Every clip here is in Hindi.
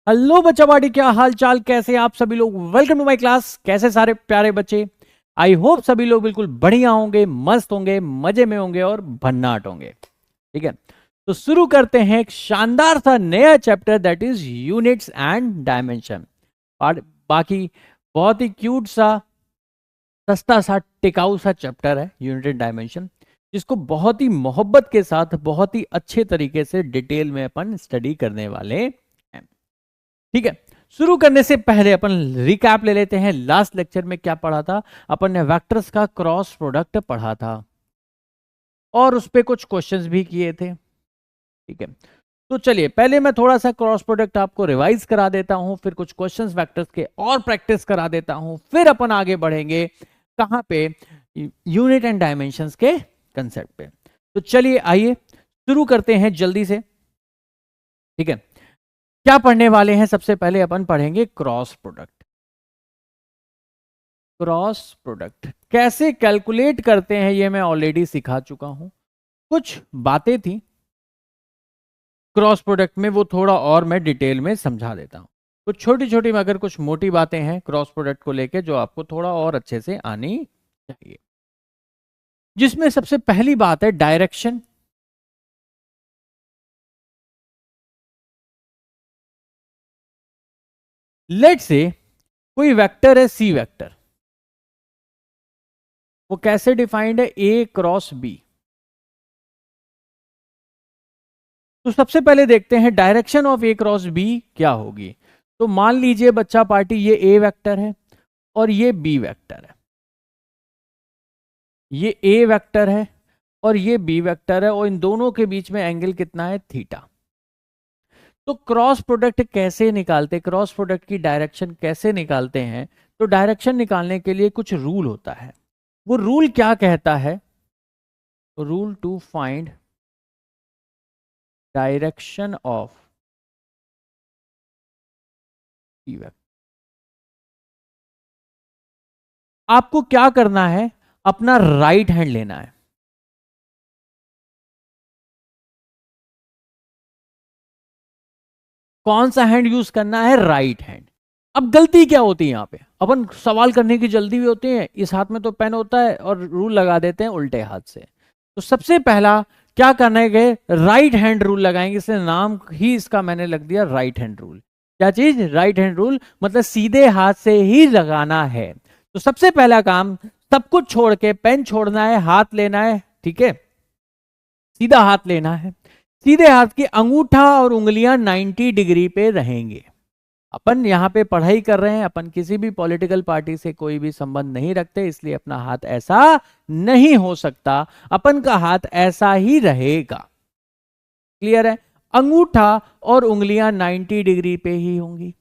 हेलो बच्चा पार्टी, क्या हाल चाल, कैसे आप सभी लोग। Welcome to my class. कैसे सारे प्यारे बच्चे। आई होप सभी लोग बिल्कुल बढ़िया होंगे, मस्त होंगे, मजे में होंगे और भन्नाट होंगे। ठीक है, तो शुरू करते हैं एक शानदार सा नया chapter, that is units and dimension. और बाकी बहुत ही क्यूट सा, सस्ता सा, टिकाऊ सा चैप्टर है यूनिट एंड डायमेंशन, जिसको बहुत ही मोहब्बत के साथ, बहुत ही अच्छे तरीके से डिटेल में अपन स्टडी करने वाले हैं। ठीक है, शुरू करने से पहले अपन रिकैप ले लेते हैं। लास्ट लेक्चर में क्या पढ़ा था अपन ने? वेक्टर्स का क्रॉस प्रोडक्ट पढ़ा था और उस पे कुछ क्वेश्चंस भी किए थे। ठीक है, तो चलिए पहले मैं थोड़ा सा क्रॉस प्रोडक्ट आपको रिवाइज करा देता हूं, फिर कुछ क्वेश्चंस वेक्टर्स के और प्रैक्टिस करा देता हूं, फिर अपन आगे बढ़ेंगे कहां पे? यूनिट एंड डायमेंशंस के कंसेप्ट पे। तो चलिए आइए शुरू करते हैं जल्दी से। ठीक है, क्या पढ़ने वाले हैं? सबसे पहले अपन पढ़ेंगे क्रॉस प्रोडक्ट। क्रॉस प्रोडक्ट कैसे कैलकुलेट करते हैं ये मैं ऑलरेडी सिखा चुका हूं। कुछ बातें थी क्रॉस प्रोडक्ट में, वो थोड़ा और मैं डिटेल में समझा देता हूं। कुछ छोटी छोटी मगर कुछ मोटी बातें हैं क्रॉस प्रोडक्ट को लेके, जो आपको थोड़ा और अच्छे से आनी चाहिए। जिसमें सबसे पहली बात है डायरेक्शन। लेट से कोई वेक्टर है सी वेक्टर, वो कैसे डिफाइंड है? A cross B. तो सबसे पहले देखते हैं direction of A cross B क्या होगी। तो मान लीजिए बच्चा पार्टी, ये ए वेक्टर है और ये बी वेक्टर है। ये ए वेक्टर है और ये बी वेक्टर है, और इन दोनों के बीच में एंगल कितना है? थीटा। तो क्रॉस प्रोडक्ट कैसे निकालते, क्रॉस प्रोडक्ट की डायरेक्शन कैसे निकालते हैं? तो डायरेक्शन निकालने के लिए कुछ रूल होता है। वो रूल क्या कहता है? Rule to find direction of B vector. आपको क्या करना है? अपना राइट हैंड लेना है। कौन सा हैंड यूज करना है? Right hand. अब गलती क्या होती है यहाँ पे? अपन सवाल करने की जल्दी भी होती है, इस हाथ में तो पेन होता है और रूल लगा देते हैं उल्टे हाथ से। तो सबसे पहला क्या करने गए? राइट हैंड रूल लगाएंगे, इसलिए नाम ही इसका मैंने लग दिया राइट हैंड रूल। क्या चीज? राइट हैंड रूल, मतलब सीधे हाथ से ही लगाना है। तो सबसे पहला काम, सब कुछ छोड़ के पेन छोड़ना है, हाथ लेना है। ठीक है, सीधा हाथ लेना है। सीधे हाथ की अंगूठा और उंगलियां 90 डिग्री पे रहेंगे। अपन यहाँ पे पढ़ाई कर रहे हैं, अपन किसी भी पॉलिटिकल पार्टी से कोई भी संबंध नहीं रखते, इसलिए अपना हाथ ऐसा नहीं हो सकता। अपन का हाथ ऐसा ही रहेगा। क्लियर है? अंगूठा और उंगलियां 90 डिग्री पे ही होंगी।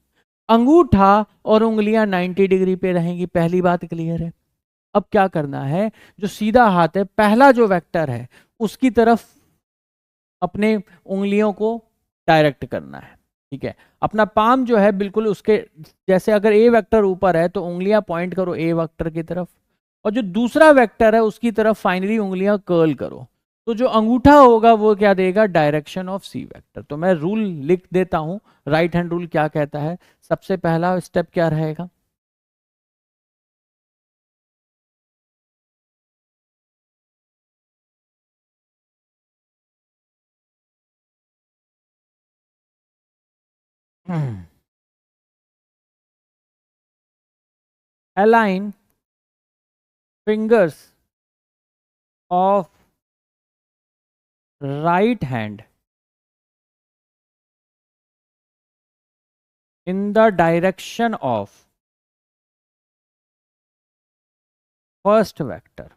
अंगूठा और उंगलियां 90 डिग्री पे रहेंगी। पहली बात क्लियर है। अब क्या करना है? जो सीधा हाथ है, पहला जो वेक्टर है, उसकी तरफ अपने उंगलियों को डायरेक्ट करना है। ठीक है, अपना पाम जो है बिल्कुल उसके जैसे, अगर ए वेक्टर ऊपर है तो उंगलियां पॉइंट करो ए वेक्टर की तरफ, और जो दूसरा वेक्टर है उसकी तरफ फाइनली उंगलियां कर्ल करो। तो जो अंगूठा होगा वो क्या देगा? Direction of C vector. तो मैं रूल लिख देता हूं, राइट हैंड रूल क्या कहता है। सबसे पहला स्टेप क्या रहेगा? Align fingers of right hand in the direction of first vector।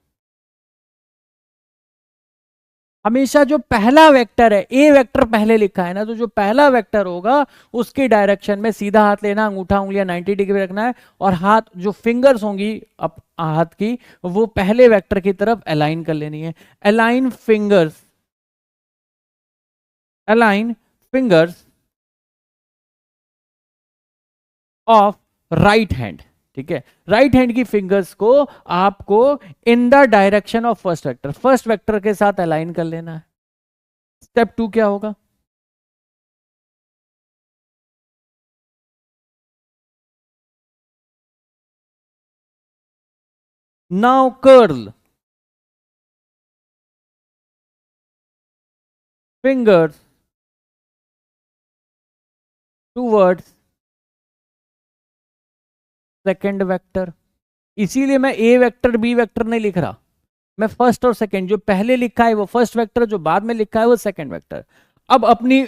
हमेशा जो पहला वेक्टर है, ए वेक्टर पहले लिखा है ना, तो जो पहला वेक्टर होगा उसके डायरेक्शन में सीधा हाथ लेना, अंगूठा उंगलियां 90 डिग्री रखना है, और हाथ जो फिंगर्स होंगी अब हाथ की, वो पहले वेक्टर की तरफ अलाइन कर लेनी है। Align fingers, align fingers of right hand. ठीक है, राइट हैंड की फिंगर्स को आपको इन the direction of first vector, first vector के साथ अलाइन कर लेना है। स्टेप 2 क्या होगा? Now curl fingers towards second vector. इसीलिए मैं ए वेक्टर बी वेक्टर नहीं लिख रहा, मैं फर्स्ट और सेकेंड, जो पहले लिखा है वो फर्स्ट वेक्टर, जो बाद में लिखा है वो सेकेंड वेक्टर। अब अपनी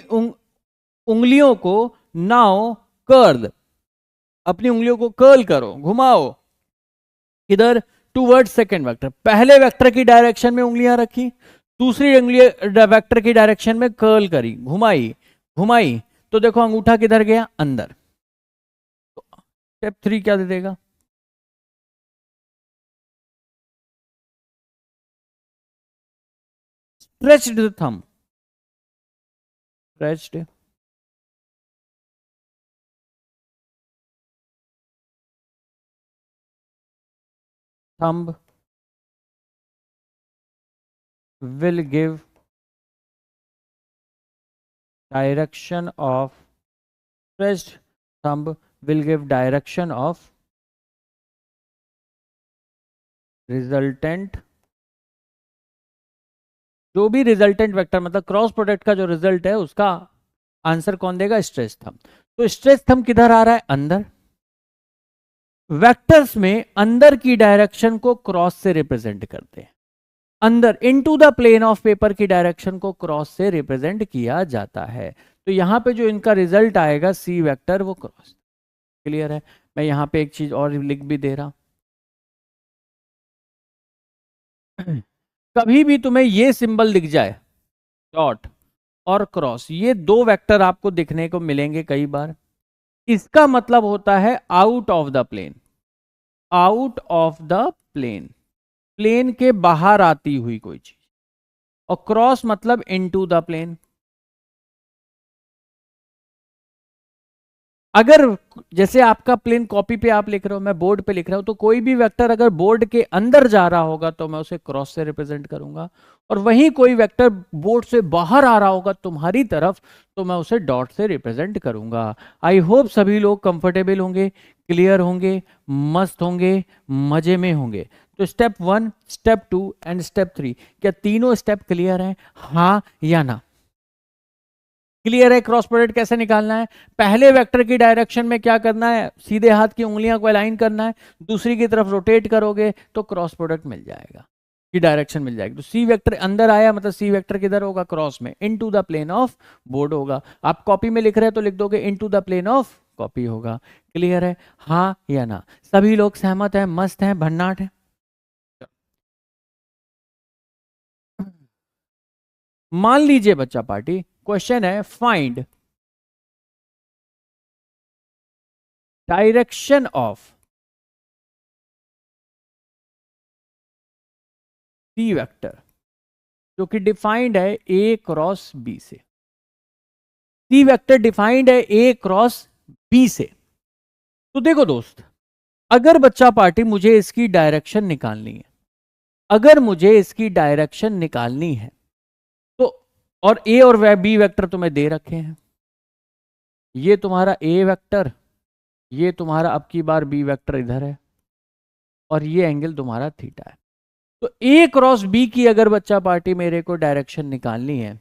उंगलियों को नाउ कर्ल, अपनी उंगलियों को कर्ल करो, घुमाओ इधर टूवर्ड सेकेंड वेक्टर। पहले वेक्टर की डायरेक्शन में उंगलियां रखी, दूसरी उंगली वेक्टर की डायरेक्शन में कर्ल करी, घुमाई घुमाई, तो देखो अंगूठा किधर गया, अंदर। स्टेप 3 क्या दे देगा, stretched thumb, stretched thumb will give direction of, stretched thumb will give direction of resultant, जो भी रिजल्टेंट वेक्टर मतलब क्रॉस प्रोडक्ट का जो रिजल्ट है उसका आंसर कौन देगा, स्ट्रेच थंब। तो स्ट्रेच थंब किधर आ रहा है, अंदर। वेक्टर्स में अंदर की डायरेक्शन को क्रॉस से रिप्रेजेंट करते हैं, अंदर into the plane of paper की डायरेक्शन को क्रॉस से रिप्रेजेंट किया जाता है। तो यहां पे जो इनका रिजल्ट आएगा सी वेक्टर, वो क्रॉस। क्लियर है। मैं यहां पे एक चीज और लिख भी दे रहा, कभी भी तुम्हें ये सिंबल दिख जाए, डॉट और क्रॉस, ये दो वेक्टर आपको दिखने को मिलेंगे कई बार, इसका मतलब होता है out of the plane, out of the plane, plane के बाहर आती हुई कोई चीज, और क्रॉस मतलब इनटू द प्लेन। अगर जैसे आपका प्लेन कॉपी पे आप लिख रहे हो, मैं बोर्ड पे लिख रहा हूं, तो कोई भी वेक्टर अगर बोर्ड के अंदर जा रहा होगा तो मैं उसे क्रॉस से रिप्रेजेंट करूंगा, और वहीं कोई वेक्टर बोर्ड से बाहर आ रहा होगा तुम्हारी तरफ, तो मैं उसे डॉट से रिप्रेजेंट करूंगा। आई होप सभी लोग कंफर्टेबल होंगे, क्लियर होंगे, मस्त होंगे, मजे में होंगे। तो स्टेप 1, स्टेप 2 एंड स्टेप 3, क्या तीनों स्टेप क्लियर हैं, हाँ या ना? क्लियर है क्रॉस प्रोडक्ट कैसे निकालना है? पहले वेक्टर की डायरेक्शन में क्या करना है, सीधे हाथ की उंगलियां को अलाइन करना है, दूसरी की तरफ रोटेट करोगे तो क्रॉस प्रोडक्ट मिल जाएगा, की डायरेक्शन मिल जाएगी। तो सी वेक्टर अंदर आया मतलब सी वेक्टर किधर होगा, क्रॉस में, into the plane of board होगा। आप कॉपी में लिख रहे हैं तो लिख दोगे into the plane of copy होगा। क्लियर है, हाँ या ना? सभी लोग सहमत हैं, मस्त हैं, भन्नाट है? मान लीजिए बच्चा पार्टी, क्वेश्चन है find direction of C vector, जो कि डिफाइंड है ए क्रॉस बी से। सी वेक्टर डिफाइंड है ए क्रॉस बी से। तो देखो दोस्त, अगर बच्चा पार्टी मुझे इसकी डायरेक्शन निकालनी है, अगर मुझे इसकी डायरेक्शन निकालनी है तो, और ए और बी वेक्टर तुम्हें दे रखे हैं, ये तुम्हारा ए वेक्टर, ये तुम्हारा अब की बार बी वेक्टर इधर है, और ये एंगल तुम्हारा थीटा है। तो ए क्रॉस बी की अगर बच्चा पार्टी मेरे को डायरेक्शन निकालनी है,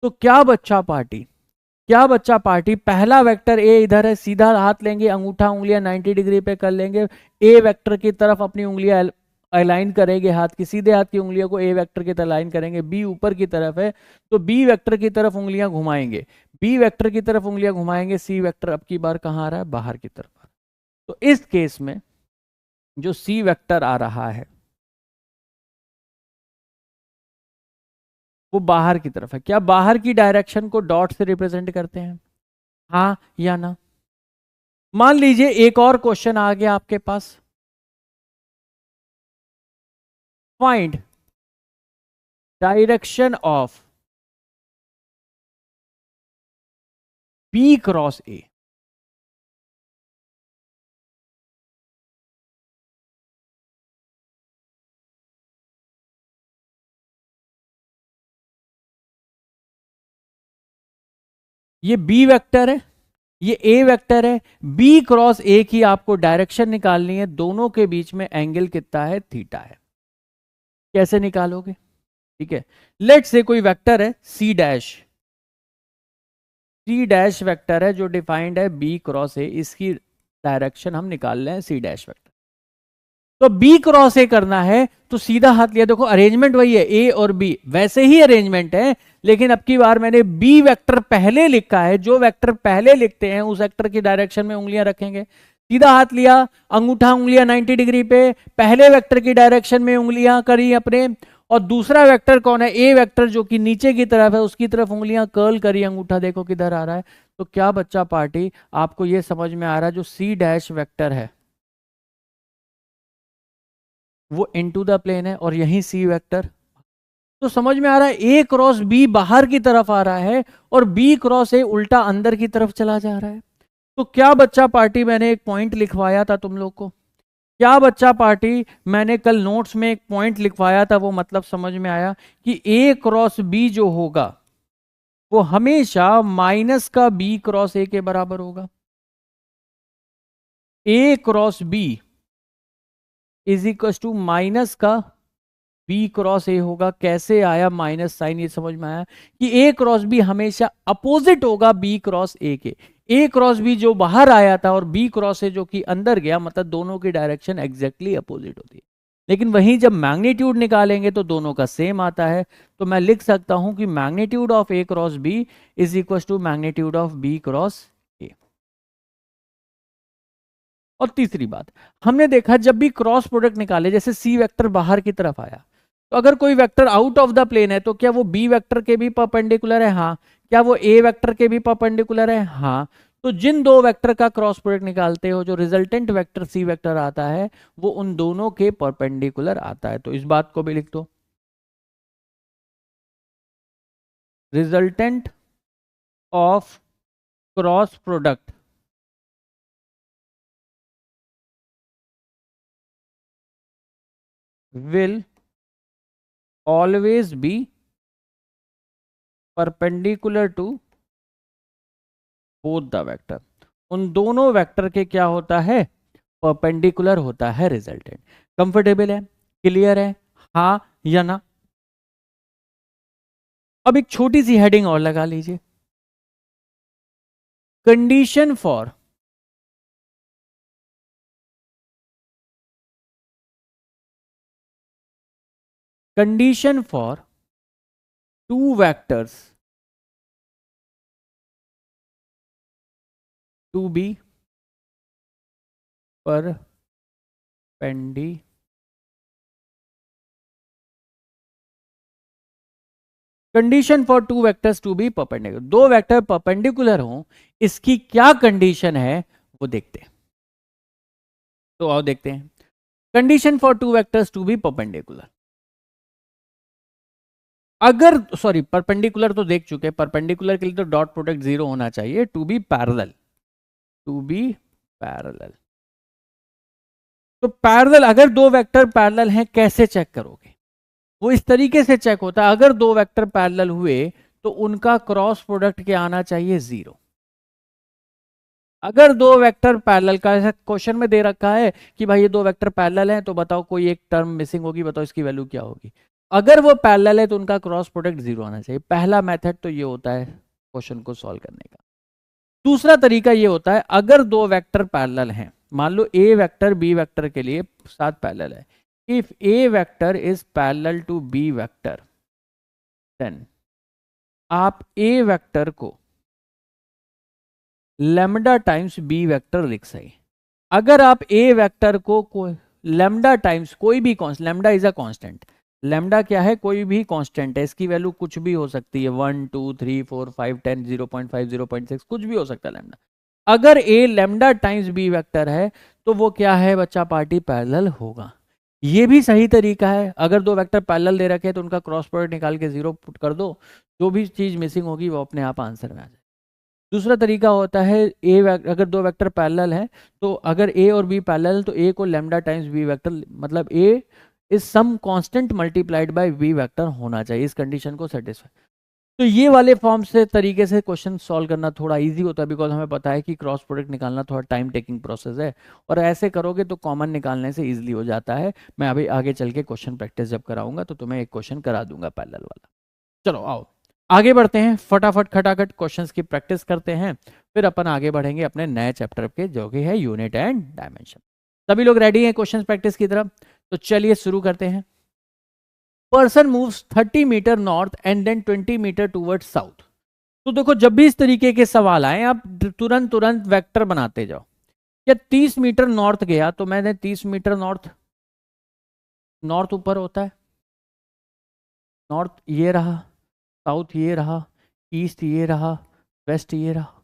तो क्या बच्चा पार्टी, क्या बच्चा पार्टी, पहला वेक्टर ए इधर है, सीधा हाथ लेंगे, अंगूठा उंगलियां 90 डिग्री पे कर लेंगे, ए वेक्टर की तरफ अपनी उंगलियां अलाइन करेंगे, हाथ की सीधे हाथ की उंगलियों को ए वेक्टर की तरफ अलाइन करेंगे, बी ऊपर की तरफ है तो बी वेक्टर की तरफ उंगलियां घुमाएंगे, बी वेक्टर की तरफ उंगलियां घुमाएंगे, सी वेक्टर अब की बार कहां आ रहा है, बाहर की तरफ। तो इस केस में जो सी वेक्टर आ रहा है वो बाहर की तरफ है। क्या बाहर की डायरेक्शन को डॉट से रिप्रेजेंट करते हैं, हाँ या ना? मान लीजिए एक और क्वेश्चन आ गया आपके पास, find direction of B cross A. ये बी वेक्टर है, ये ए वेक्टर है, बी क्रॉस ए की आपको डायरेक्शन निकालनी है, दोनों के बीच में एंगल कितना है, थीटा है। कैसे निकालोगे? ठीक है, लेट से कोई वेक्टर है C dash, C dash vector है जो डिफाइंड है बी क्रॉस ए, इसकी डायरेक्शन हम निकाल रहे हैं सी डैश वेक्टर। तो बी क्रॉस ए करना है तो सीधा हाथ लिया, देखो अरेंजमेंट वही है, ए और बी वैसे ही अरेंजमेंट है, लेकिन अब की बार मैंने बी वेक्टर पहले लिखा है, जो वेक्टर पहले लिखते हैं उस वेक्टर की डायरेक्शन में उंगलियां रखेंगे। सीधा हाथ लिया, अंगूठा उंगलियां 90 डिग्री पे, पहले वेक्टर की डायरेक्शन में उंगलियां करी अपने, और दूसरा वेक्टर कौन है, ए वेक्टर जो कि नीचे की तरफ है, उसकी तरफ उंगलियां कर्ल करी, अंगूठा देखो किधर आ रहा है। तो क्या बच्चा पार्टी आपको यह समझ में आ रहा है, जो सी डैश वेक्टर है वो इनटू द प्लेन है, और यही सी वेक्टर, तो समझ में आ रहा है ए क्रॉस बी बाहर की तरफ आ रहा है और बी क्रॉस ए उल्टा अंदर की तरफ चला जा रहा है। तो क्या बच्चा पार्टी मैंने एक पॉइंट लिखवाया था तुम लोग को, क्या बच्चा पार्टी मैंने कल नोट्स में एक पॉइंट लिखवाया था, वो मतलब समझ में आया कि ए क्रॉस बी जो होगा वो हमेशा माइनस का बी क्रॉस ए के बराबर होगा। A cross B is equal to minus का बी क्रॉस ए होगा। कैसे आया माइनस साइन, ये समझ में आया कि ए क्रॉस बी हमेशा अपोजिट होगा बी क्रॉस ए के। ए क्रॉस बी जो बाहर आया था और बी क्रॉस ए जो कि अंदर गया, मतलब दोनों की डायरेक्शन एग्जैक्टली अपोजिट होती है। लेकिन वहीं जब मैग्नीट्यूड निकालेंगे तो दोनों का सेम आता है, तो मैं लिख सकता हूं कि magnitude of A cross B is equal to magnitude of B cross A. और तीसरी बात, हमने देखा जब भी क्रॉस प्रोडक्ट निकाले, जैसे सी वेक्टर बाहर की तरफ आया, तो अगर कोई vector out of the plane है तो क्या वो बी वेक्टर के भी परपेंडिकुलर है? हाँ। क्या वो ए वेक्टर के भी परपेंडिकुलर है? हाँ। तो जिन दो वेक्टर का क्रॉस प्रोडक्ट निकालते हो, जो रिजल्टेंट वेक्टर सी वेक्टर आता है वो उन दोनों के परपेंडिकुलर आता है। तो इस बात को भी लिख दो, resultant of cross product will always be perpendicular to both the vector। उन दोनों वेक्टर के क्या होता है, परपेंडिकुलर होता है रिजल्टेंट। कंफर्टेबल है, क्लियर है, हाँ या ना? अब एक छोटी सी हेडिंग और लगा लीजिए, condition for two vectors to be perpendicular. Condition for two vectors to be perpendicular, दो वेक्टर परपेंडिकुलर हो, इसकी क्या कंडीशन है वो देखते हैं। तो आओ देखते हैं, condition for two vectors to be perpendicular. अगर सॉरी परपेंडिकुलर तो देख चुके, परपेंडिकुलर के लिए तो डॉट प्रोडक्ट 0 होना चाहिए। To be parallel, to be parallel, तो पैरेलल, अगर दो वेक्टर पैरेलल हैं कैसे चेक करोगे? वो इस तरीके से चेक होता है, अगर दो वेक्टर पैरेलल हुए तो उनका क्रॉस प्रोडक्ट क्या आना चाहिए, 0। अगर दो वेक्टर पैरेलल का, ऐसा क्वेश्चन में दे रखा है कि भाई ये दो वेक्टर पैरेलल हैं, तो बताओ कोई एक टर्म मिसिंग होगी, बताओ इसकी वैल्यू क्या होगी। अगर वो पैरेलल है तो उनका क्रॉस प्रोडक्ट 0 आना चाहिए। पहला मेथड तो ये होता है क्वेश्चन को सॉल्व करने का। दूसरा तरीका ये होता है, अगर दो वेक्टर पैरेलल हैं, मान लो ए वेक्टर बी वेक्टर के लिए साथ पैरेलल है, if A vector is parallel to B vector, then आप ए वेक्टर को लैम्डा टाइम्स बी वेक्टर लिख सही। अगर आप ए वेक्टर को लैम्डा टाइम्स कोई भी constant, lambda is a constant, lambda क्या है, कोई भी कांस्टेंट है, इसकी वैल्यू कुछ भी हो सकती है, 1 2 3 4 5 10 0.5 0.6 कुछ भी हो सकता है लैम्डा। अगर ए लैम्डा टाइम्स बी वेक्टर है तो वो क्या है बच्चा पार्टी, पैरेलल होगा। ये भी सही तरीका है, अगर दो वेक्टर पैरेलल दे रखे तो उनका क्रॉस प्रोडक्ट निकाल के 0 पुट कर दो, जो भी चीज मिसिंग होगी वो अपने आप आंसर में आ जाए। दूसरा तरीका होता है, अगर दो वेक्टर पैरेलल है तो अगर ए और बी पैरेलल तो ए को लैम्डा टाइम्स बी वेक्टर, मतलब A is some constant multiplied by B vector होना चाहिए, इस कंडीशन को सेटिस्फाई। तो ये वाले फॉर्म से तरीके से क्वेश्चन सॉल्व करना थोड़ा इजी होता है, बिकॉज हमें पता है कि क्रॉस प्रोडक्ट निकालना थोड़ा टाइम टेकिंग प्रोसेस है, और ऐसे करोगे तो कॉमन निकालने से इजीली हो जाता है। मैं अभी आगे चल के क्वेश्चन प्रैक्टिस जब कराऊंगा तो तुम्हें एक क्वेश्चन करा दूंगा पैरेलल वाला। चलो आओ आगे बढ़ते हैं, फटाफट खटाखट क्वेश्चंस की प्रैक्टिस करते हैं, फिर अपन आगे बढ़ेंगे अपने नए चैप्टर के जो कि है यूनिट एंड डायमेंशन। सभी लोग रेडी हैं क्वेश्चंस प्रैक्टिस की तरफ? तो चलिए शुरू करते हैं। Person moves 30 metre north and then 20 metre towards south. तो देखो जब भी इस तरीके के सवाल आए आप तुरंत तुरंत वेक्टर बनाते जाओ। या 30 मीटर नॉर्थ गया तो मैंने 30 मीटर नॉर्थ, नॉर्थ ऊपर होता है, नॉर्थ ये रहा, साउथ ये रहा, ईस्ट ये रहा, वेस्ट ये रहा।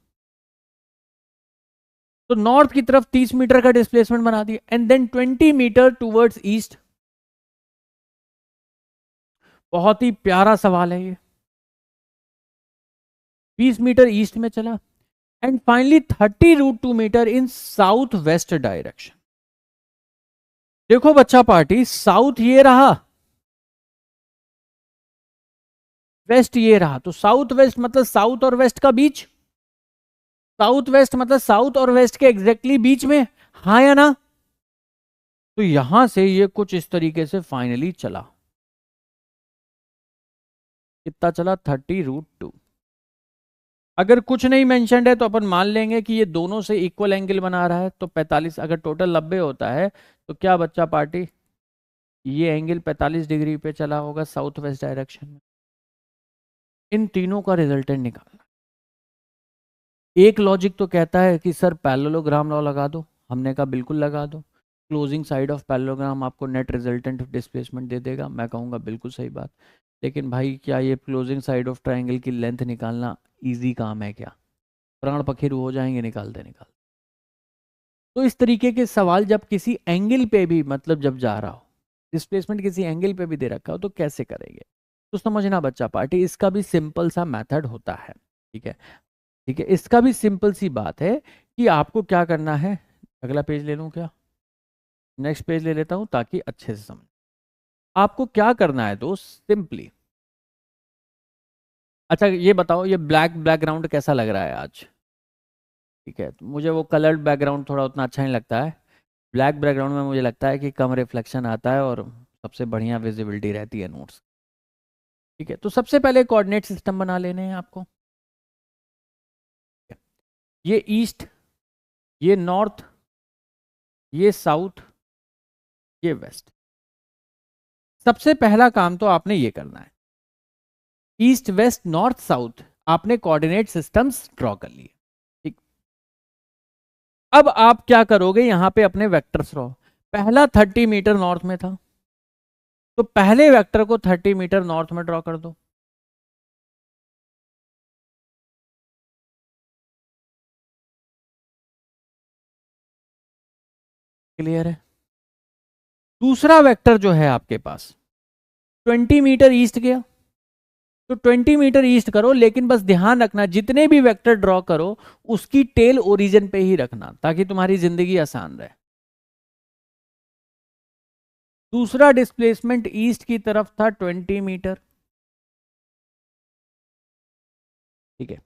तो नॉर्थ की तरफ 30 मीटर का डिस्प्लेसमेंट बना दिया and then 20 metre towards east. बहुत ही प्यारा सवाल है ये। 20 मीटर ईस्ट में चला and finally 30√2 metre in south west direction. देखो बच्चा पार्टी, साउथ ये रहा, वेस्ट ये रहा, तो साउथ वेस्ट मतलब साउथ और वेस्ट का बीच, साउथ वेस्ट मतलब साउथ और वेस्ट के एग्जैक्टली बीच में, हाँ या ना? तो यहां से ये कुछ इस तरीके से फाइनली चला। कितना चला? 30√2। अगर कुछ नहीं मेंशन्ड है तो अपन मान लेंगे कि ये दोनों से इक्वल एंगल बना रहा है, तो 45, अगर टोटल 90 होता है तो क्या बच्चा पार्टी, ये एंगल 45 डिग्री पे चला होगा साउथ वेस्ट डायरेक्शन में। इन तीनों का रिजल्टेंट निकालना। एक लॉजिक तो कहता है कि सर पैरेललोग्राम लॉ लगा दो, हमने कहा बिल्कुल लगा दो, क्लोजिंग साइड ऑफ पैरेललोग्राम आपको नेट रिजल्टेंट डिस्प्लेसमेंट दे देगा। मैं कहूँगा बिल्कुल सही बात, लेकिन भाई क्या ये क्लोजिंग साइड ऑफ ट्राइंगल की लेंथ निकालना इजी काम है क्या? प्राण पखेरु हो जाएंगे निकालते निकालते। तो इस तरीके के सवाल जब किसी एंगल पे भी, मतलब जब जा रहा हो डिस्प्लेसमेंट किसी एंगल पे भी दे रखा हो तो कैसे करेंगे, तो समझना बच्चा पार्टी, इसका भी सिंपल सा मेथड होता है। ठीक है, ठीक है, इसका भी सिंपल सी बात है कि आपको क्या करना है। अगला पेज ले लूं क्या? नेक्स्ट पेज ले लेता हूं ताकि अच्छे से समझ। आपको क्या करना है दोस्त, सिंपली, अच्छा ये बताओ, ये ब्लैक बैकग्राउंड कैसा लग रहा है आज? ठीक है, तो मुझे वो कलर्ड बैकग्राउंड थोड़ा उतना अच्छा नहीं लगता है। ब्लैक बैकग्राउंड में मुझे लगता है कि कम रिफ्लेक्शन आता है और सबसे बढ़िया विजिबिलिटी रहती है नोट्स। ठीक है, तो सबसे पहले कोऑर्डिनेट सिस्टम बना लेने हैं आपको। ये ईस्ट, ये नॉर्थ, ये साउथ, ये वेस्ट। सबसे पहला काम तो आपने ये करना है, ईस्ट वेस्ट नॉर्थ साउथ आपने कोऑर्डिनेट सिस्टम्स ड्रॉ कर लिए। ठीक, अब आप क्या करोगे, यहां पे अपने वेक्टर्स ड्रॉ। पहला 30 मीटर नॉर्थ में था, तो पहले वेक्टर को 30 मीटर नॉर्थ में ड्रॉ कर दो। क्लियर है? दूसरा वेक्टर जो है आपके पास 20 मीटर ईस्ट गया, तो 20 मीटर ईस्ट करो, लेकिन बस ध्यान रखना जितने भी वेक्टर ड्रॉ करो उसकी टेल ओरिजिन पे ही रखना ताकि तुम्हारी जिंदगी आसान रहे। दूसरा डिस्प्लेसमेंट ईस्ट की तरफ था 20 मीटर। ठीक है,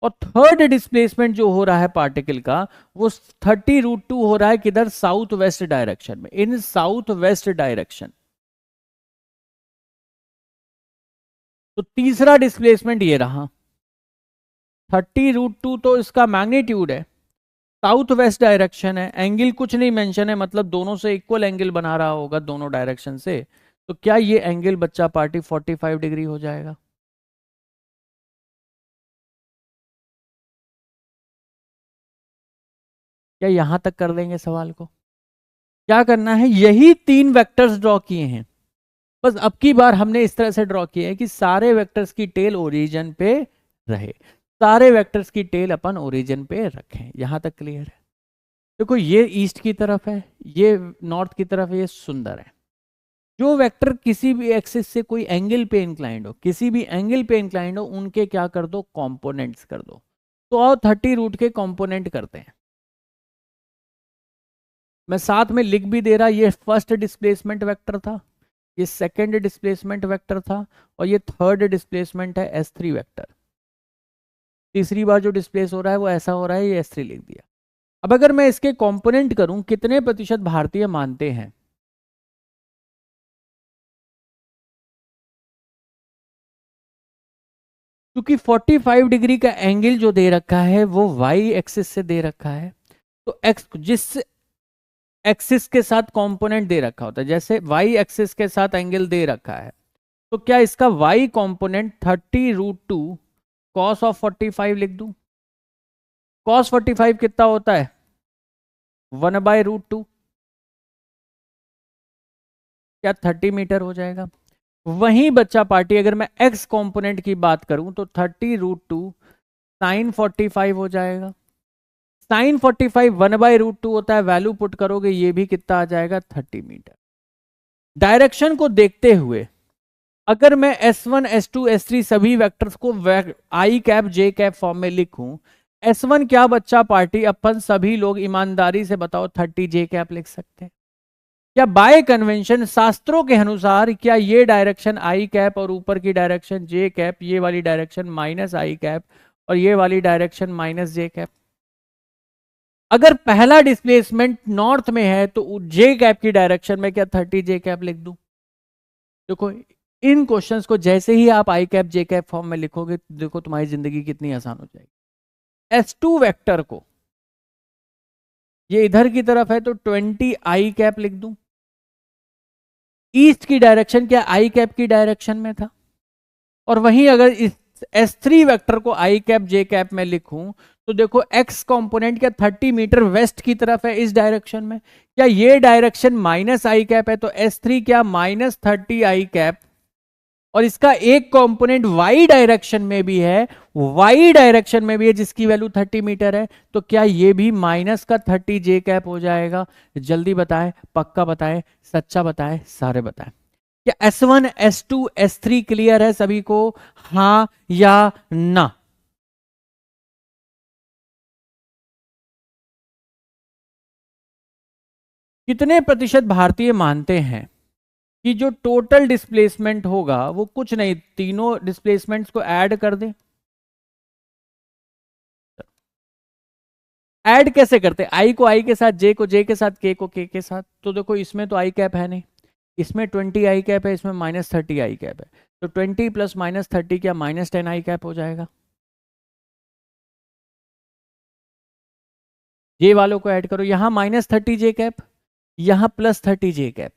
और थर्ड डिस्प्लेसमेंट जो हो रहा है पार्टिकल का वो 30√2 हो रहा है किधर, साउथ वेस्ट डायरेक्शन में, इन साउथ वेस्ट डायरेक्शन। तो तीसरा डिस्प्लेसमेंट ये रहा 30√2, तो इसका मैग्नीट्यूड है, साउथ वेस्ट डायरेक्शन है, एंगल कुछ नहीं मेंशन है, मतलब दोनों से इक्वल एंगल बना रहा होगा दोनों डायरेक्शन से। तो क्या ये एंगल बच्चा पार्टी 45 डिग्री हो जाएगा? क्या यहां तक कर लेंगे सवाल को? क्या करना है, यही तीन वेक्टर्स ड्रॉ किए हैं, बस अब की बार हमने इस तरह से ड्रॉ किए हैं कि सारे वेक्टर्स की टेल ओरिजिन पे रहे, सारे वेक्टर्स की टेल अपन ओरिजिन पे रखें। यहां तक क्लियर है? देखो ये ईस्ट की तरफ है, ये नॉर्थ की तरफ है, ये सुंदर है। जो वेक्टर किसी भी एक्सिस से कोई एंगल पे इंक्लाइंड हो, किसी भी एंगल पे इंक्लाइंड हो, उनके क्या कर दो, कंपोनेंट्स कर दो। तो आओ 30 के कंपोनेंट करते हैं। मैं साथ में लिख भी दे रहा, ये फर्स्ट डिस्प्लेसमेंट वेक्टर था, ये सेकंड डिस्प्लेसमेंट वेक्टर था और ये थर्ड डिस्प्लेसमेंट है S3 वेक्टर। तीसरी बार जो डिस्प्लेस हो रहा है वो ऐसा हो रहा है, ये S3 लिख दिया। अब अगर मैं इसके कंपोनेंट करूं, कितने प्रतिशत भारतीय मानते हैं? क्योंकि 45 डिग्री का एंगल जो दे रखा है वो वाई एक्सिस से दे रखा है, तो एक्स जिस एक्सिस के साथ कंपोनेंट दे रखा होता है, जैसे वाई एक्सिस के साथ एंगल दे रखा है, तो क्या इसका वाई कंपोनेंट 30√2 कॉस ऑफ 45 लिख दूं? कॉस 45 कितना होता है? 1/√2। क्या 30 मीटर हो जाएगा? वहीं बच्चा पार्टी, अगर मैं एक्स कंपोनेंट की बात करूं तो 30√2 साइन 45 हो जाएगा। साइन 45 1/√2 होता है, वैल्यू पुट करोगे ये भी कितना आ जाएगा? 30 मीटर। डायरेक्शन को देखते हुए अगर मैं S1 S2 S3 सभी वेक्टर्स को आई कैप जे कैप फॉर्म में लिखूं, S1 क्या बच्चा पार्टी, अपन सभी लोग ईमानदारी से बताओ 30 जे कैप लिख सकते हैं क्या? बाय कन्वेंशन, शास्त्रों के अनुसार क्या ये डायरेक्शन आई कैप और ऊपर की डायरेक्शन जे कैप, ये वाली डायरेक्शन माइनस आई कैप और ये वाली डायरेक्शन माइनस जे कैप? अगर पहला डिस्प्लेसमेंट नॉर्थ में है तो जे कैप की डायरेक्शन में क्या 30 जे कैप लिख दूं? देखो इन क्वेश्चंस को जैसे ही आप आई कैप जे कैप फॉर्म में लिखोगे, देखो तुम्हारी जिंदगी कितनी आसान हो जाएगी। S2 वेक्टर को ये इधर की तरफ है तो 20 आई कैप लिख दूं। ईस्ट की डायरेक्शन क्या आई कैप की डायरेक्शन में था, और वहीं अगर इस S3 वेक्टर को आई कैप जे कैप में लिखूं तो देखो एक्स कंपोनेंट क्या 30 मीटर वेस्ट की तरफ है इस डायरेक्शन में, क्या ये डायरेक्शन माइनस आई कैप है, तो S3 क्या माइनस 30 आई कैप, और इसका एक कंपोनेंट वाई डायरेक्शन में भी है, वाई डायरेक्शन में भी है जिसकी वैल्यू 30 मीटर है, तो क्या ये भी माइनस का 30 जे कैप हो जाएगा? जल्दी बताएं, पक्का बताएं, सच्चा बताएं, सारे बताएं। क्या S1 S2 S3 क्लियर है सभी को? हाँ या ना? कितने प्रतिशत भारतीय मानते हैं कि जो टोटल डिस्प्लेसमेंट होगा वो कुछ नहीं, तीनों डिस्प्लेसमेंट्स को ऐड कर दें? ऐड कैसे करते? आई को आई के साथ, जे को जे के साथ, के को के साथ। तो देखो इसमें तो आई कैप है नहीं, इसमें 20 आई कैप है, इसमें -30 आई कैप है, तो 20 प्लस -30 क्या -10 आई कैप हो जाएगा? जे वालों को ऐड करो, यहां -30 जे कैप, यहां +30 जे कैप,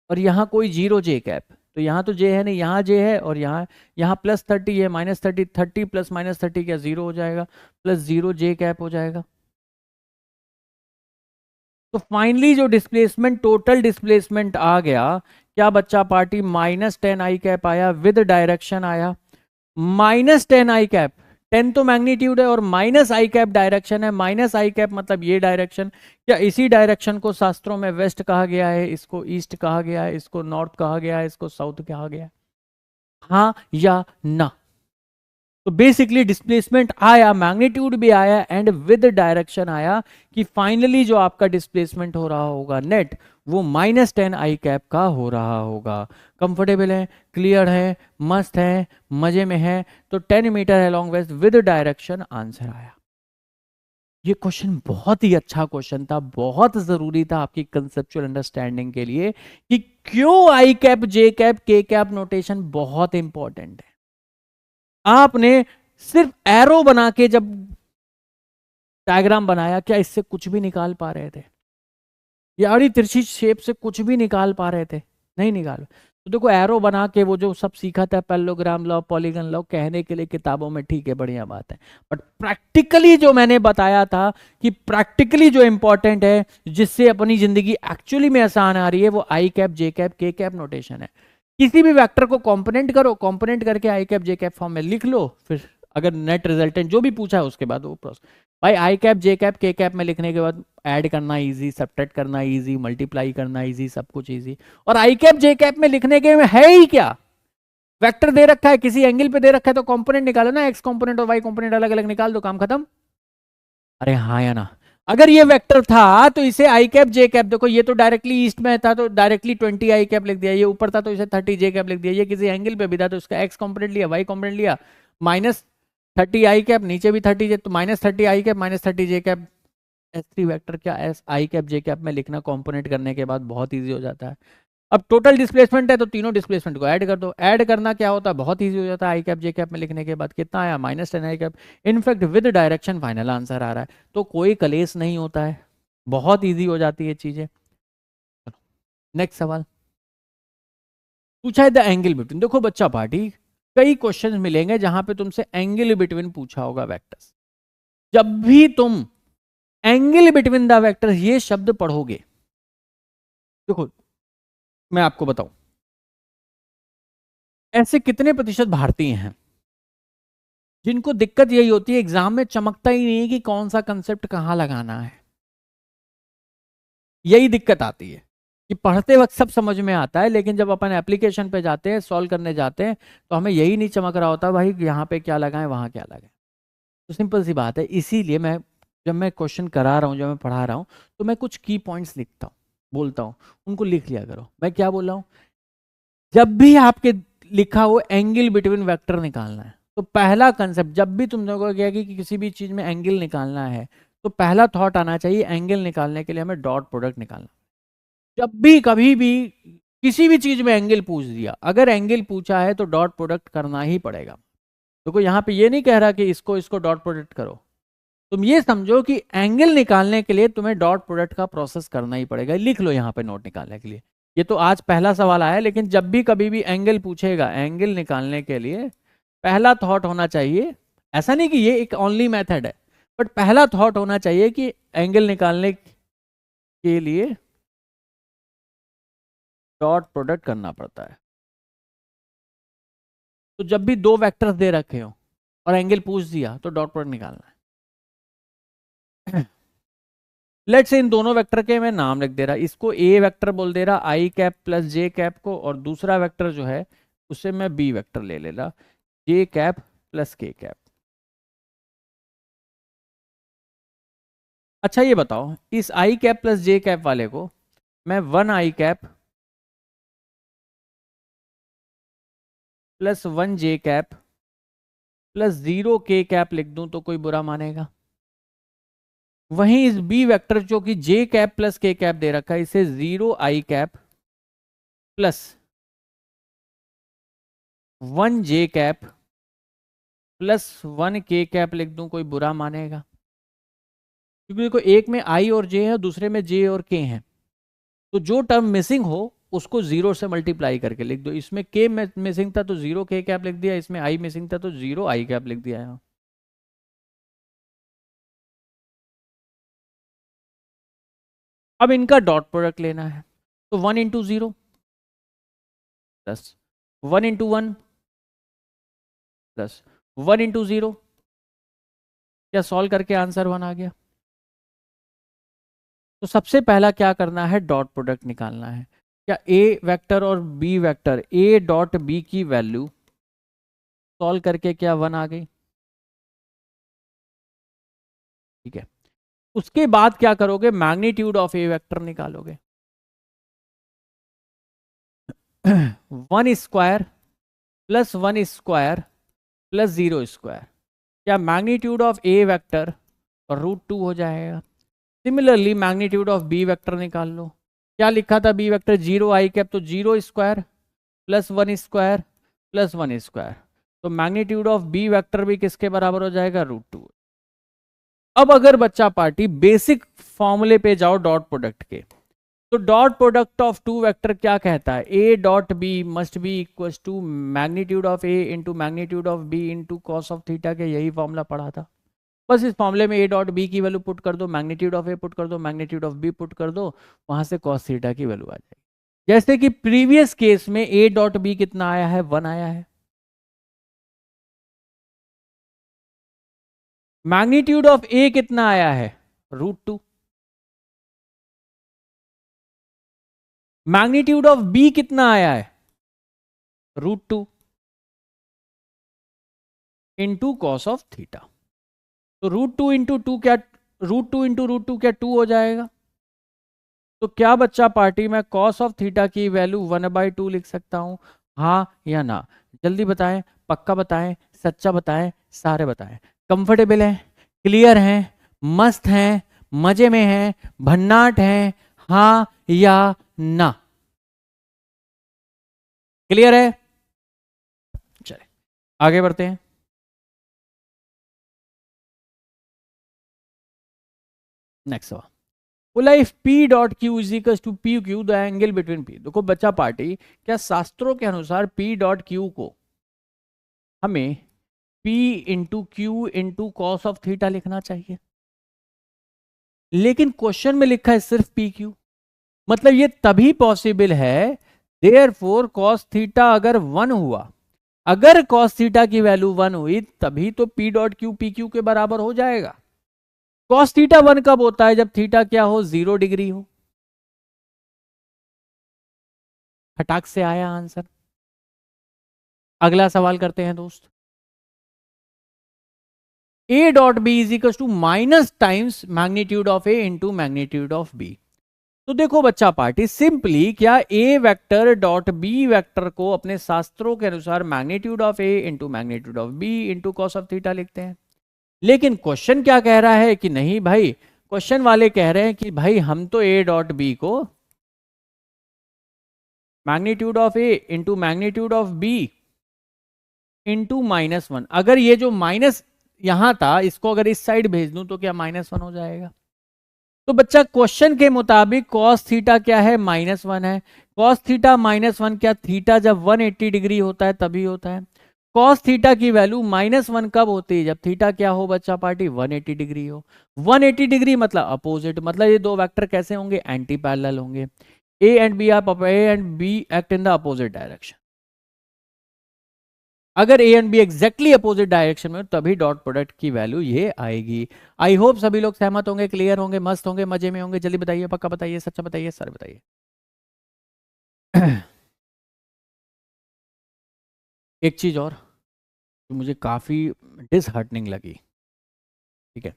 और यहां कोई 0 जे कैप, तो यहां तो जे है नहीं, यहां जे है, और यहां यहां +30 है, -30, 30 प्लस -30 क्या 0 हो जाएगा, +0 जे कैप हो जाएगा। तो फाइनली जो डिस्प्लेसमेंट, टोटल डिस्प्लेसमेंट आ गया, क्या बच्चा पार्टी? -10 आई कैप आया, विद डायरेक्शन आया -10 आई कैप। 10 तो मैग्नीट्यूड है और माइनस आई कैप डायरेक्शन है, माइनस आई कैप मतलब ये डायरेक्शन। क्या इसी डायरेक्शन को शास्त्रों में वेस्ट कहा गया है, इसको ईस्ट कहा गया है, इसको नॉर्थ कहा गया है, इसको साउथ कहा गया है? हाँ या ना? तो बेसिकली डिस्प्लेसमेंट आया, मैग्नीट्यूड भी आया एंड विद डायरेक्शन आया, कि फाइनली जो आपका डिस्प्लेसमेंट हो रहा होगा नेट, वो -10 आई कैप का हो रहा होगा। कंफर्टेबल है, क्लियर है, मस्त है, मजे में है? तो 10 metre along west with direction answer आया। ये क्वेश्चन बहुत ही अच्छा क्वेश्चन था, बहुत जरूरी था आपकी कंसेप्चुअल अंडरस्टैंडिंग के लिए कि क्यों आई कैप जे कैप के कैप नोटेशन बहुत इंपॉर्टेंट है। आपने सिर्फ एरो बना के जब डायग्राम बनाया, क्या इससे कुछ भी निकाल पा रहे थे? यारी तिरछी शेप से कुछ भी निकाल पा रहे थे? नहीं निकाल। तो देखो एरो बना के वो जो सब सीखा था, पैरेललोग्राम लॉ, पॉलीगन लॉ, कहने के लिए किताबों में ठीक है, बढ़िया बात है, बट प्रैक्टिकली जो मैंने बताया था कि प्रैक्टिकली जो इंपॉर्टेंट है, जिससे अपनी जिंदगी एक्चुअली में आसान आ रही है, वो आई कैप जे कैप के कैप नोटेशन है। किसी भी वेक्टर को कंपोनेंट करो, कंपोनेंट करके आई कैप जे कैप फॉर्म में लिख लो, फिर अगर नेट रिजल्टेंट जो भी पूछा है उसके बाद वो प्रोसेस। भाई आई कैप जे कैप के कैप में लिखने के बाद ऐड करना इजी, सब्ट्रैक्ट करना इजी, मल्टीप्लाई करना इजी, सब कुछ इजी। और आई कैप जे कैप में लिखने के में है ही क्या? वेक्टर दे रखा है, किसी एंगल पे दे रखा है, तो कंपोनेंट निकालो ना, एक्स कंपोनेंट और वाई कंपोनेंट अलग अलग निकाल दो, काम खत्म। अरे हाँ या ना? अगर ये वेक्टर था तो इसे आई कैप जे कैप, देखो ये तो डायरेक्टली ईस्ट में था तो डायरेक्टली 20 आई कैप लिख दिया, ये ऊपर था तो इसे 30 जे कैप लिख दिया, ये किसी एंगल पे भी था तो इसका एक्स कॉम्पोनेंट लिया, वाई कॉम्पोनेंट लिया, -30 आई कैप, नीचे भी 30 जे, तो -30 आई कैप -30 जे कैप। S3 वेक्टर क्या S I cap J cap में लिखना कॉम्पोनेंट करने के बाद बहुत ईजी हो जाता है। अब टोटल डिस्प्लेसमेंट है तो तीनों डिस्प्लेसमेंट को ऐड कर दो, ऐड करना क्या होता है, बहुत ईजी हो जाता है। आई कैप जे कैप में लिखने के बाद कितना आया, -10 I cap. In fact with direction final answer आ रहा है, तो कोई कलेश नहीं होता है, बहुत ईजी हो जाती है चीजें। नेक्स्ट सवाल पूछा है द एंगल बिटवीन। देखो बच्चा पार्टी, कई क्वेश्चन मिलेंगे जहां पे तुमसे एंगल बिटवीन पूछा होगा वेक्टर्स। जब भी तुम एंगल बिटवीन द वेक्टर्स ये शब्द पढ़ोगे, देखो मैं आपको बताऊं, ऐसे कितने प्रतिशत भारतीय हैं जिनको दिक्कत यही होती है एग्जाम में चमकता ही नहीं है कि कौन सा कंसेप्ट कहां लगाना है। यही दिक्कत आती है कि पढ़ते वक्त सब समझ में आता है, लेकिन जब अपन एप्लीकेशन पे जाते हैं, सॉल्व करने जाते हैं, तो हमें यही नहीं चमक रहा होता भाई यहाँ पे क्या लगाएं वहां क्या लगाएं। तो सिंपल सी बात है, इसीलिए मैं जब मैं क्वेश्चन करा रहा हूँ, जब मैं पढ़ा रहा हूँ, तो मैं कुछ की पॉइंट्स लिखता हूँ, बोलता हूँ, उनको लिख लिया करो। मैं क्या बोल रहा हूँ, जब भी आपके लिखा हो एंगल बिटवीन वेक्टर निकालना है, तो पहला कंसेप्ट जब भी तुम लोगों को क्या कि किसी भी चीज में एंगल निकालना है, तो पहला थॉट आना चाहिए एंगल निकालने के लिए हमें डॉट प्रोडक्ट निकालना। जब भी कभी भी किसी भी चीज में एंगल पूछ दिया, अगर एंगल पूछा है तो डॉट प्रोडक्ट करना ही पड़ेगा। देखो यहाँ पे ये नहीं कह रहा कि इसको इसको डॉट प्रोडक्ट करो, तुम ये समझो कि एंगल निकालने के लिए तुम्हें डॉट प्रोडक्ट का प्रोसेस करना ही पड़ेगा। लिख लो यहाँ पे नोट निकालने के लिए। ये तो आज पहला सवाल आया, लेकिन जब भी कभी भी एंगल पूछेगा, एंगल निकालने के लिए पहला थॉट होना चाहिए, ऐसा नहीं कि ये एक ओनली मेथड है, बट पहला थॉट होना चाहिए कि एंगल निकालने के लिए डॉट प्रोडक्ट करना पड़ता है। तो जब भी दो वेक्टर्स दे रखे हो और एंगल पूछ दिया तो डॉट प्रोडक्ट निकालना है। लेट्स से इन दोनों वेक्टर के मैं नाम लिख दे रहा, इसको ए वेक्टर बोल दे रहा आई कैप प्लस जे कैप को, और दूसरा वेक्टर जो है उसे मैं बी वेक्टर ले लेला जे कैप प्लस के कैप। अच्छा ये बताओ, इस आई कैप प्लस जे कैप वाले को मैं 1 आई कैप प्लस 1 जे कैप प्लस 0 के कैप लिख दूं तो कोई बुरा मानेगा? वहीं इस बी वेक्टर जो कि जे कैप प्लस के कैप दे रखा है, इसे 0 आई कैप प्लस 1 जे कैप प्लस 1 के कैप लिख दूं, कोई बुरा मानेगा? क्योंकि देखो एक में आई और जे है, दूसरे में जे और के हैं, तो जो टर्म मिसिंग हो उसको 0 से मल्टीप्लाई करके लिख दो। इसमें के मिसिंग था तो 0 के कैप लिख दिया, इसमें आई मिसिंग था तो 0 आई कैप लिख दिया है। अब इनका डॉट प्रोडक्ट लेना है, तो 1 into 0 plus 1 into 1 plus 1 into 0, क्या सॉल्व करके आंसर 1 आ गया? तो सबसे पहला क्या करना है, डॉट प्रोडक्ट निकालना है। क्या ए वेक्टर और B vector, A dot B की वैल्यू सॉल्व करके क्या 1 आ गई? ठीक है, उसके बाद क्या करोगे, मैग्नीट्यूड ऑफ ए वेक्टर निकालोगे। 1 square plus 1 square plus 0 square, क्या मैग्नीट्यूड ऑफ ए वेक्टर √2 हो जाएगा? Similarly magnitude of B vector निकाल लो। क्या लिखा था बी वेक्टर, 0 आई कैप, तो 0 square plus 1 square plus 1 square, तो मैग्नीट्यूड ऑफ बी वेक्टर भी किसके बराबर हो जाएगा, √2। अब अगर बच्चा पार्टी बेसिक फॉर्मूले पे जाओ डॉट प्रोडक्ट के, तो dot product of two vector क्या कहता है, A dot B must be equal to magnitude of A into magnitude of B into cos of theta के, यही फॉर्मूला पढ़ा था। बस इस फॉर्मूले में ए डॉट बी की वैल्यू पुट कर दो, मैग्नीट्यूड ऑफ ए पुट कर दो, मैग्नीट्यूड ऑफ बी पुट कर दो, वहां से कॉस थीटा की वैल्यू आ जाएगी। जैसे कि प्रीवियस केस में ए डॉट बी कितना आया है, 1 आया है। मैग्नीट्यूड ऑफ ए कितना आया है, √2। मैग्नीट्यूड ऑफ बी कितना आया है, √2 इंटू कॉस ऑफ थीटा। तो √2 इंटू 2 क्या, √2 क्या 2 हो जाएगा? तो क्या बच्चा पार्टी में कॉस ऑफ थीटा की वैल्यू 1/2 लिख सकता हूं? हाँ या ना? जल्दी बताएं, पक्का बताएं, सच्चा बताएं, सारे बताएं। कंफर्टेबल है, क्लियर है, मस्त है, मजे में है, भन्नाट है, हाँ या ना? क्लियर है? चले आगे बढ़ते हैं। नेक्स्ट सवाल बोला if P dot Q is equal to P Q the angle between P. देखो बच्चा पार्टी, क्या शास्त्रों के अनुसार पी डॉट क्यू को हमें P into Q into cos of theta लिखना चाहिए, लेकिन क्वेश्चन में लिखा है सिर्फ पी क्यू। मतलब ये तभी पॉसिबल है, देयर फोर कॉस थीटा अगर 1 हुआ, अगर कॉस थीटा की वैल्यू 1 हुई तभी तो P dot Q P Q के बराबर हो जाएगा। कॉस थीटा 1 कब होता है? जब थीटा क्या हो? 0 डिग्री हो। फटाक से आया आंसर। अगला सवाल करते हैं दोस्त। A dot B is equal to minus times magnitude of A into magnitude of B. तो देखो बच्चा पार्टी, सिंपली क्या A vector dot B vector को अपने शास्त्रों के अनुसार magnitude of A into magnitude of B into cos of theta लिखते हैं। लेकिन क्वेश्चन क्या कह रहा है कि नहीं भाई, क्वेश्चन वाले कह रहे हैं कि भाई हम तो ए डॉट बी को magnitude of A into magnitude of B into -1। अगर ये जो माइनस यहां था, इसको अगर इस साइड भेज दूं तो क्या -1 हो जाएगा? तो बच्चा क्वेश्चन के मुताबिक कॉस थीटा क्या है? -1 है। कॉस थीटा -1 क्या थीटा जब 180 डिग्री होता है तभी होता है। कॉस थीटा की वैल्यू -1 कब होती है? जब थीटा क्या हो बच्चा पार्टी? 180 डिग्री हो। 180 डिग्री मतलब अपोजिट, मतलब ये दो वेक्टर कैसे होंगे? एंटी पैरेलल होंगे। A and B act in the opposite direction. अगर A and B exactly opposite direction में हो तभी डॉट प्रोडक्ट की वैल्यू ये आएगी। आई होप सभी लोग सहमत होंगे, क्लियर होंगे, मस्त होंगे, मजे में होंगे। जल्दी बताइए, पक्का बताइए, सच्चा बताइए, सर बताइए। एक चीज और जो मुझे काफी डिसहार्टनिंग लगी, ठीक है,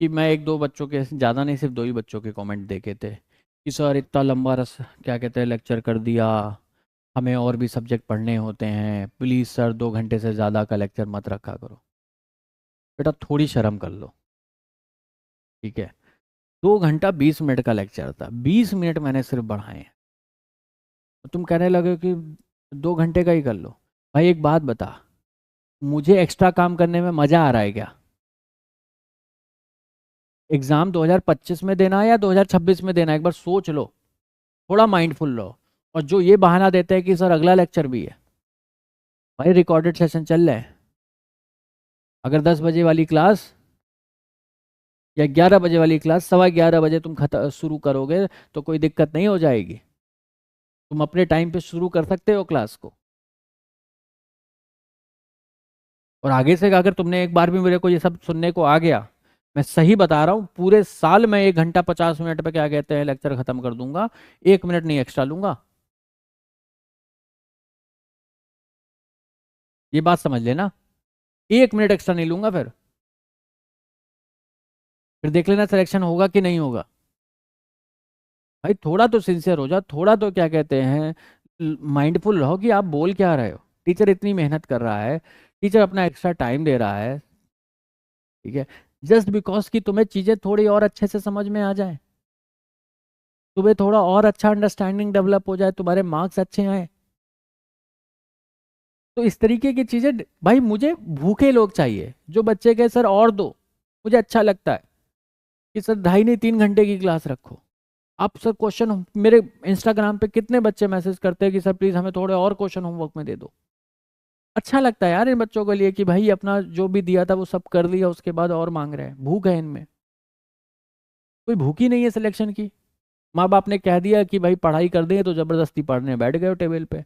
कि मैं एक दो बच्चों के, ज्यादा नहीं, सिर्फ दो ही बच्चों के कमेंट देखे थे कि सर इतना लंबा रस क्या कहते हैं लेक्चर कर दिया, हमें और भी सब्जेक्ट पढ़ने होते हैं, प्लीज सर 2 घंटे से ज्यादा का लेक्चर मत रखा करो। बेटा थोड़ी शर्म कर लो, ठीक है। 2 घंटा 20 मिनट का लेक्चर था, 20 मिनट मैंने सिर्फ बढ़ाए हैं, तो तुम कहने लगे कि 2 घंटे का ही कर लो। भाई एक बात बता, मुझे एक्स्ट्रा काम करने में मजा आ रहा है क्या? एग्जाम 2025 में देना है या 2026 में देना है? एक बार सोच लो, थोड़ा माइंडफुल रहो। और जो ये बहाना देते हैं कि सर अगला लेक्चर भी है, भाई रिकॉर्डेड सेशन चल रहा है। अगर 10 बजे वाली क्लास या 11 बजे वाली क्लास 11:15 बजे तुम शुरू करोगे तो कोई दिक्कत नहीं हो जाएगी? तुम अपने टाइम पे शुरू कर सकते हो क्लास को। और आगे से अगर तुमने एक बार भी मेरे को ये सब सुनने को आ गया, मैं सही बता रहा हूँ, पूरे साल में 1 घंटा 50 मिनट पे क्या कहते हैं लेक्चर खत्म कर दूंगा, 1 मिनट नहीं एक्स्ट्रा लूंगा। ये बात समझ लेना, 1 मिनट एक्स्ट्रा नहीं लूंगा। फिर देख लेना सिलेक्शन होगा कि नहीं होगा। भाई थोड़ा तो सिंसियर हो जा, थोड़ा तो क्या कहते हैं माइंडफुल रहो कि आप बोल क्या रहे हो। टीचर इतनी मेहनत कर रहा है, टीचर अपना एक्स्ट्रा टाइम दे रहा है, ठीक है, जस्ट बिकॉज कि तुम्हें चीज़ें थोड़ी और अच्छे से समझ में आ जाए, तुम्हें थोड़ा और अच्छा अंडरस्टैंडिंग डेवलप हो जाए, तुम्हारे मार्क्स अच्छे आए। तो इस तरीके की चीज़ें, भाई मुझे भूखे लोग चाहिए जो बच्चे के सर और दो। मुझे अच्छा लगता है कि सर 2.5 नहीं 3 घंटे की क्लास रखो। आप सर क्वेश्चन, मेरे इंस्टाग्राम पे कितने बच्चे मैसेज करते हैं कि सर प्लीज़ हमें थोड़े और क्वेश्चन होमवर्क में दे दो। अच्छा लगता है यार इन बच्चों के लिए कि भाई अपना जो भी दिया था वो सब कर लिया, उसके बाद और मांग रहे हैं। भूख है इनमें, कोई भूख ही नहीं है सिलेक्शन की। माँ बाप ने कह दिया कि भाई पढ़ाई कर दें तो ज़बरदस्ती पढ़ने बैठ गए हो टेबल पे,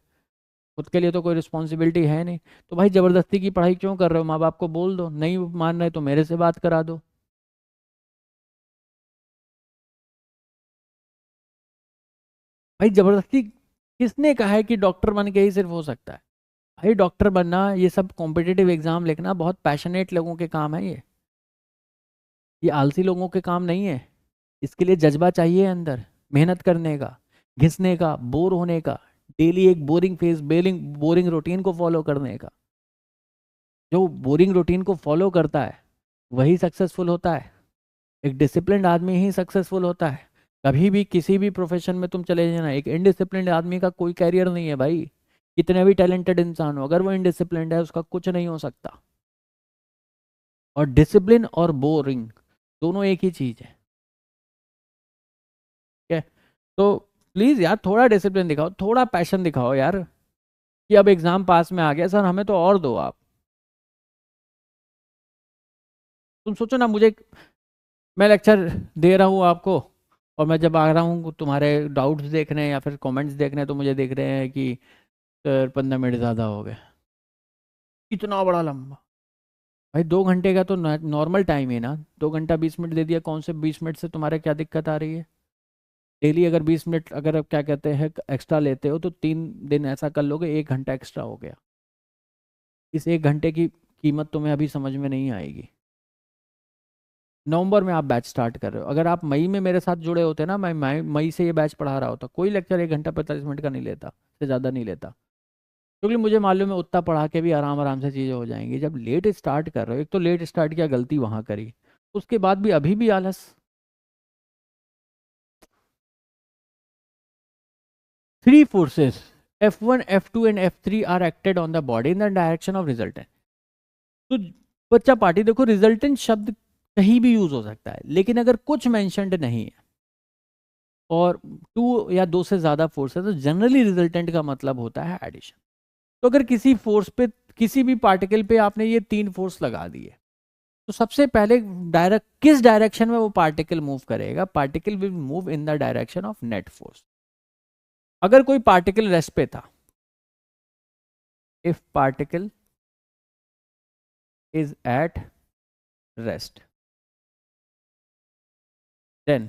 खुद के लिए तो कोई रिस्पॉन्सिबिलिटी है नहीं। तो भाई ज़बरदस्ती की पढ़ाई क्यों कर रहे हो? माँ बाप को बोल दो, नहीं मान रहे तो मेरे से बात करा दो। भाई ज़बरदस्ती किसने कहा है कि डॉक्टर बन के ही सिर्फ हो सकता है? भाई डॉक्टर बनना, ये सब कॉम्पिटिटिव एग्जाम लिखना बहुत पैशनेट लोगों के काम है ये। ये आलसी लोगों के काम नहीं है। इसके लिए जज्बा चाहिए अंदर, मेहनत करने का, घिसने का, बोर होने का, डेली एक बोरिंग रूटीन को फॉलो करने का। जो बोरिंग रूटीन को फॉलो करता है वही सक्सेसफुल होता है। एक डिसिप्लिन्ड आदमी ही सक्सेसफुल होता है। कभी भी किसी भी प्रोफेशन में तुम चले जाना, एक इनडिसिप्लिन्ड आदमी का कोई कैरियर नहीं है भाई। कितने भी टैलेंटेड इंसान हो, अगर वो इनडिसिप्लिन्ड है उसका कुछ नहीं हो सकता। और डिसिप्लिन और बोरिंग दोनों एक ही चीज है। ठीक है, तो प्लीज यार थोड़ा डिसिप्लिन दिखाओ, थोड़ा पैशन दिखाओ यार, कि अब एग्जाम पास में आ गया सर, हमें तो और दो आप। तुम सोचो ना, मैं लेक्चर दे रहा हूँ आपको, और मैं जब आ रहा हूँ तुम्हारे डाउट्स देखने या फिर कमेंट्स देखने, तो मुझे दिख रहे हैं कि सर 15 मिनट ज़्यादा हो गए। इतना बड़ा लंबा। भाई 2 घंटे का तो नॉर्मल टाइम है ना, 2 घंटा 20 मिनट दे दिया, कौन से 20 मिनट से तुम्हारे क्या दिक्कत आ रही है? डेली अगर 20 मिनट अगर आप क्या कहते हैं एक्स्ट्रा लेते हो, तो 3 दिन ऐसा कर लोगे, 1 घंटा एक्स्ट्रा हो गया। इस 1 घंटे की कीमत तुम्हें अभी समझ में नहीं आएगी। नवंबर में आप बैच स्टार्ट कर रहे हो, अगर आप मई में मेरे साथ जुड़े होते ना, मैं मई से ये बैच पढ़ा रहा होता, कोई लेक्चर 1 घंटा 45 मिनट का नहीं लेता, से ज़्यादा नहीं लेता। क्योंकि मुझे मालूम है उतना पढ़ा के भी आराम आराम से चीज़ें हो जाएंगी। जब लेट स्टार्ट कर रहे हो, एक तो लेट स्टार्ट किया, गलती वहाँ करी, उसके बाद भी अभी भी आलस। Three forces F1 F2 and F3 are acted on the body in the direction of resultant. तो बच्चा पार्टी देखो, रिजल्टेंट शब्द कहीं भी यूज हो सकता है, लेकिन अगर कुछ मेंशन्ड नहीं है और 2 या 2 से ज्यादा फोर्स है, तो जनरली रिजल्टेंट का मतलब होता है एडिशन। तो अगर किसी फोर्स पे, किसी भी पार्टिकल पे आपने ये 3 फोर्स लगा दिए, तो सबसे पहले डायरेक्ट किस डायरेक्शन में वो पार्टिकल मूव करेगा? Particle will move in the direction of net force. अगर कोई पार्टिकल रेस्ट पे था, if particle is at rest, then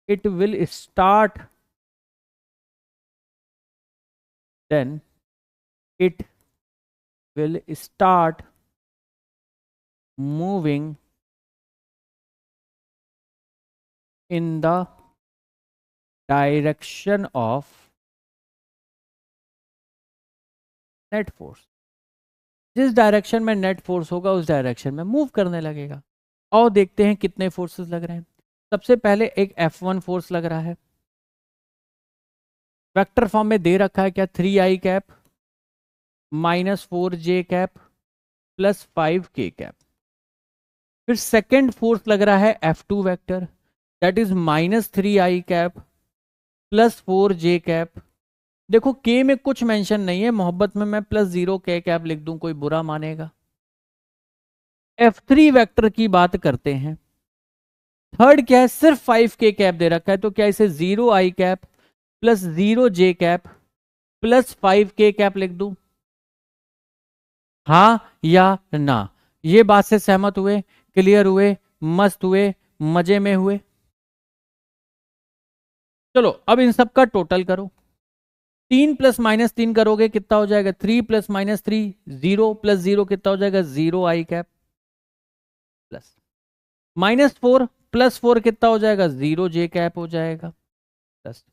it will start then it will start moving in the direction of net force. जिस डायरेक्शन में नेट फोर्स होगा उस डायरेक्शन में मूव करने लगेगा। और देखते हैं कितने फोर्सेस लग रहे हैं। सबसे पहले एक F1 फोर्स लग रहा है, वेक्टर फॉर्म में दे रखा है क्या, 3i cap -4j cap +5k cap. फिर सेकेंड फोर्स लग रहा है F2 vector, that is -3i cap +4j cap. देखो के में कुछ मेंशन नहीं है, मोहब्बत में मैं +0k कैप लिख दूं, कोई बुरा मानेगा? F3 वेक्टर की बात करते हैं। थर्ड क्या है, सिर्फ 5k कैप दे रखा है, तो क्या इसे 0i cap +0j cap +5k cap लिख दूं? हाँ या ना? ये बात से सहमत हुए, क्लियर हुए, मस्त हुए, मजे में हुए? चलो अब इन सब का टोटल करो। 3 + -3 करोगे कितना हो जाएगा? 3 + -3 0 + 0 कितना हो जाएगा? 0i कैप प्लस -4 + 4 कितना हो जाएगा? 0j कैप हो जाएगा प्लस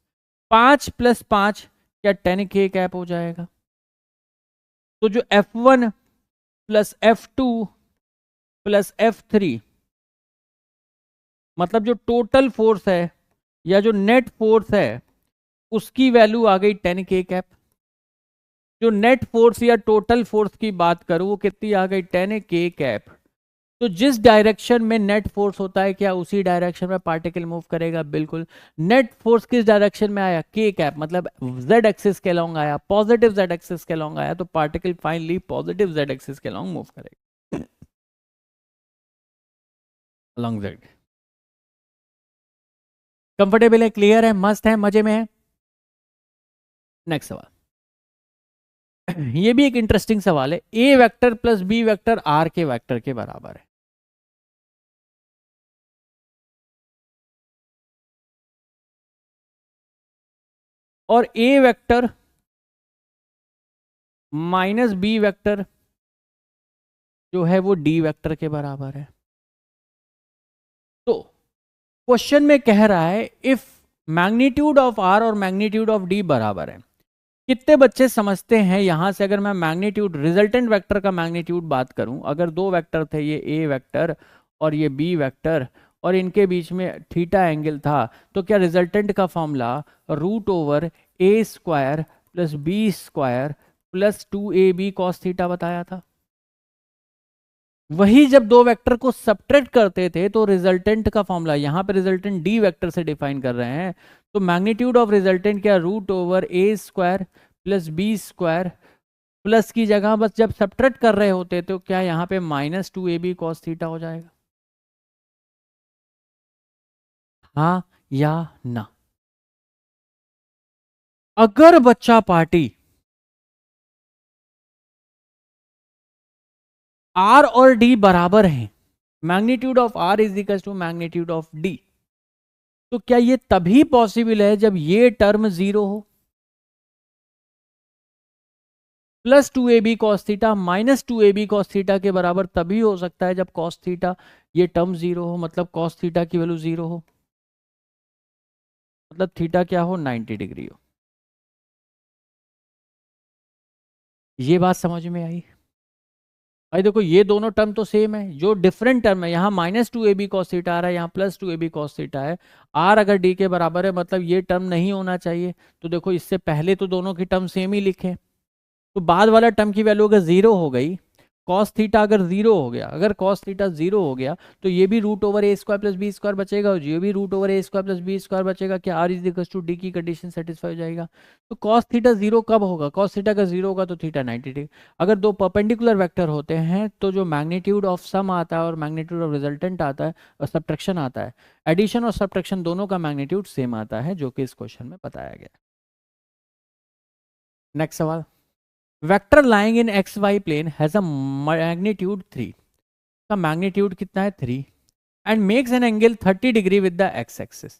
5 + 5 क्या 10k कैप हो जाएगा। तो जो F1 + F2 + F3 मतलब जो टोटल फोर्स है या जो नेट फोर्स है, उसकी वैल्यू आ गई 10k कैप। जो नेट फोर्स या टोटल फोर्स की बात करूं, वो कितनी आ गई? 10k cap. तो जिस डायरेक्शन में नेट फोर्स होता है, क्या उसी डायरेक्शन में पार्टिकल मूव करेगा? बिल्कुल। नेट फोर्स किस डायरेक्शन में आया? k कैप, मतलब z एक्सिस के लॉन्ग आया, पॉजिटिव z एक्सिस के लॉन्ग आया, तो particle finally positive z axis के लॉन्ग मूव करेगा, लॉन्ग z। कंफर्टेबल है, क्लियर है, मस्त है, मजे में है? नेक्स्ट सवाल। ये भी एक इंटरेस्टिंग सवाल है। A vector plus B vector R के वेक्टर के बराबर है। और A vector minus B vector जो है वो डी वेक्टर के बराबर है। तो क्वेश्चन में कह रहा है इफ मैग्नीट्यूड ऑफ आर और मैग्नीट्यूड ऑफ डी बराबर है। कितने बच्चे समझते हैं यहां से, अगर मैं मैग्नीट्यूड रिजल्टेंट वेक्टर का मैग्नीट्यूड बात करूं, अगर दो वेक्टर थे, ये ए वेक्टर और ये बी वेक्टर, और इनके बीच में थीटा एंगल था, तो क्या रिजल्टेंट का formula root over A square plus B square plus 2ab cos theta बताया था। वही जब दो वेक्टर को सब्ट्रैक्ट करते थे तो रिजल्टेंट का फॉर्मूला, यहां पे रिजल्टेंट डी वेक्टर से डिफाइन कर रहे हैं, तो मैग्नीट्यूड ऑफ रिजल्टेंट क्या, root over A square plus B square, plus की जगह बस जब सब्ट्रैक्ट कर रहे होते तो क्या यहाँ पे -2ab कॉस थीटा हो जाएगा? हाँ या ना? अगर बच्चा पार्टी आर और डी बराबर हैं, magnitude of R is equal to magnitude of D, तो क्या ये तभी पॉसिबल है जब ये टर्म जीरो हो? +2ab cos theta -2ab cos theta के बराबर तभी हो सकता है जब cos थीटा ये टर्म जीरो हो, मतलब cos थीटा की वैल्यू जीरो हो, मतलब थीटा क्या हो, 90 डिग्री हो। ये बात समझ में आई? भाई देखो ये दोनों टर्म तो सेम है, जो डिफरेंट टर्म है, यहाँ -2ab cos थीटा आ रहा है, यहाँ +2ab cos थीटा है। आर अगर डी के बराबर है मतलब ये टर्म नहीं होना चाहिए, तो देखो इससे पहले तो दोनों की टर्म सेम ही लिखे, तो बाद वाला टर्म की वैल्यू अगर जीरो हो गई, कॉस थीटा अगर जीरो हो गया, अगर कॉस थीटा जीरो हो गया तो ये भी root over A square plus B square बचेगा, और ये भी root over A square plus B square बचेगा। क्या R is equal to D की कंडीशन सेटिस्फाई हो जाएगा? तो कॉस थीटा जीरो कब होगा? कॉस थीटा अगर जीरो होगा तो थीटा 90 डिग्री। अगर दो परपेंडिकुलर वेक्टर होते हैं तो जो मैग्नीट्यूड ऑफ सम आता है और मैग्नीट्यूड ऑफ रिजल्टेंट आता है और सब्ट्रैक्शन आता है, एडिशन और सब्ट्रैक्शन दोनों का मैग्नीट्यूड सेम आता है, जो कि इस क्वेश्चन में बताया गया। नेक्स्ट सवाल, vector lying in X Y plane has a magnitude 3, का मैग्नीट्यूड कितना है 3, and makes an angle 30 degree with the X axis.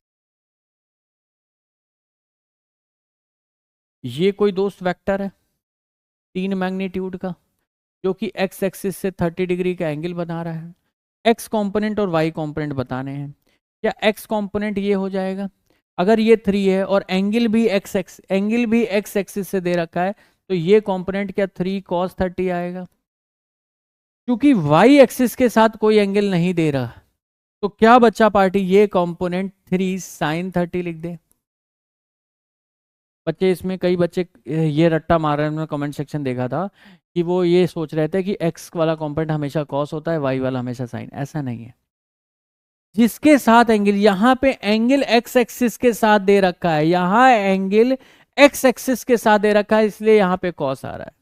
ये कोई दोस्त वेक्टर है 3 मैग्नीट्यूड का, जो कि एक्स एक्सिस से 30 डिग्री का एंगल बना रहा है। एक्स कंपोनेंट और वाई कंपोनेंट बताने हैं। क्या एक्स कंपोनेंट ये हो जाएगा, अगर ये 3 है और एंगल भी एक्स एक्सिस से दे रखा है, तो ये कंपोनेंट क्या 3 cos 30 आएगा। क्योंकि वाई एक्सिस के साथ कोई एंगल नहीं दे रहा, तो क्या बच्चा पार्टी, ये कंपोनेंट 3 sin 30 लिख दे। बच्चे इसमें कई बच्चे ये रट्टा मार रहे हैं, मैंने कमेंट सेक्शन देखा था कि वो ये सोच रहे थे कि एक्स वाला कंपोनेंट हमेशा कॉस होता है, वाई वाला हमेशा साइन। ऐसा नहीं है, जिसके साथ एंगल, यहाँ पे एंगल एक्स एक्सिस के साथ दे रखा है, यहाँ एंगल एक्स एक्सिस के साथ दे रखा है, इसलिए यहाँ पे कॉस आ रहा है।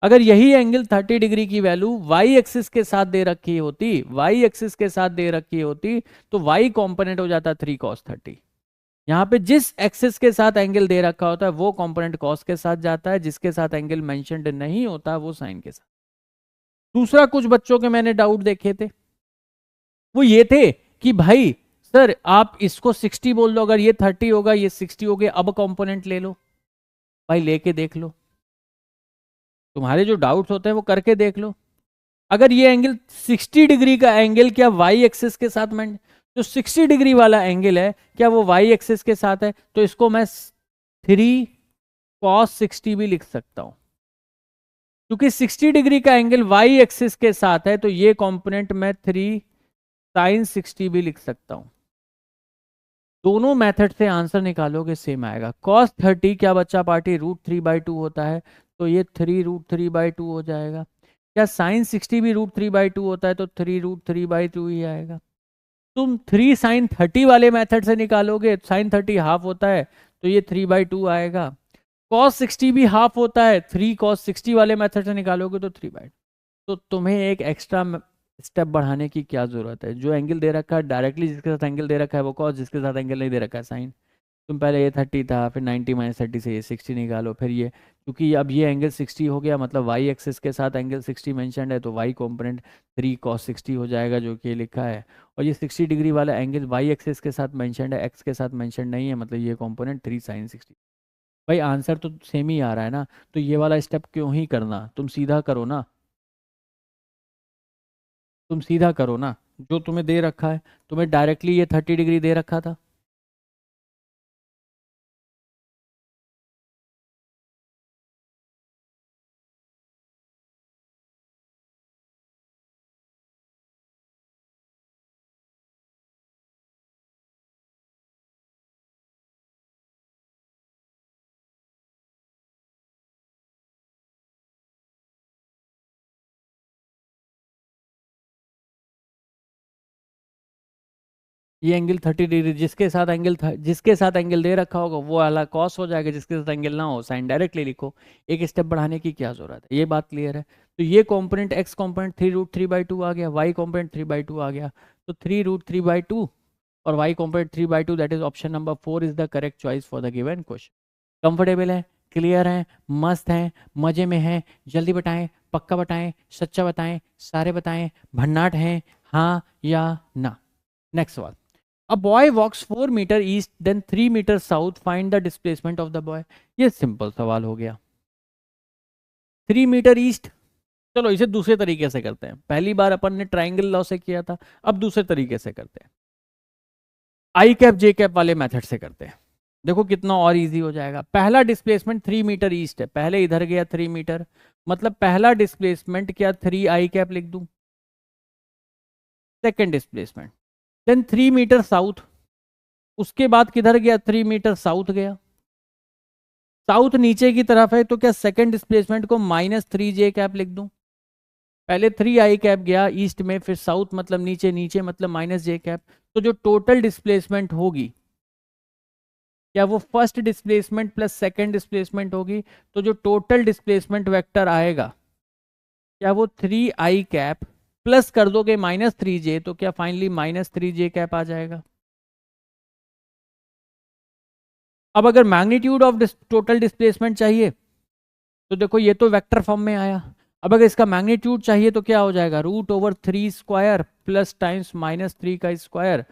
अगर यही एंगल 30 डिग्री की वैल्यू वाई एक्सिस के साथ दे रखी होती, वाई एक्सिस के साथ दे रखी होती, तो वाई कंपोनेंट हो जाता 3 cos 30। यहाँ पे जिस एक्सिस के साथ एंगल दे रखा होता है वो कंपोनेंट कॉस के साथ जाता है, जिसके साथ एंगल मेंशन्ड नहीं होता वो साइन के साथ। दूसरा, कुछ बच्चों के मैंने डाउट देखे थे, वो ये थे कि भाई सर आप इसको 60 बोल दो, अगर ये 30 होगा ये 60 हो गया, अब कंपोनेंट ले लो। भाई लेके देख लो, तुम्हारे जो डाउट्स होते हैं वो करके देख लो। अगर ये एंगल 60 डिग्री का एंगल क्या वाई एक्सिस के साथ में, जो 60 डिग्री वाला एंगल है क्या वो वाई एक्सिस के साथ है, तो इसको मैं 3 cos 60 भी लिख सकता हूं, क्योंकि 60 डिग्री का एंगल वाई एक्सिस के साथ है, तो ये कंपोनेंट मैं 3 sin 60 भी लिख सकता हूं। दोनों मेथड से आंसर निकालोगे सेम आएगा। cos 30 क्या बच्चा पार्टी √3/2 होता है, तो ये 3 √3/2 हो जाएगा। क्या sin 60 भी √3/2 होता है, तो 3 √3/2 ही आएगा। तुम 3 sin 30 वाले मेथड से निकालोगे, sin 30 हाफ होता है, तो ये 3/2 आएगा। cos 60 भी हाफ होता है, 3 cos 60 वाले मेथड से निकालोगे तो 3/2। तो तुम्हें एक एक्स्ट्रा स्टेप बढ़ाने की क्या जरूरत है, जो एंगल दे रखा है डायरेक्टली, जिसके साथ एंगल दे रखा है वो cos, जिसके साथ एंगल नहीं दे रखा है साइन। तुम पहले ये 30 था, फिर 90 - 30 से ये 60 निकालो, फिर ये, क्योंकि अब ये एंगल 60 हो गया, मतलब वाई एक्सिस के साथ एंगल 60 मेंशन्ड है, तो वाई कंपोनेंट 3 cos 60 हो जाएगा, जो कि लिखा है। और ये 60 डिग्री वाला एंगल वाई एक्सिस के साथ मेंशन्ड है, एक्स के साथ मेंशन्ड नहीं है, मतलब ये कंपोनेंट 3 sin 60। भाई आंसर तो सेम ही आ रहा है ना, तो ये वाला स्टेप क्यों ही करना, तुम सीधा करो ना, तुम सीधा करो ना, जो तुम्हें दे रखा है, तुम्हें डायरेक्टली ये 30 डिग्री दे रखा था। ये एंगल 30 डिग्री जिसके साथ एंगल दे रखा होगा वो वाला कॉस हो जाएगा, जिसके साथ एंगल ना हो साइन डायरेक्टली लिखो। एक स्टेप बढ़ाने की क्या जरूरत है, ये बात क्लियर है। तो ये कॉम्पोनेंट एक्स कॉम्पोनेंट 3√3/2 आ गया, वाई कॉम्पोनेंट 3/2 आ गया। तो 3√3/2 और Y component 3/2, that is option number 4 is the correct choice for the given question. Comfortable है, क्लियर है, मस्त है, मजे में है? जल्दी बताएं, पक्का बताएं, सच्चा बताएं, सारे बताएं, भन्नाट है, हाँ या ना। नेक्स्ट सवाल। A boy walks 4 metre east then 3 metre south, find the displacement of the boy. ये सिंपल सवाल हो गया। 3 मीटर ईस्ट, चलो इसे दूसरे तरीके से करते हैं। पहली बार अपन ने ट्राइंगल लॉ से किया था, अब दूसरे तरीके से करते हैं, आई कैप जे कैप वाले मेथड से करते हैं। देखो कितना और इजी हो जाएगा। पहला डिस्प्लेसमेंट 3 मीटर ईस्ट है, पहले इधर गया 3 मीटर, मतलब पहला डिस्प्लेसमेंट क्या 3 आई कैप लिख दूं। Second displacement then 3 metre south, उसके बाद किधर गया 3 मीटर साउथ गया। साउथ नीचे की तरफ है तो क्या सेकंड डिस्प्लेसमेंट को -3 जे कैप लिख दूं। पहले 3 आई कैप गया ईस्ट में, फिर साउथ मतलब नीचे, नीचे मतलब -j कैप। तो जो टोटल डिस्प्लेसमेंट होगी, क्या वो first displacement plus second displacement होगी। तो जो टोटल डिस्प्लेसमेंट वेक्टर आएगा, क्या वो 3 आई कैप प्लस कर दोगे -3j, तो क्या फाइनली -3 j कैप आ जाएगा। अब अगर मैग्नीट्यूड ऑफ टोटल डिस्प्लेसमेंट चाहिए तो देखो ये तो वेक्टर फॉर्म में आया। अब अगर इसका मैग्नीट्यूड चाहिए तो क्या हो जाएगा, √3 स्क्वायर प्लस टाइम्स -3 का स्क्वायर।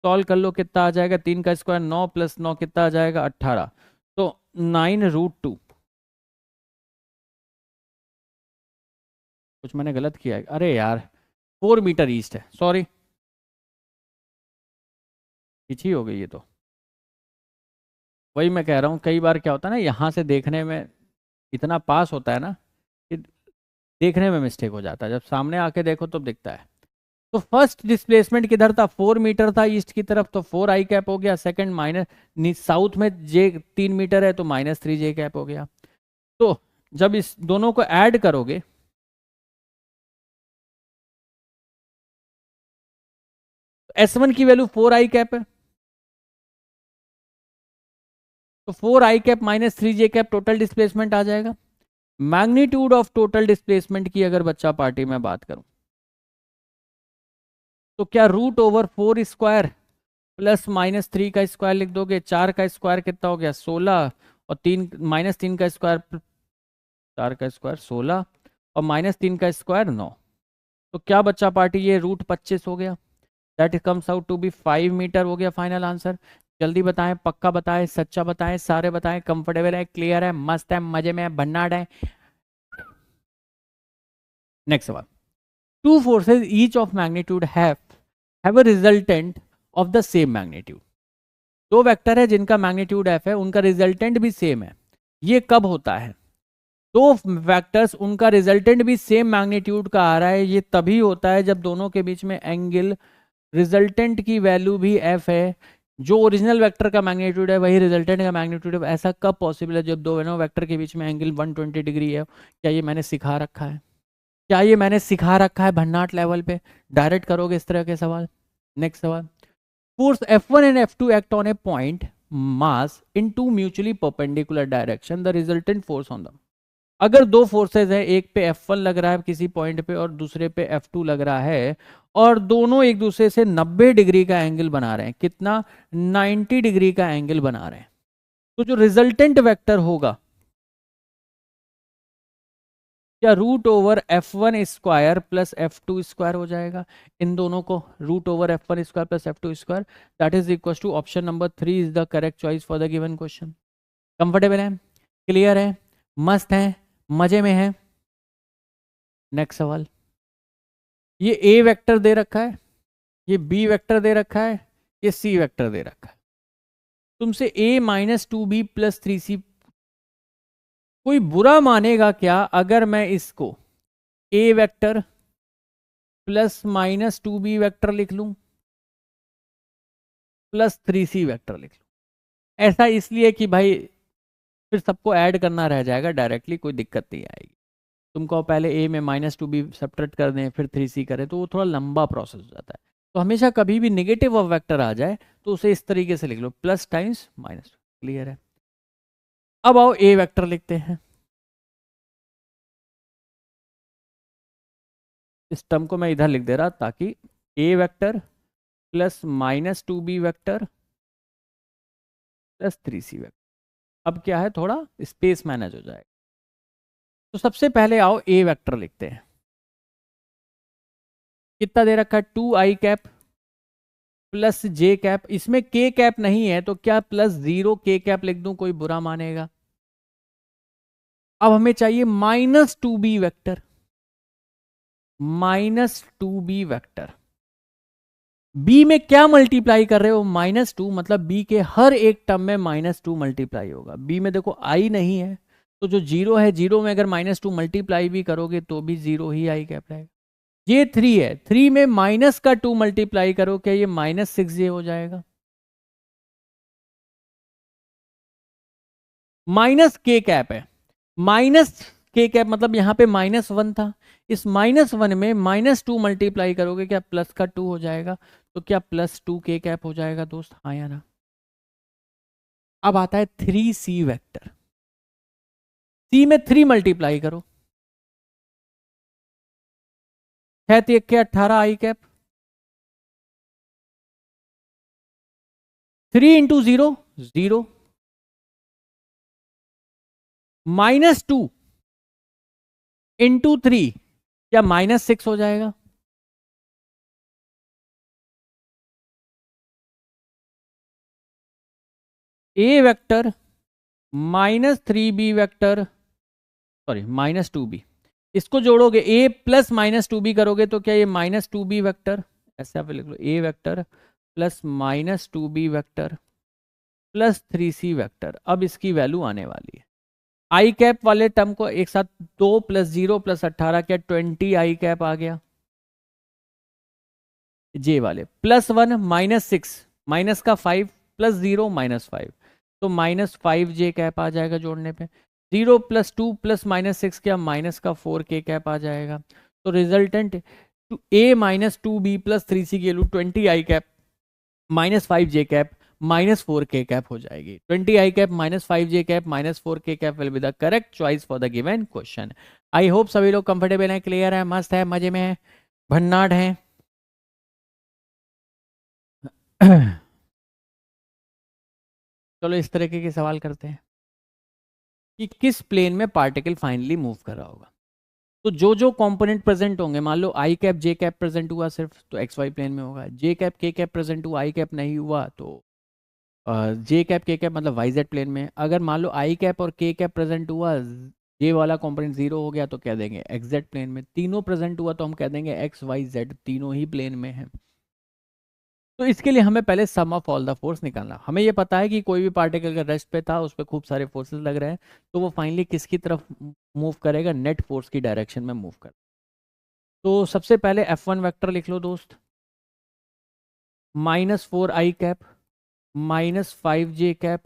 सॉल्व कर लो, कितना आ जाएगा, 3 का स्क्वायर 9 प्लस 9 कितना आ जाएगा 18। तो 9√2। कुछ मैंने गलत किया है, अरे यार 4 मीटर ईस्ट है, सॉरी, पीछे हो गई ये तो। वही मैं कह रहा हूँ, कई बार क्या होता है ना, यहाँ से देखने में इतना पास होता है ना कि देखने में मिस्टेक हो जाता है, जब सामने आके देखो तो दिखता है। तो फर्स्ट डिस्प्लेसमेंट किधर था, 4 मीटर था ईस्ट की तरफ, तो 4 आई कैप हो गया। सेकंड साउथ में जे 3 मीटर है तो -3 जे कैप हो गया। तो जब इस दोनों को ऐड करोगे, S1 की वैल्यू 4 आई कैप है, तो 4 आई कैप -3 जे कैप टोटल डिस्प्लेसमेंट आ जाएगा। मैग्नीट्यूड ऑफ टोटल डिस्प्लेसमेंट की अगर बच्चा पार्टी में बात करूं, तो क्या √4 स्क्वायर प्लस -3 का स्क्वायर लिख दोगे। 4 का स्क्वायर कितना हो गया 16, और -3 का स्क्वायर, 4 का स्क्वायर 16 और -3 का स्क्वायर 9। तो क्या बच्चा पार्टी, ये √25 हो गया। That comes out to be 5 metre हो गया फाइनल आंसर। जल्दी बताएं, पक्का बताएं, सच्चा बताएं, सारे बताएं, कंफर्टेबल है, क्लियर है, मस्त है, मजे में है, भन्नाट है। नेक्स्ट सवाल। Two forces each of magnitude have a resultant of the same magnitude. दो वेक्टर है जिनका मैग्नीट्यूड f है, उनका रिजल्टेंट भी सेम है। ये कब होता है, दो वेक्टर्स उनका रिजल्टेंट भी सेम मैग्नीट्यूड का आ रहा है, ये तभी होता है जब दोनों के बीच में एंगल, रिजल्टेंट की वैल्यू भी f है, जो ओरिजिनल वेक्टर का मैग्नीट्यूड है वही रिजल्टेंट का मैग्नीट्यूड है। ऐसा कब पॉसिबल है, जब दोनों वेक्टर के बीच में एंगल 120 डिग्री है। क्या ये मैंने सिखा रखा है, क्या ये मैंने सिखा रखा है भन्नाट लेवल पे। डायरेक्ट करोगे इस तरह के सवाल। नेक्स्ट सवाल। Force F1 and F2 act on a point mass in two mutually perpendicular direction. The resultant force on them. अगर दो फोर्सेज है, एक पे F1 लग रहा है किसी पॉइंट पे और दूसरे पे F2 लग रहा है, और दोनों एक दूसरे से 90 डिग्री का एंगल बना रहे हैं, कितना 90 डिग्री का एंगल बना रहे हैं, तो जो रिजल्टेंट वेक्टर होगा, क्या √f1 square plus f2 square हो जाएगा। इन दोनों को √f1 square plus f2 square, that is equal to option number 3 is the correct choice for the given question. Comfortable है, क्लियर है, मस्त है, मजे में है। नेक्स्ट सवाल। ये a वेक्टर दे रखा है, ये बी वेक्टर दे रखा है, ये सी वेक्टर दे रखा है। तुमसे a minus 2b plus 3c, कोई बुरा मानेगा क्या अगर मैं इसको a vector plus minus 2b vector लिख लूं प्लस 3c वेक्टर लिख लूं? ऐसा इसलिए कि भाई फिर सबको ऐड करना रह जाएगा डायरेक्टली, कोई दिक्कत नहीं आएगी। तुम कहो पहले a में माइनस 2b सब्ट्रैक्ट कर दें फिर 3c करें, तो वो थोड़ा लंबा प्रोसेस हो जाता है। तो हमेशा कभी भी नेगेटिव ऑफ वेक्टर आ जाए तो उसे इस तरीके से लिख लो, प्लस टाइम्स माइनस। क्लियर है? अब आओ a वेक्टर लिखते हैं। इस टर्म को मैं इधर लिख दे रहा ताकि a vector plus minus 2b vector plus 3c vector. अब क्या है, थोड़ा स्पेस मैनेज हो जाएगा। तो सबसे पहले आओ a वेक्टर लिखते हैं। कितना दे रखा है, 2i cap plus j cap. इसमें k कैप नहीं है तो क्या प्लस 0 k कैप लिख दूं, कोई बुरा मानेगा? अब हमें चाहिए minus 2b vector, minus 2b vector. b में क्या मल्टीप्लाई कर रहे हो, -2, मतलब b के हर एक टर्म में -2 मल्टीप्लाई होगा। b में देखो i नहीं है, तो जो जीरो है, जीरो में अगर -2 मल्टीप्लाई भी करोगे तो भी जीरो ही आई कैप रहेगा। ये 3 है, 3 में माइनस का 2 मल्टीप्लाई करो, क्या ये -6j हो जाएगा? माइनस के कैप है, माइनस के कैप मतलब यहां पे -1 था, इस -1 में -2 मल्टीप्लाई करोगे, क्या प्लस का 2 हो जाएगा? तो क्या +2 के कैप हो जाएगा दोस्त, हाँ या ना? अब आता है 3c वेक्टर। c में 3 मल्टीप्लाई करो, 6 के 18 आई कैप, 3 इंटू 0 0, -2 इंटू 3, क्या -6 हो जाएगा? a vector -3b vector, sorry -2b, इसको जोड़ोगे a प्लस -2b करोगे तो क्या ये -2b वेक्टर, ऐसे आप लिख लो, a vector plus -2b vector plus 3c vector. अब इसकी वैल्यू आने वाली है, आई कैप वाले टर्म को एक साथ, 2 + 0 + 18, क्या 20 आई कैप आ गया? जे वाले +1 -6 माइनस का 5 प्लस 0 -5, तो -5 जे कैप आ जाएगा जोड़ने पे। 0 + 2 + -6, क्या माइनस का 4 के कैप आ जाएगा? तो रिजल्टेंट a -2b + 3c की वैल्यू 20 आई कैप -5 जे कैप -4 के कैप हो जाएगी। 20 आई कैप -5 जे कैप -4 के cap will be the correct choice for the given question. I hope सभी लोग कंफर्टेबल हैं, क्लियर है, मस्त है, मजे में है, भन्नाट है। चलो इस तरीके के सवाल करते हैं कि किस प्लेन में पार्टिकल फाइनली मूव कर रहा होगा। तो जो जो कंपोनेंट प्रेजेंट होंगे, मान लो आई कैप जे कैप प्रेजेंट हुआ सिर्फ, तो एक्स वाई प्लेन में होगा। जे कैप के कैप प्रेजेंट हुआ, आई कैप नहीं हुआ, तो जे कैप के कैप मतलब वाई जेड प्लेन में। अगर मान लो आई कैप और के कैप प्रेजेंट हुआ, जे वाला कंपोनेंट 0 हो गया, तो कह देंगे एक्स जेड प्लेन में। तीनों प्रेजेंट हुआ तो हम कह देंगे एक्स वाई जेड तीनों ही प्लेन में है। तो इसके लिए हमें पहले सम ऑफ ऑल द फोर्स निकालना। हमें ये पता है कि कोई भी पार्टिकल का रेस्ट पे था, उस पर खूब सारे फोर्सेस लग रहे हैं, तो वो फाइनली किसकी तरफ मूव करेगा, नेट फोर्स की डायरेक्शन में मूव कर। तो सबसे पहले F1 वेक्टर लिख लो दोस्त, -4 आई कैप -5 जे कैप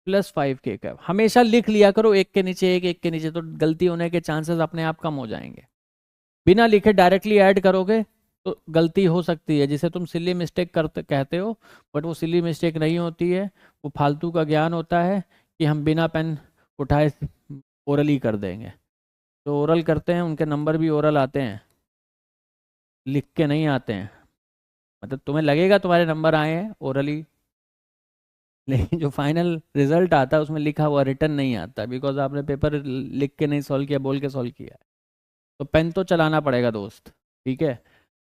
+5 के कैप। हमेशा लिख लिया करो एक के नीचे एक, एक के नीचे, तो गलती होने के चांसेस अपने आप कम हो जाएंगे। बिना लिखे डायरेक्टली ऐड करोगे तो गलती हो सकती है, जिसे तुम सिली मिस्टेक करते कहते हो, बट वो सिली मिस्टेक नहीं होती है, वो फालतू का ज्ञान होता है कि हम बिना पेन उठाए ओरली कर देंगे। तो ओरल करते हैं, उनके नंबर भी ओरल आते हैं, लिख के नहीं आते हैं। मतलब तुम्हें लगेगा तुम्हारे नंबर आए हैं ओरली, लेकिन जो फाइनल रिजल्ट आता है उसमें लिखा हुआ रिटर्न नहीं आता, बिकॉज आपने पेपर लिख के नहीं सॉल्व किया, बोल के सॉल्व किया है। तो पेन तो चलाना पड़ेगा दोस्त, ठीक है?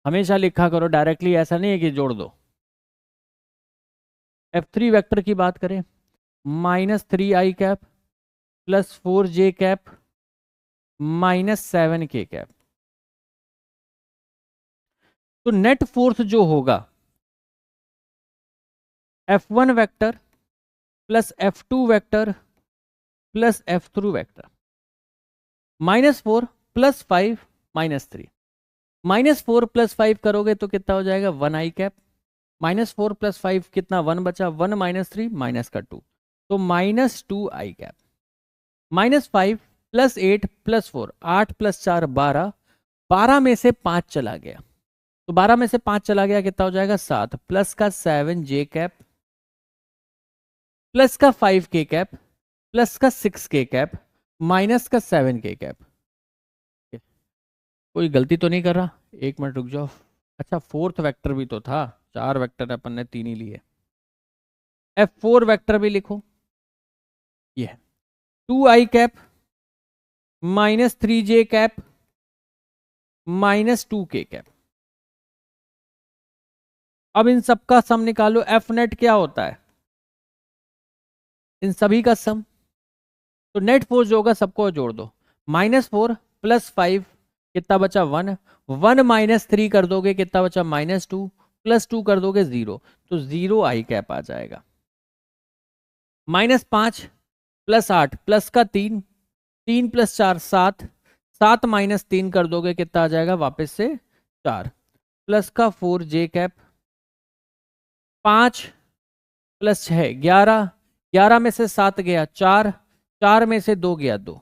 हमेशा लिखा करो डायरेक्टली, ऐसा नहीं है कि जोड़ दो। F3 वेक्टर की बात करें, -3 आई कैप +4 जे कैप -7 के कैप। तो नेट फोर्स जो होगा F1 vector plus F2 vector plus F3 vector, -4 + 5 -3, -4 + 5 करोगे तो कितना हो जाएगा 1 आई कैप, -4 + 5 कितना 1 बचा, 1 -3 माइनस का 2, तो -2 आई कैप, -5 + 8 + 4, 8 + 4 12, 12 में से 5 चला गया, तो 12 में से 5 चला गया कितना हो जाएगा 7, प्लस का 7 जे कैप, प्लस का 5 के कैप, प्लस का 6 के कैप, माइनस का 7 के कैप। कोई गलती तो नहीं कर रहा? एक मिनट रुक जाओ। अच्छा फोर्थ वेक्टर भी तो था, 4 वेक्टर अपन ने 3 ही लिए। F4 वेक्टर भी लिखो, ये 2 आई कैप -3 जे कैप -2 के कैप। अब इन सबका सम निकालो, एफ नेट क्या होता है, इन सभी का सम। तो नेट फोर्स जो होगा सबको जोड़ दो, -4 + 5 कितना बचा 1, 1 -3 कर दोगे कितना बचा -2, +2 कर दोगे 0, तो 0 आई कैप आ जाएगा। -5 + 8 प्लस का 3, 3 + 4 7, 7 -3 कर दोगे कितना आ जाएगा वापस से 4, प्लस का 4 जे कैप, 5 + 6 11, 11 में से 7 गया 4, 4 में से 2 गया 2।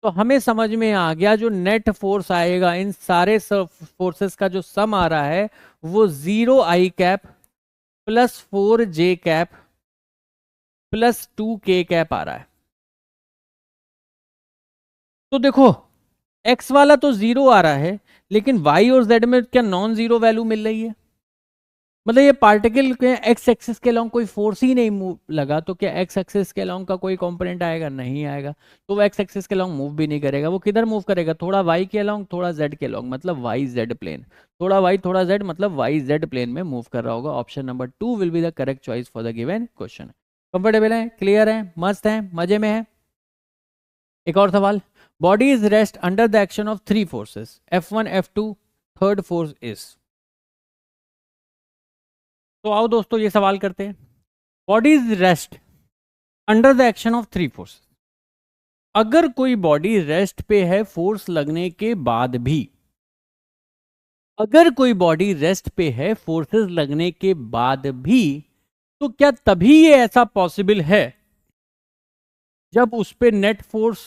तो हमें समझ में आ गया जो नेट फोर्स आएगा इन सारे फोर्सेस का जो सम आ रहा है वो 0 आई कैप +4 जे कैप +2 के कैप आ रहा है। तो देखो x वाला तो 0 आ रहा है, लेकिन y और z में क्या नॉन जीरो वैल्यू मिल रही है, मतलब ये पार्टिकल के एक्स एक्सिस के अलोंग कोई फोर्स ही नहीं मूव लगा, तो क्या एक्स एक्सिस के अलोंग का कोई कंपोनेंट आएगा, नहीं आएगा। तो वो एक्स एक्सिस के अलोंग मूव भी नहीं करेगा, वो किधर मूव करेगा, थोड़ा वाई के अलोंग थोड़ा जेड के अलोंग, मतलब वाई जेड प्लेन, थोड़ा वाई थोड़ा जेड मतलब वाई जेड प्लेन में मूव कर रहा होगा। Option number 2 will be the correct choice for the given question. Comfortable है, क्लियर है, मस्त है, मजे में है। एक और सवाल, body is rest under the action of 3 forces F1 F2, third force is. तो आओ दोस्तों ये सवाल करते हैं। Body is rest under the action of 3 force. अगर कोई बॉडी रेस्ट पे है फोर्स लगने के बाद भी, अगर कोई बॉडी रेस्ट पे है फोर्सेस लगने के बाद भी, तो क्या तभी ये ऐसा पॉसिबल है जब उस पे नेट फोर्स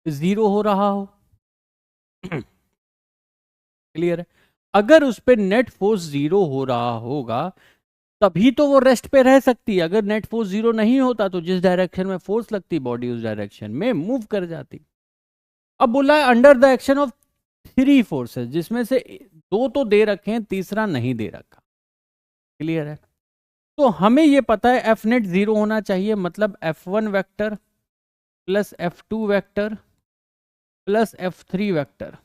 0 हो रहा हो? क्लियर है? अगर उस पे नेट फोर्स 0 हो रहा होगा तभी तो वो रेस्ट पे रह सकती है। अगर नेट फोर्स 0 नहीं होता तो जिस डायरेक्शन में फोर्स लगती बॉडी उस डायरेक्शन में मूव कर जाती। अब बोला है under the action of 3 forces, जिसमें से 2 तो दे रखे हैं, तीसरा नहीं दे रखा। क्लियर है? तो हमें ये पता है एफ नेट 0 होना चाहिए, मतलब F1 vector plus F2 vector plus F3 vector,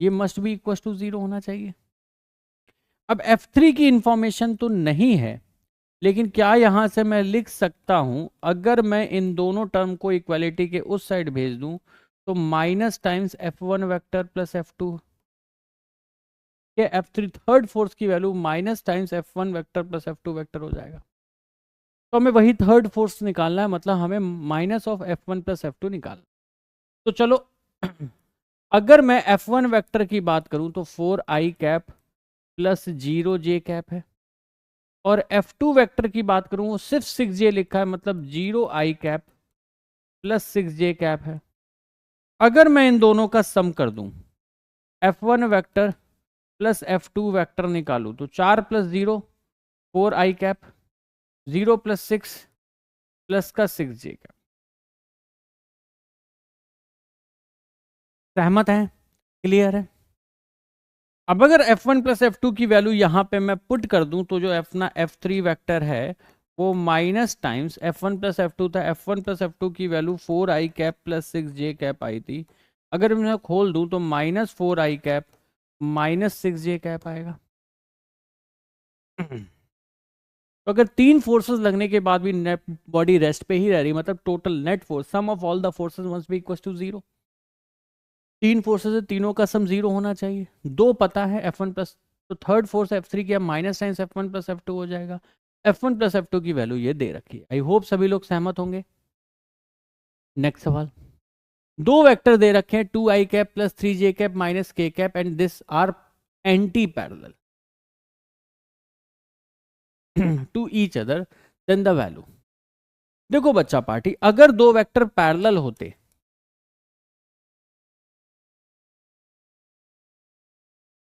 ये मस्ट बी इक्वल टू 0 होना चाहिए। अब F3 की इंफॉर्मेशन तो नहीं है, लेकिन क्या यहां से मैं लिख सकता हूं, अगर मैं इन दोनों टर्म को इक्वालिटी के उस साइड भेज दूं तो minus times F1 vector plus F2 के F3 थर्ड फोर्स की value minus times F1 vector plus F2 vector हो जाएगा। तो हमें वही थर्ड फोर्स निकालना है, मतलब हमें minus of F1 plus F2 निकालना। तो चलो अगर मैं F1 वेक्टर की बात करूं तो 4 आई कैप प्लस 0 जे कैप है, और F2 वेक्टर की बात करूं वो सिर्फ 6j लिखा है, मतलब 0 आई कैप प्लस 6j कैप है। अगर मैं इन दोनों का सम कर दूं, F1 vector plus F2 vector निकालूं, तो 4 + 0 4 आई कैप, 0 + 6 प्लस का 6j कैप। सहमत हैं? क्लियर है? अब अगर F1 प्लस F2 की वैल्यू यहां पे मैं पुट कर दूं तो जो अपना F3 वेक्टर है वो minus times F1 plus F2 था। F1 प्लस F2 की वैल्यू 4 आई कैप प्लस 6j कैप आई थी। अगर मैं खोल दूं तो -4 आई कैप माइनस 6j कैप आएगा। तो अगर 3 फोर्सेस लगने के बाद भी नेट बॉडी रेस्ट पे ही रह रही, मतलब total net force sum of all the forces must be equal to 0। तीन फोर्सेस है, तीनों का सम 0 होना चाहिए। दो पता है F1 प्लस, तो थर्ड फोर्स F3 किया minus science F1 plus F2 हो जाएगा। F1 प्लस F2 की वैल्यू ये दे रखी है। आई होप सभी लोग सहमत होंगे। नेक्स्ट सवाल, दो वेक्टर दे रखे हैं 2i cap plus 3j cap minus k cap and this are anti parallel to each other, then the value. देखो बच्चा पार्टी, अगर दो वेक्टर पैरेलल होते,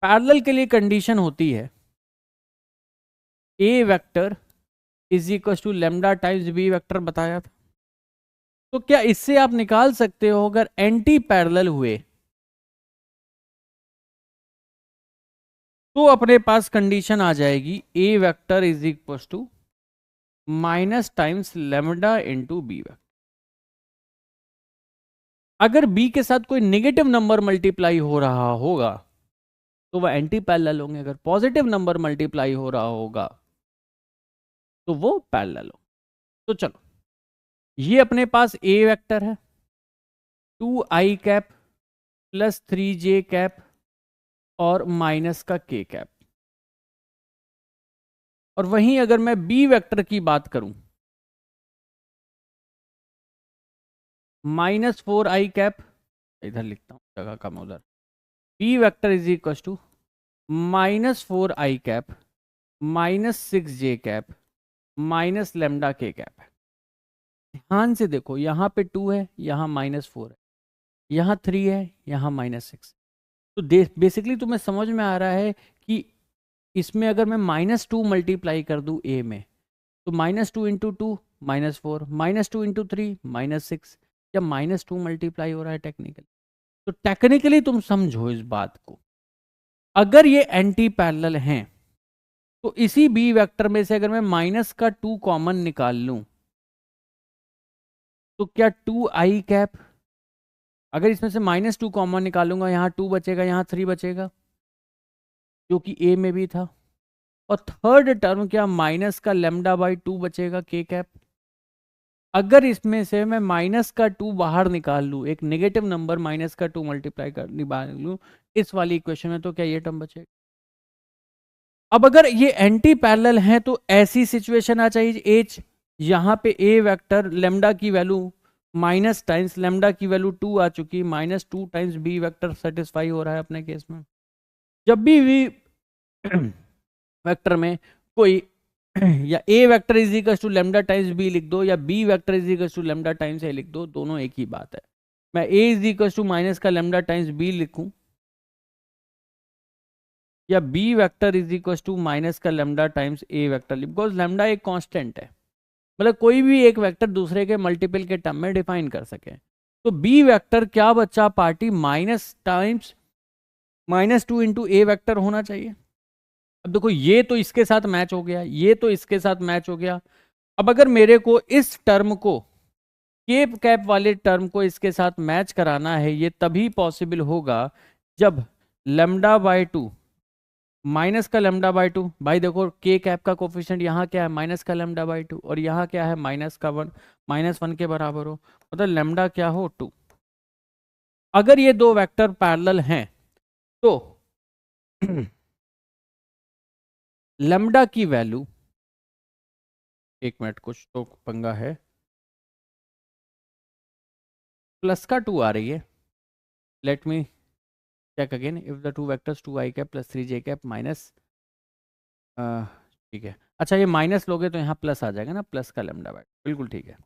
पैरेलल के लिए कंडीशन होती है A vector is equal to lambda times B vector, बताया था। तो क्या इससे आप निकाल सकते हो, अगर एंटी पैरेलल हुए तो अपने पास कंडीशन आ जाएगी A vector is equal to minus times lambda into B vector. अगर बी के साथ कोई नेगेटिव नंबर मल्टीप्लाई हो रहा होगा तो वह एंटी पैरेलल होंगे, अगर पॉजिटिव नंबर मल्टीप्लाई हो रहा होगा तो वो पैरेलल हो। तो चलो, ये अपने पास ए वेक्टर है 2i cap plus 3j cap और माइनस का k कैप। और वहीं अगर मैं बी वेक्टर की बात करूं, -4i कैप, इधर लिखता हूं जगह कम उधर, B vector is equal to -4i cap -6j cap minus lambda k cap है। ध्यान से देखो, यहां पे 2 है, यहां -4 है, यहां 3 है, यहां -6। तो बेसिकली तुम्हें समझ में आ रहा है कि इसमें अगर मैं -2 मल्टीप्लाई कर दूं ए में, तो -2 इंटू 2 -4, -2 इंटू 3 -6, या -2 मल्टीप्लाई हो रहा है टेक्निकली। तो टेक्निकली तुम समझो इस बात को, अगर ये एंटी पैरेलल हैं तो इसी बी वेक्टर में से अगर मैं माइनस का 2 कॉमन निकाल लूं तो क्या 2i कैप, अगर इसमें से -2 कॉमन निकालूंगा, यहां 2 बचेगा, यहां 3 बचेगा जो कि ए में भी था, और थर्ड टर्म क्या माइनस का लेमडा बाई 2 बचेगा k कैप। अगर इसमें से मैं माइनस का 2 बाहर निकाल लूं, एक नेगेटिव नंबर माइनस का 2 मल्टीप्लाई कर निकाल लूं इस वाली इक्वेशन में, तो क्या ये टर्म बचेगा। अब अगर ये एंटी पैरेलल हैं तो ऐसी सिचुएशन आ चाहिए एच, यहां पे ए वेक्टर लेमडा की वैल्यू माइनस टाइम्स लेमडा की वैल्यू 2 आ चुकी, -2 टाइम्स बी वेक्टर सेटिस्फाई हो रहा है अपने केस में। जब भी वी वेक्टर में कोई या A vector is equal to lambda times B लिख दो, या B vector is equal to lambda times A लिख दो, दोनों एक ही बात है। मैं A is equal to minus का लेमडा टाइम्स बी लिखूं, या B vector is equal to minus का lambda times A vector, because lambda एक कांस्टेंट है, मतलब कोई भी एक वेक्टर दूसरे के मल्टीपल के टर्म में डिफाइन कर सके। तो बी वेक्टर क्या बच्चा पार्टी, माइनस टाइम्स -2 इंटू ए वेक्टर होना चाहिए। अब देखो, ये तो इसके साथ मैच हो गया, ये तो इसके साथ मैच हो गया। अब अगर मेरे को इस टर्म को, केप कैप वाले टर्म को इसके साथ मैच कराना है, ये तभी पॉसिबल होगा जब लेमडा बाय 2 माइनस का लेमडा बाय 2, भाई देखो के कैप का कोफिशिएंट यहाँ क्या है माइनस का लेमडा बाय 2, और यहाँ क्या है -1, -1 के बराबर हो, मतलब लेमडा क्या हो 2। अगर ये दो वेक्टर पैरेलल हैं तो लेमडा की वैल्यू, एक मिनट कुछ तो पंगा है, प्लस का 2 आ रही है, let me check again, if the two vectors 2i cap plus 3j cap minus, ठीक है, अच्छा ये माइनस लोगे तो यहाँ प्लस आ जाएगा ना, प्लस का लेमडा बाय, बिल्कुल ठीक है।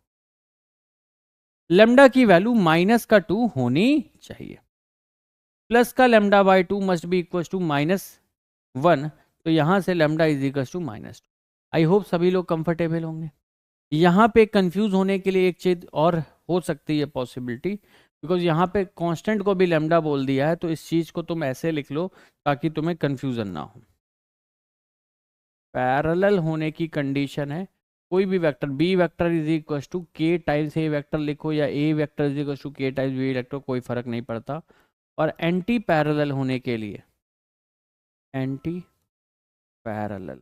लेमडा की वैल्यू माइनस का 2 होनी चाहिए, प्लस का lambda by 2 must be equal to -1, तो यहां से lambda is equal to -2। I hope सभी लोग कंफर्टेबल होंगे। यहाँ पे कंफ्यूज होने के लिए एक चीज और हो सकती है पॉसिबिलिटी, बिकॉज यहाँ पे कांस्टेंट को भी लेमडा बोल दिया है, तो इस चीज को तुम ऐसे लिख लो ताकि तुम्हें कंफ्यूजन ना हो। पैरेलल होने की कंडीशन है, कोई भी vector B vector is equal to K times A vector लिखो, या A vector is equal to K times B vector, कोई फर्क नहीं पड़ता। और एंटी पैरेलल होने के लिए, एंटी पैरेलल,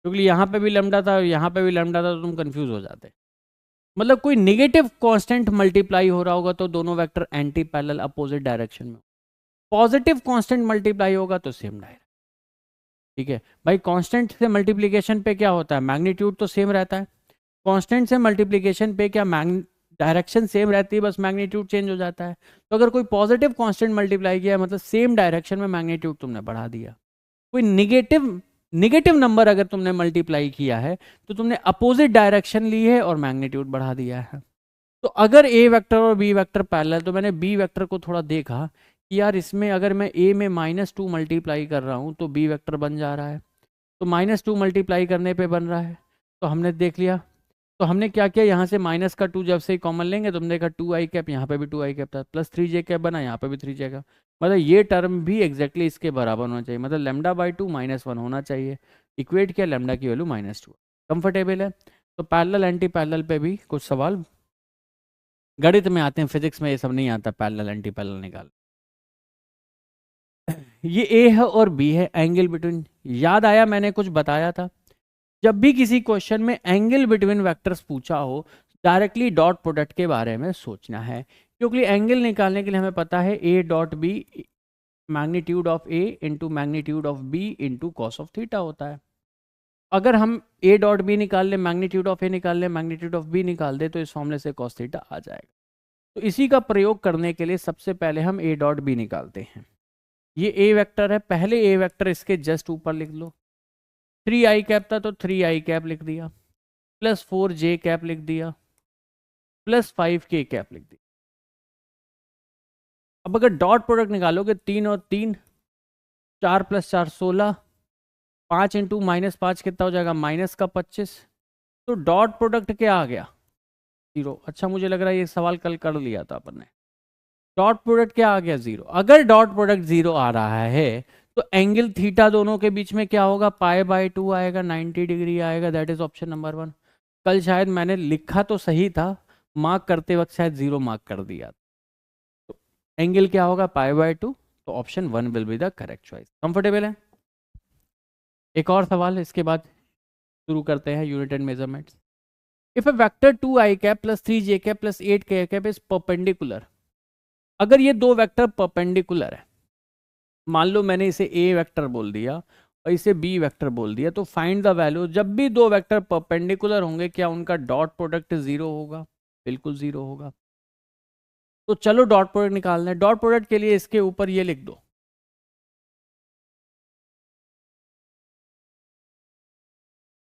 क्योंकि यहाँ पे भी लैम्डा था, यहाँ पे भी लैम्डा था, तो तुम कंफ्यूज हो जाते। मतलब कोई निगेटिव कांस्टेंट मल्टीप्लाई हो रहा होगा तो दोनों vector anti parallel opposite direction में, पॉजिटिव कांस्टेंट मल्टीप्लाई होगा तो सेम डायरेक्शन। ठीक है भाई, कांस्टेंट से मल्टीप्लिकेशन पे क्या होता है, मैग्नीट्यूड तो सेम रहता है, कांस्टेंट से मल्टीप्लिकेशन पे क्या डायरेक्शन सेम रहती है, बस मैग्नीट्यूड चेंज हो जाता है। तो अगर कोई पॉजिटिव कांस्टेंट मल्टीप्लाई किया मतलब सेम डायरेक्शन में मैग्नीट्यूड तुमने बढ़ा दिया। कोई निगेटिव निगेटिव नंबर अगर तुमने मल्टीप्लाई किया है तो तुमने अपोजिट डायरेक्शन ली है और मैग्नीट्यूड बढ़ा दिया है। तो अगर ए वेक्टर और बी वेक्टर पैरेलल, तो मैंने बी वेक्टर को थोड़ा देखा कि यार इसमें अगर मैं ए में -2 मल्टीप्लाई कर रहा हूँ तो बी वेक्टर बन जा रहा है, तो -2 मल्टीप्लाई करने पे बन रहा है। तो हमने देख लिया, तो हमने क्या किया, यहाँ से माइनस का 2 जब से कॉमन लेंगे तो हमने देखा 2i कैप, यहाँ पे भी 2i कैप था, प्लस 3j कैप बना, यहाँ पे भी 3j कैप। मतलब ये टर्म भी एग्जैक्टली इसके बराबर होना चाहिए, मतलब λ/2 -1 होना चाहिए। इक्वेट किया, लैम्डा की वैल्यू -2, कंफर्टेबल है। तो पैरेलल एंटी पैरेलल पे भी कुछ सवाल गणित में आते हैं, फिजिक्स में ये सब नहीं आता पैरेलल एंटी पैरेलल निकाल। ये ए है और बी है, एंगल बिटवीन, याद आया मैंने कुछ बताया था, जब भी किसी क्वेश्चन में एंगल बिटवीन वेक्टर्स पूछा हो डायरेक्टली डॉट प्रोडक्ट के बारे में सोचना है, क्योंकि एंगल निकालने के लिए हमें पता है A dot B magnitude of A into magnitude of B into cos of theta होता है। अगर हम ए डॉट बी निकाल लें, मैग्नीट्यूड ऑफ ए निकाल लें, मैग्नीट्यूड ऑफ बी निकाल दे, तो इस फॉर्मूले से कॉस थीटा आ जाएगा। तो इसी का प्रयोग करने के लिए सबसे पहले हम ए डॉट बी निकालते हैं। ये ए वेक्टर है, पहले ए वेक्टर इसके जस्ट ऊपर लिख लो, 3i कैप था तो 3i कैप लिख दिया, प्लस 4j कैप लिख दिया, प्लस 5k कैप लिख दिया। अब अगर डॉट प्रोडक्ट निकालोगे, 3 और 3 4 + 4 16, 5 इंटू -5 कितना हो जाएगा, -25। तो डॉट प्रोडक्ट क्या आ गया, 0। अच्छा मुझे लग रहा है ये सवाल कल कर लिया था अपन ने। डॉट प्रोडक्ट क्या आ गया, 0। अगर डॉट प्रोडक्ट 0 आ रहा है तो एंगल थीटा दोनों के बीच में क्या होगा, π/2 आएगा, 90 डिग्री आएगा। That is option number 1। कल शायद मैंने लिखा तो सही था, मार्क करते वक्त शायद 0 मार्क कर दिया। तो एंगल क्या होगा, π/2। तो option 1 will be the correct choice. Comfortable है। एक और सवाल है, इसके बाद शुरू करते हैं unit and measurements. If a vector 2i cap plus 3j cap plus 8k cap is perpendicular, अगर ये दो वेक्टर परपेंडिकुलर है, मान लो मैंने इसे ए वेक्टर बोल दिया और इसे बी वेक्टर बोल दिया, तो फाइंड द वैल्यू। जब भी दो वेक्टर परपेंडिकुलर होंगे क्या उनका डॉट प्रोडक्ट 0 होगा, बिल्कुल 0 होगा। तो चलो डॉट प्रोडक्ट निकालना है। डॉट प्रोडक्ट के लिए इसके ऊपर ये लिख दो,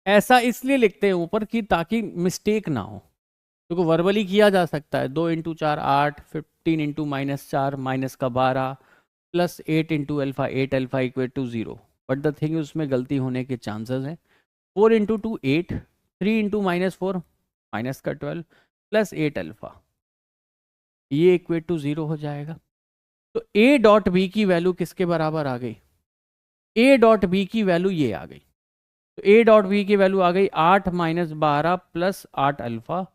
ऐसा इसलिए लिखते हैं ऊपर कि ताकि मिस्टेक ना हो। देखो वर्बली किया जा सकता है, 2 × 4 8, 15 × -4 -12 plus 8 × alpha 8 alpha equal to 0। But the thing उसमें गलती होने के चांसेस हैं। 4 × 2 8, 3 × -4 -12 प्लस 8 अल्फा, ये इक्वल टू 0 हो जाएगा। तो ए डॉट बी की वैल्यू किसके बराबर आ गई, ए डॉट बी की वैल्यू ये आ गई। तो ए डॉट बी की वैल्यू आ गई 8 - 12 प्लस 8 अल्फा,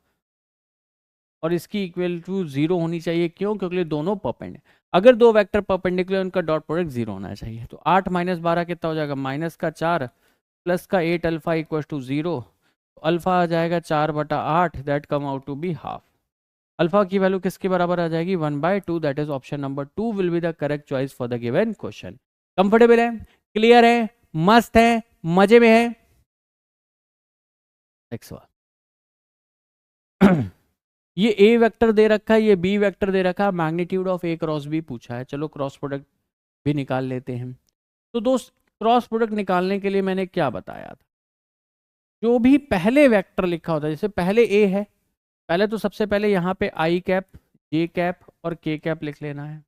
और इसकी इक्वल टू 0 होनी चाहिए। क्यों, क्योंकि दोनों परपेंडिकुलर, अगर दो वेक्टर परपेंडिकुलर उनका डॉट प्रोडक्ट 0 होना चाहिए। तो 8 - 12 कितना हो जाएगा, -4 प्लस का 8 अल्फा इक्वल टू 0। तो अल्फा आ जाएगा 4/8, that come out to be half. Alpha की वैल्यू किसके बराबर आ जाएगी, 1/2। That is option number 2 will be the correct choice for the given question. Comfortable है, क्लियर है, मस्त है, मजे में है। नेक्स्ट सवाल। ये ए वेक्टर दे रखा है, ये बी वेक्टर दे रखा है, magnitude of A cross B पूछा है। चलो क्रॉस प्रोडक्ट भी निकाल लेते हैं। तो दोस्त क्रॉस प्रोडक्ट निकालने के लिए मैंने क्या बताया था, जो भी पहले वेक्टर लिखा होता है, जैसे पहले ए है, पहले तो सबसे पहले यहाँ पे आई कैप, जे कैप और के कैप लिख लेना है।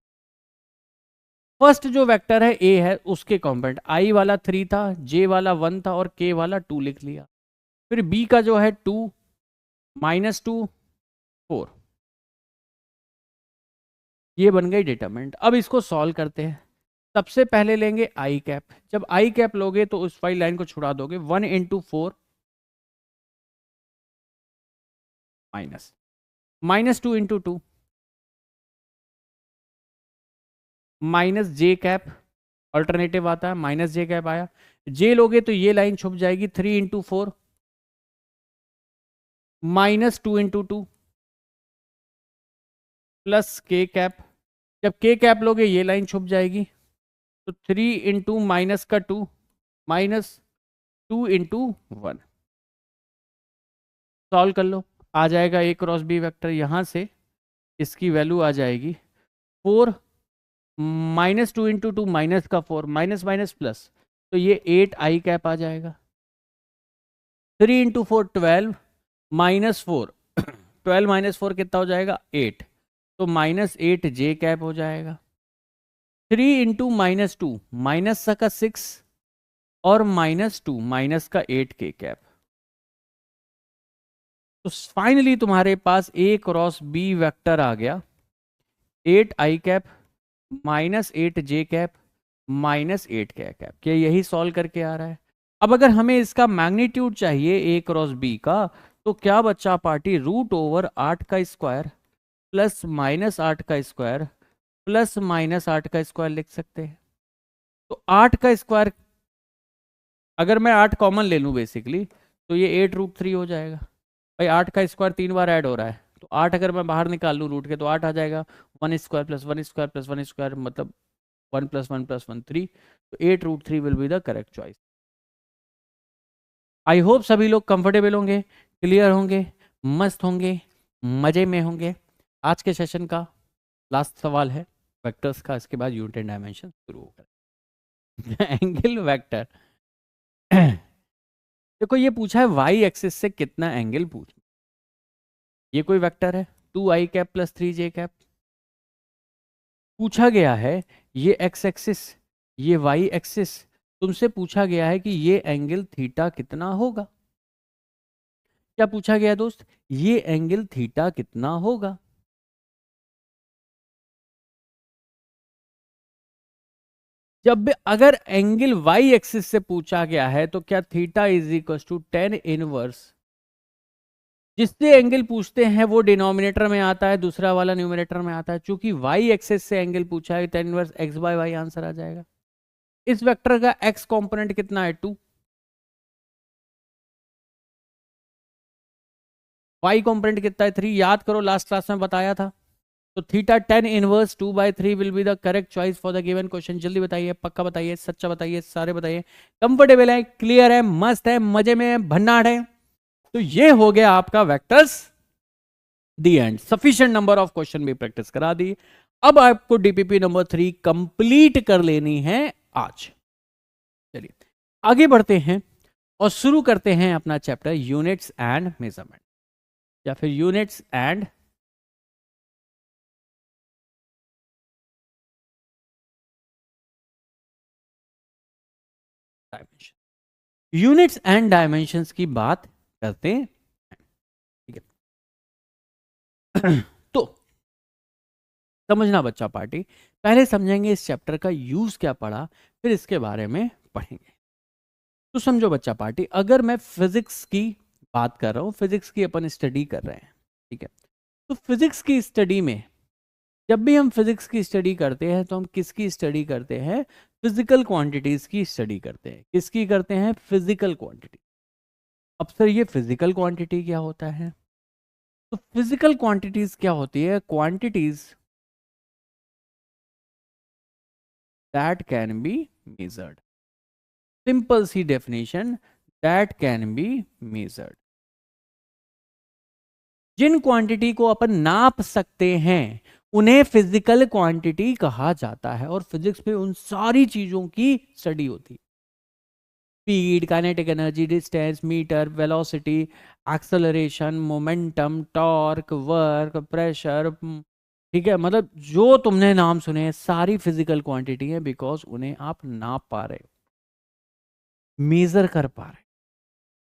फर्स्ट जो वेक्टर है ए है, उसके कॉम्पोनेंट आई वाला 3 था, जे वाला 1 था और के वाला 2 लिख लिया। फिर बी का जो है 2 -2 4, ये बन गई डिटरमिनेंट। अब इसको सॉल्व करते हैं। सबसे पहले लेंगे आई कैप। जब आई कैप लोगे तो उस वाली लाइन को छुड़ा दोगे, 1 × 4 माइनस -2 × 2 माइनस जे कैप, अल्टरनेटिव आता है, माइनस जे कैप आया। जे लोगे तो ये लाइन छुप जाएगी, 3 × 4 -2 × 2 प्लस के कैप। जब के कैप लोगे ये लाइन छुप जाएगी, तो 3 × -2 -2 × 1। सॉल्व कर लो, आ जाएगा A क्रॉस B वेक्टर। यहाँ से इसकी वैल्यू आ जाएगी 4, -2 × 2 माइनस का 4, माइनस माइनस प्लस, तो ये 8 आई कैप आ जाएगा। 3 × 4 12, -4 12 - 4 कितना हो जाएगा 8, तो -8 जे कैप हो जाएगा। 3 × -2 माइनस का 6 और -2 माइनस का 8 के कैप। तो फाइनली तुम्हारे पास A क्रॉस B वेक्टर आ गया 8 आई कैप -8 जे कैप -8 के कैप। क्या यही सॉल्व करके आ रहा है? अब अगर हमें इसका मैग्नीट्यूड चाहिए A क्रॉस B का, तो क्या बच्चा पार्टी, √8 का स्क्वायर प्लस -8 का स्क्वायर प्लस -8 का स्क्वायर लिख सकते हैं। तो 8 का स्क्वायर अगर मैं 8 कॉमन ले लूं बेसिकली, तो ये 8√3 हो जाएगा। भाई 8 का स्क्वायर 3 बार ऐड हो रहा है, तो 8 अगर मैं बाहर निकाल लूँ रूट के, तो 8 आ जाएगा। 1 square plus 1 square plus 1 square मतलब 1 + 1 + 1 3। तो 8√3 will be the correct choice. I hope सभी लोग कंफर्टेबल होंगे, क्लियर होंगे, मस्त होंगे, मजे में होंगे। आज के सेशन का लास्ट सवाल है वेक्टर्स का, इसके बाद यूनिट एंड डायमेंशन शुरू होगा। एंगल वेक्टर देखो ये पूछा है वाई एक्सिस से कितना एंगल पूछ। ये कोई वेक्टर है 2i cap plus 3j cap. पूछा गया है ये एक्स एक्सिस, ये वाई एक्सिस। तुमसे पूछा गया है कि ये एंगल थीटा कितना होगा। क्या पूछा गया दोस्त? ये एंगल थीटा कितना होगा। जब भी अगर एंगल वाई एक्सिस से पूछा गया है, तो क्या थीटा = tan इनवर्स। जिससे एंगल पूछते हैं वो डिनोमिनेटर में आता है, दूसरा वाला न्यूमरेटर में आता है। चूंकि वाई एक्सिस से एंगल पूछा है, tan इनवर्स x/y आंसर आ जाएगा। इस वेक्टर का x कंपोनेंट कितना है 2, y कंपोनेंट कितना है 3। याद करो लास्ट क्लास में बताया था। तो theta tan inverse 2/3 will be the correct choice for the given question. जल्दी बताइए, पक्का बताइए, सच्चा बताइए, सारे बताइए। कंफर्टेबल है, क्लियर है, मस्त है, मजे में है, भन्नाट है। तो ये हो गया आपका vectors the and. Sufficient number of question भी प्रैक्टिस करा दी। अब आपको डीपीपी नंबर 3 कंप्लीट कर लेनी है आज। चलिए आगे बढ़ते हैं और शुरू करते हैं अपना चैप्टर यूनिट्स एंड मेजरमेंट, या फिर units and dimension. Units and dimensions की बात करते हैं, ठीक है। तो समझना बच्चा पार्टी, पहले समझेंगे इस चैप्टर का यूज क्या पड़ा, फिर इसके बारे में पढ़ेंगे। तो समझो बच्चा पार्टी, अगर मैं फिजिक्स की बात कर रहा हूं, फिजिक्स की अपन स्टडी कर रहे हैं, ठीक है। तो फिजिक्स की स्टडी में जब भी हम फिजिक्स की स्टडी करते हैं, तो हम किसकी स्टडी करते हैं? फिजिकल क्वांटिटीज की स्टडी करते हैं। किसकी करते हैं? Physical quantity. अब सर ये फिजिकल क्वांटिटी क्या होता है? तो फिजिकल क्वांटिटीज क्या होती है? Quantities that can be measured. Simple सी definition, that can be measured. जिन क्वांटिटी को अपन नाप सकते हैं उन्हें फिजिकल क्वांटिटी कहा जाता है। और फिजिक्स में उन सारी चीजों की स्टडी होती है। Speed, kinetic energy, distance, metre, velocity, acceleration, momentum, torque, work, pressure, ठीक है। मतलब जो तुमने नाम सुने हैं सारी फिजिकल क्वांटिटी है, बिकॉज उन्हें आप नाप पा रहे हो, मेजर कर पा रहे हो।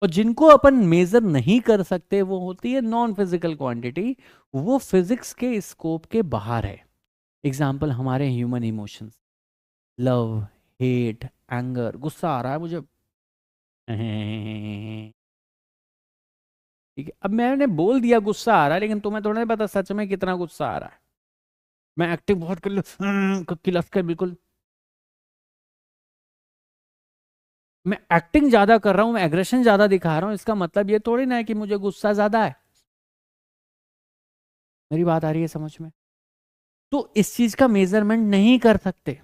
और जिनको अपन मेजर नहीं कर सकते वो होती है नॉन फिजिकल क्वांटिटी, वो फिजिक्स के स्कोप के बाहर है। एग्जाम्पल हमारे human emotions, love, hate, anger, गुस्सा आ रहा है मुझे, ठीक है। अब मैंने बोल दिया गुस्सा आ रहा है, लेकिन तुम्हें थोड़ा नहीं पता सच में कितना गुस्सा आ रहा है। मैं एक्टिंग बहुत कर लूँ, बिल्कुल मैं एक्टिंग ज्यादा कर रहा हूं, मैं एग्रेशन ज्यादा दिखा रहा हूं, इसका मतलब ये थोड़ी ना है कि मुझे गुस्सा ज्यादा है। मेरी बात आ रही है समझ में? तो इस चीज का मेजरमेंट नहीं कर सकते,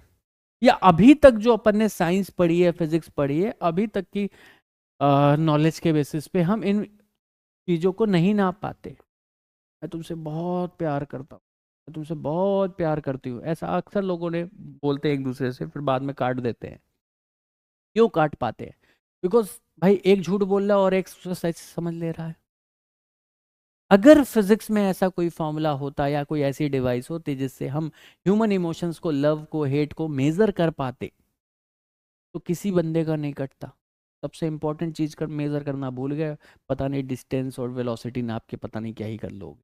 या अभी तक जो अपन ने साइंस पढ़ी है, फिजिक्स पढ़ी है, अभी तक की नॉलेज के बेसिस पे हम इन चीजों को नहीं नाप पाते। मैं तुमसे बहुत प्यार करता हूँ, मैं तुमसे बहुत प्यार करती हूँ, ऐसा अक्सर लोगों ने बोलते हैं एक दूसरे से, फिर बाद में काट देते हैं। क्यों काट पाते हैं? बिकॉज भाई एक झूठ बोल रहा है और एक सच समझ ले रहा है। अगर फिजिक्स में ऐसा कोई फॉर्मूला होता या कोई ऐसी डिवाइस होती जिससे हम ह्यूमन इमोशंस को, लव को, हेट को मेजर कर पाते, तो किसी बंदे का नहीं कटता। सबसे इंपॉर्टेंट चीज कर मेजर करना भूल गए, पता नहीं डिस्टेंस और वेलोसिटी नाप के पता नहीं क्या ही कर लोगे।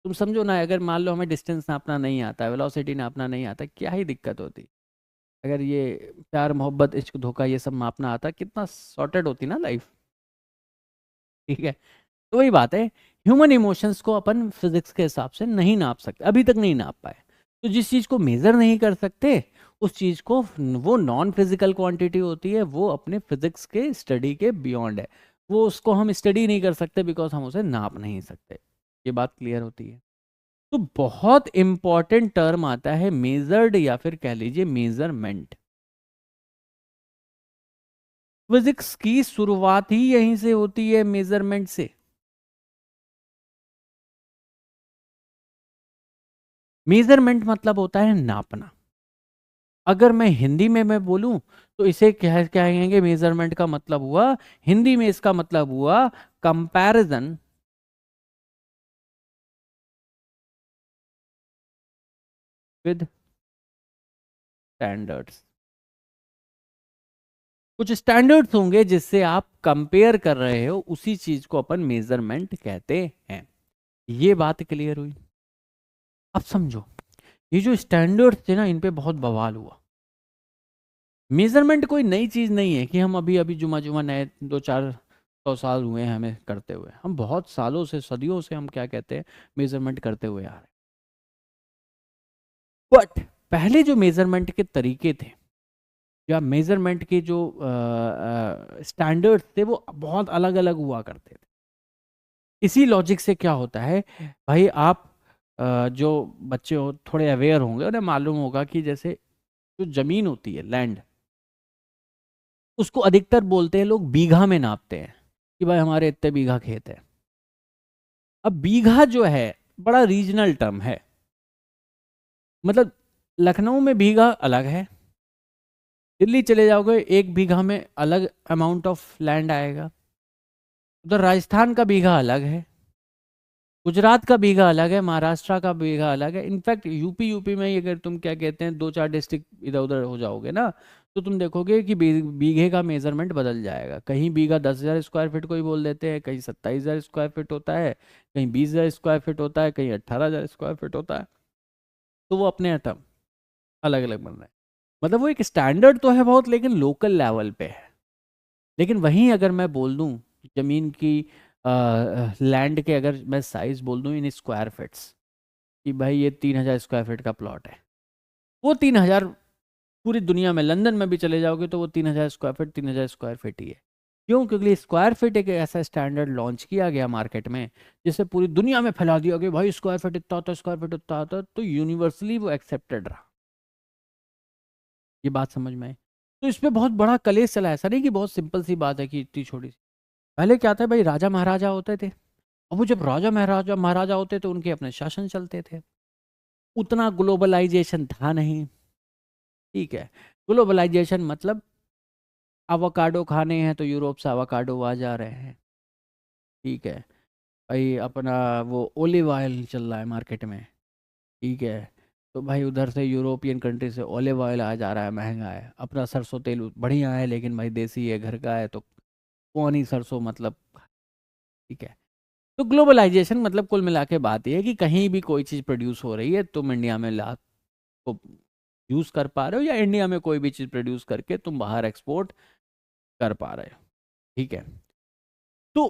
तुम समझो ना, अगर मान लो हमें डिस्टेंस नापना नहीं आता, वेलोसिटी नापना नहीं आता, क्या ही दिक्कत होती। अगर ये प्यार मोहब्बत इश्क धोखा ये सब मापना आता, कितना सॉर्टेड होती ना लाइफ। ठीक है, तो वही बात है, ह्यूमन इमोशंस को अपन फिजिक्स के हिसाब से नहीं नाप सकते, अभी तक नहीं नाप पाए। तो जिस चीज को मेजर नहीं कर सकते, उस चीज को, वो नॉन फिजिकल क्वांटिटी होती है, वो अपने फिजिक्स के स्टडी के बियॉन्ड है, वो उसको हम स्टडी नहीं कर सकते बिकॉज हम उसे नाप नहीं सकते। ये बात क्लियर होती है? तो बहुत इंपॉर्टेंट टर्म आता है मेजर्ड, या फिर कह लीजिए मेजरमेंट। फिजिक्स की शुरुआत ही यहीं से होती है, मेजरमेंट से। मेजरमेंट मतलब होता है नापना। अगर मैं हिंदी में मैं बोलूं तो इसे क्या कहेंगे? मेजरमेंट का मतलब हुआ, हिंदी में इसका मतलब हुआ कंपैरिजन विद स्टैंडर्ड्स। कुछ स्टैंडर्ड्स होंगे जिससे आप कंपेयर कर रहे हो, उसी चीज को अपन मेजरमेंट कहते हैं। ये बात क्लियर हुई? अब समझो, ये जो स्टैंडर्ड्स थे ना, इन पे बहुत बवाल हुआ। मेजरमेंट कोई नई चीज नहीं है कि हम अभी अभी जुमा जुमा नए 200-400 साल हुए हैं हमें करते हुए। हम बहुत सालों से, सदियों से हम क्या कहते हैं, मेजरमेंट करते हुए आ रहे हैं। बट पहले जो मेजरमेंट के तरीके थे, या मेजरमेंट के जो स्टैंडर्ड्स थे, वो बहुत अलग अलग हुआ करते थे। इसी लॉजिक से क्या होता है भाई, आप जो बच्चे हो थोड़े अवेयर होंगे, उन्हें मालूम होगा कि जैसे जो जमीन होती है, लैंड, उसको अधिकतर बोलते हैं लोग बीघा में नापते हैं, कि भाई हमारे इतने बीघा खेत है। अब बीघा जो है बड़ा रीजनल टर्म है, मतलब लखनऊ में बीघा अलग है, दिल्ली चले जाओगे एक बीघा में अलग अमाउंट ऑफ लैंड आएगा, उधर राजस्थान का बीघा अलग है, गुजरात का बीघा अलग है, महाराष्ट्र का बीघा अलग है। इनफैक्ट यूपी यूपी में ही अगर तुम क्या कहते हैं 2-4 डिस्ट्रिक्ट इधर उधर हो जाओगे ना, तो तुम देखोगे कि बीघे का मेजरमेंट बदल जाएगा। कहीं बीघा 10,000 स्क्वायर फीट को ही बोल देते हैं, कहीं 27,000 स्क्वायर फीट होता है, कहीं 20,000 स्क्वायर फीट होता है, कहीं 18,000 स्क्वायर फीट होता है। तो वो अपने टर्म अलग अलग बन रहे हैं। मतलब वो एक स्टैंडर्ड तो है बहुत, लेकिन लोकल लेवल पे है। लेकिन वहीं अगर मैं बोल दूं जमीन की, लैंड के अगर मैं साइज बोल दूं इन स्क्वायर फीट्स, कि भाई ये 3,000 स्क्वायर फीट का प्लॉट है, वो 3,000 पूरी दुनिया में, लंदन में भी चले जाओगे तो वो 3,000 स्क्वायर फीट 3,000 स्क्वायर फीट ही है। क्यों? क्योंकि स्क्वायर फीट एक ऐसा स्टैंडर्ड लॉन्च किया गया मार्केट में, जिससे पूरी दुनिया में फैला दिया गया भाई स्क्वायर फीट इतना होता है, स्क्वायर फीट इतना होता है, तो यूनिवर्सली वो एक्सेप्टेड रहा। ये बात समझ में आई? तो इस पे बहुत बड़ा कलेश चला। ऐसा नहीं कि बहुत सिंपल सी बात है कि इतनी छोटी सी। पहले क्या था भाई, राजा महाराजा होते थे, और वो जब राजा महाराजा महाराजा होते थे, उनके अपने शासन चलते थे, उतना ग्लोबलाइजेशन था नहीं। ठीक है, ग्लोबलाइजेशन मतलब अवोकाडो खाने हैं तो यूरोप से अवोकाडो आ जा रहे हैं। ठीक है भाई, अपना वो ओलिव ऑयल चल रहा है मार्केट में। ठीक है, तो भाई उधर से यूरोपियन कंट्री से ओलिव ऑयल आ जा रहा है, महंगा है। अपना सरसों तेल बढ़िया है, लेकिन भाई देसी है, घर का है, तो कौन ही सरसों मतलब। ठीक है, तो ग्लोबलाइजेशन मतलब कुल मिला के बात यह है कि कहीं भी कोई चीज़ प्रोड्यूस हो रही है, तुम इंडिया में ला को यूज़ कर पा रहे हो, या इंडिया में कोई भी चीज़ प्रोड्यूस करके तुम बाहर एक्सपोर्ट कर पा रहे हो। ठीक है, तो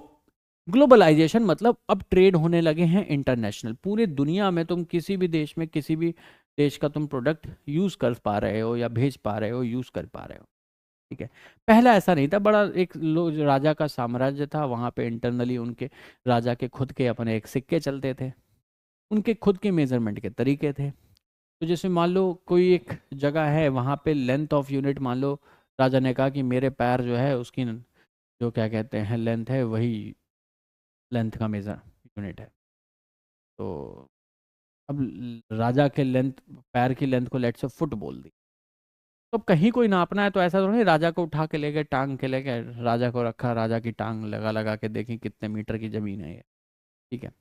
ग्लोबलाइजेशन मतलब अब ट्रेड होने लगे हैं इंटरनेशनल। पूरे दुनिया में तुम किसी भी देश में, किसी भी देश का तुम प्रोडक्ट यूज़ कर पा रहे हो, या भेज पा रहे हो, यूज़ कर पा रहे हो। ठीक है। पहला ऐसा नहीं था, बड़ा एक राजा का साम्राज्य था, वहाँ पे इंटरनली उनके राजा के खुद के अपने एक सिक्के चलते थे, उनके खुद के मेजरमेंट के तरीके थे। तो जैसे मान लो कोई एक जगह है, वहाँ पे लेंथ ऑफ यूनिट, मान लो राजा ने कहा कि मेरे पैर जो है उसकी जो क्या कहते हैं लेंथ है, वही लेंथ का मेजर यूनिट है। तो अब राजा के लेंथ, पैर की लेंथ को लेट से फुट बोल दी। तो अब कहीं कोई नापना है तो ऐसा तो नहीं राजा को उठा के ले गए, टांग के ले गए, राजा को रखा, राजा की टांग लगा लगा के देखी कितने मीटर की जमीन है ये। ठीक है।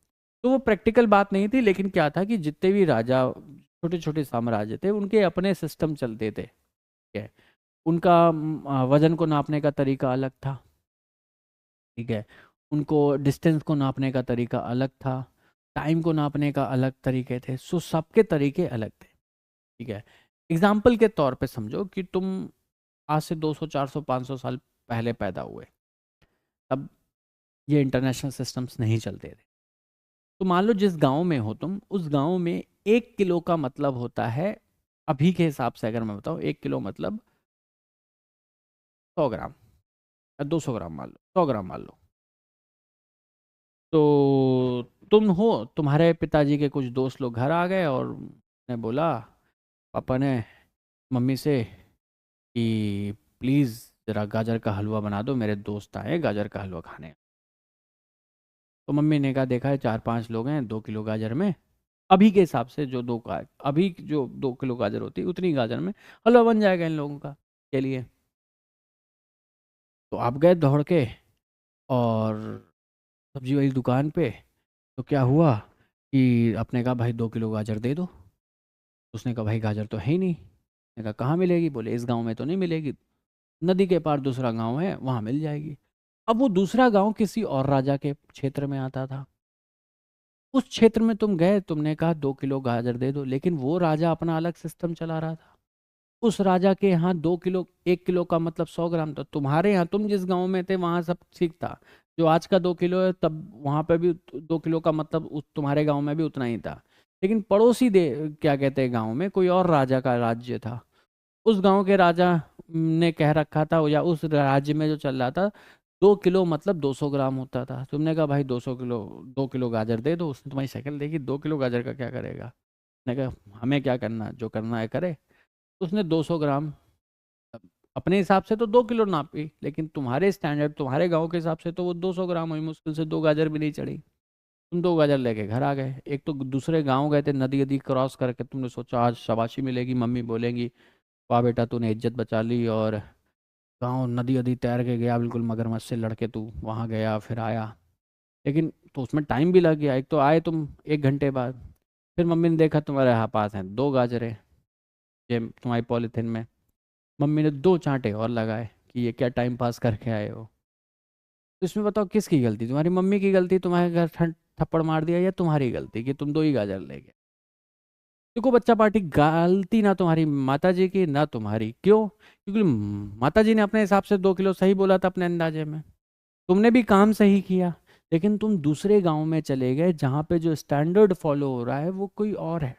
तो वो प्रैक्टिकल बात नहीं थी, लेकिन क्या था कि जितने भी राजा छोटे छोटे साम्राज्य थे उनके अपने सिस्टम चलते थे। ठीक है। उनका वजन को नापने का तरीका अलग था। ठीक है। उनको डिस्टेंस को नापने का तरीका अलग था, टाइम को नापने का अलग तरीके थे। सो सबके तरीके अलग थे। ठीक है। एग्जाम्पल के तौर पे समझो कि तुम आज से 200 400 500 साल पहले पैदा हुए, तब ये इंटरनेशनल सिस्टम्स नहीं चलते थे। तो मान लो जिस गांव में हो तुम, उस गांव में 1 किलो का मतलब होता है, अभी के हिसाब से अगर मैं बताऊं, 1 किलो मतलब 100 ग्राम या 200 ग्राम, मान लो 100 ग्राम मान लो। तो तुम हो, तुम्हारे पिताजी के कुछ दोस्त लोग घर आ गए और ने बोला, पापा ने मम्मी से कि प्लीज़ ज़रा गाजर का हलवा बना दो, मेरे दोस्त आए गाजर का हलवा खाने। तो मम्मी ने कहा देखा है 4-5 लोग हैं, 2 किलो गाजर में, अभी के हिसाब से जो अभी जो 2 किलो गाजर होती है उतनी गाजर में हलवा बन जाएगा इन लोगों का के लिए। तो आप गए दौड़ के और सब्जी वाली दुकान पे। तो क्या हुआ कि आपने कहा भाई 2 किलो गाजर दे दो। उसने कहा भाई गाजर तो है ही नहीं। मैंने कहा कहाँ मिलेगी? बोले इस गांव में तो नहीं मिलेगी, नदी के पार दूसरा गांव है वहाँ मिल जाएगी। अब वो दूसरा गांव किसी और राजा के क्षेत्र में आता था। उस क्षेत्र में तुम गए, तुमने कहा 2 किलो गाजर दे दो, लेकिन वो राजा अपना अलग सिस्टम चला रहा था। उस राजा के यहाँ 2 किलो, 1 किलो का मतलब 100 ग्राम था। तुम्हारे यहाँ, तुम जिस गांव में थे वहां सब ठीक था। जो आज का 2 किलो है, तब वहां पे भी 2 किलो का मतलब तुम्हारे गांव में भी उतना ही था। लेकिन पड़ोसी दे क्या कहते हैं गांव में कोई और राजा का राज्य था। उस गांव के राजा ने कह रखा था, या उस राज्य में जो चल रहा था, 2 किलो मतलब 200 ग्राम होता था। तुमने कहा भाई 200 किलो, 2 किलो गाजर दे दो। उसने तुम्हारी शक्ल देखी, 2 किलो गाजर का क्या करेगा? मैंने कहा हमें क्या करना, जो करना है करे। उसने 200 ग्राम, अपने हिसाब से तो 2 किलो नापी, लेकिन तुम्हारे स्टैंडर्ड, तुम्हारे गांव के हिसाब से तो वो 200 ग्राम हुई, मुश्किल से 2 गाजर भी नहीं चढ़ी। तुम 2 गाजर लेके घर आ गए। एक तो दूसरे गांव गए थे, नदी नदी क्रॉस करके, तुमने सोचा आज शाबाशी मिलेगी, मम्मी बोलेंगी वाह बेटा तूने इज्जत बचा ली, और गाँव नदी नदी तैर के गया, बिल्कुल मगरमच्छ से लड़के तू वहाँ गया फिर आया। लेकिन तो उसमें टाइम भी लग गया। एक तो आए तुम 1 घंटे बाद, फिर मम्मी ने देखा तुम्हारे यहाँ पास हैं 2 गाजरें ये तुम्हारी पॉलीथिन में। मम्मी ने 2 चांटे और लगाए कि ये क्या टाइम पास करके आए हो। तो इसमें बताओ किसकी गलती? तुम्हारी मम्मी की गलती, तुम्हारे घर थप्पड़ मार दिया, या तुम्हारी गलती कि तुम 2 ही गाजर ले गए? देखो बच्चा पार्टी, गलती ना तुम्हारी माताजी की ना तुम्हारी। क्यों? क्योंकि माताजी ने अपने हिसाब से 2 किलो सही बोला था अपने अंदाजे में, तुमने भी काम सही किया। लेकिन तुम दूसरे गांव में चले गए जहां पे जो स्टैंडर्ड फॉलो हो रहा है वो कोई और है।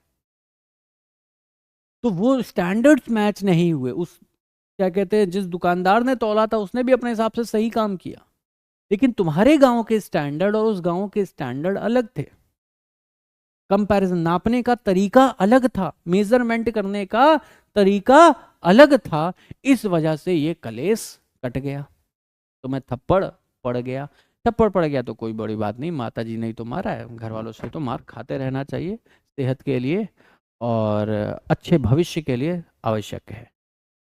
तो वो स्टैंडर्ड्स मैच नहीं हुए। उस क्या कहते हैं, जिस दुकानदार ने तौला था उसने भी अपने हिसाब से सही काम किया, लेकिन तुम्हारे गांव के स्टैंडर्ड और उस गांव के स्टैंडर्ड अलग थे। कंपैरिजन, नापने का तरीका अलग था, मेजरमेंट करने का तरीका अलग था। इस वजह से ये कलेश कट गया। तो मैं थप्पड़ पड़ गया। थप्पड़ पड़ गया तो कोई बड़ी बात नहीं, माता जी ने ही तो मारा है, घर वालों से तो मार खाते रहना चाहिए, सेहत के लिए और अच्छे भविष्य के लिए आवश्यक है।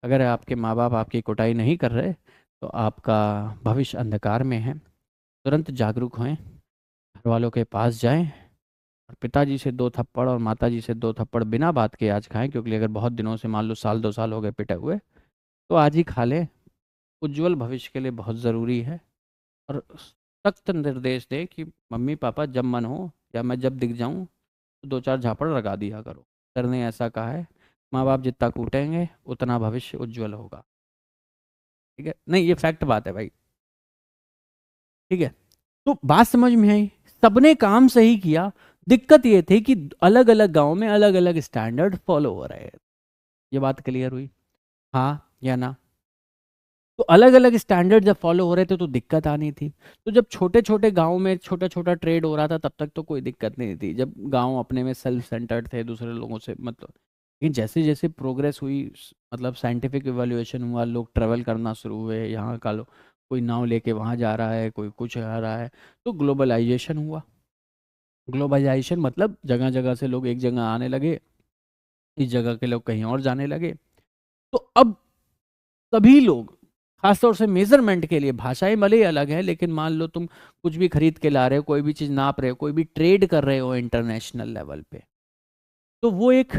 अगर आपके माँ बाप आपकी कुटाई नहीं कर रहे तो आपका भविष्य अंधकार में है। तुरंत जागरूक होएं, घर वालों के पास जाएं और पिताजी से 2 थप्पड़ और माताजी से 2 थप्पड़ बिना बात के आज खाएं, क्योंकि अगर बहुत दिनों से, मान लो साल 2 साल हो गए पिटे हुए, तो आज ही खा लें। उज्जवल भविष्य के लिए बहुत ज़रूरी है। और सख्त निर्देश दे कि मम्मी पापा जब मन हो या मैं जब दिख जाऊं तो 2-4 झापड़ लगा दिया करो। सर ने ऐसा कहा है, माँ बाप जितना कूटेंगे उतना भविष्य उज्जवल होगा। ठीक है, नहीं ये फैक्ट बात है भाई। ठीक है। तो बात समझ में आई, सबने काम सही किया। दिक्कत ये थी कि अलग अलग गांव में अलग अलग स्टैंडर्ड फॉलो हो रहे हैं। ये बात क्लियर हुई? हाँ या ना? तो अलग अलग स्टैंडर्ड जब फॉलो हो रहे थे तो दिक्कत आनी थी। तो जब छोटे छोटे गाँव में छोटा छोटा ट्रेड हो रहा था तब तक तो कोई दिक्कत नहीं थी, जब गाँव अपने में सेल्फ सेंटर्ड थे, दूसरे लोगों से मतलब। लेकिन जैसे जैसे प्रोग्रेस हुई, मतलब साइंटिफिक इवोल्यूशन हुआ, लोग ट्रेवल करना शुरू हुए, यहाँ का लोग कोई नाव लेके वहाँ जा रहा है, कोई कुछ आ रहा है, तो ग्लोबलाइजेशन हुआ। ग्लोबलाइजेशन मतलब जगह जगह से लोग एक जगह आने लगे, इस जगह के लोग कहीं और जाने लगे। तो अब सभी लोग, खासतौर से मेजरमेंट के लिए, भाषाएं भले ही अलग है, लेकिन मान लो तुम कुछ भी खरीद के ला रहे हो, कोई भी चीज़ नाप रहे हो, कोई भी ट्रेड कर रहे हो इंटरनेशनल लेवल पे, तो वो एक